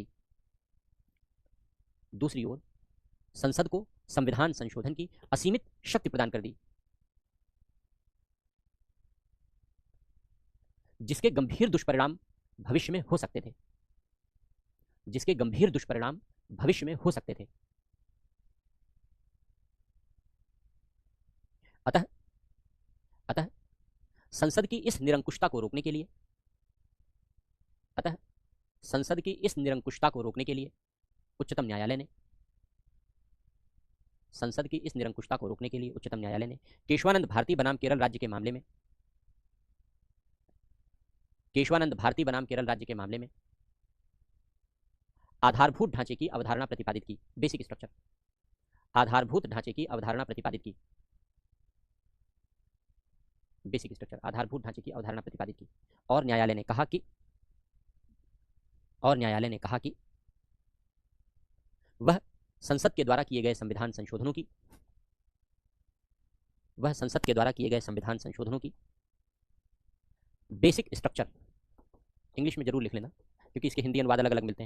दी। जिसके गंभीर दुष्परिणाम भविष्य में हो सकते थे। अतः संसद की इस निरंकुशता को रोकने के लिए उच्चतम न्यायालय ने केशवानंद भारती बनाम केरल राज्य के मामले में आधारभूत ढांचे की अवधारणा प्रतिपादित की। बेसिक स्ट्रक्चर, आधारभूत ढांचे की अवधारणा प्रतिपादित की। और न्यायालय ने कहा कि वह संसद के द्वारा किए गए संविधान संशोधनों की बेसिक स्ट्रक्चर, इंग्लिश में जरूर लिख लेना क्योंकि इसके हिंदी अनुवाद अलग अलग मिलते हैं।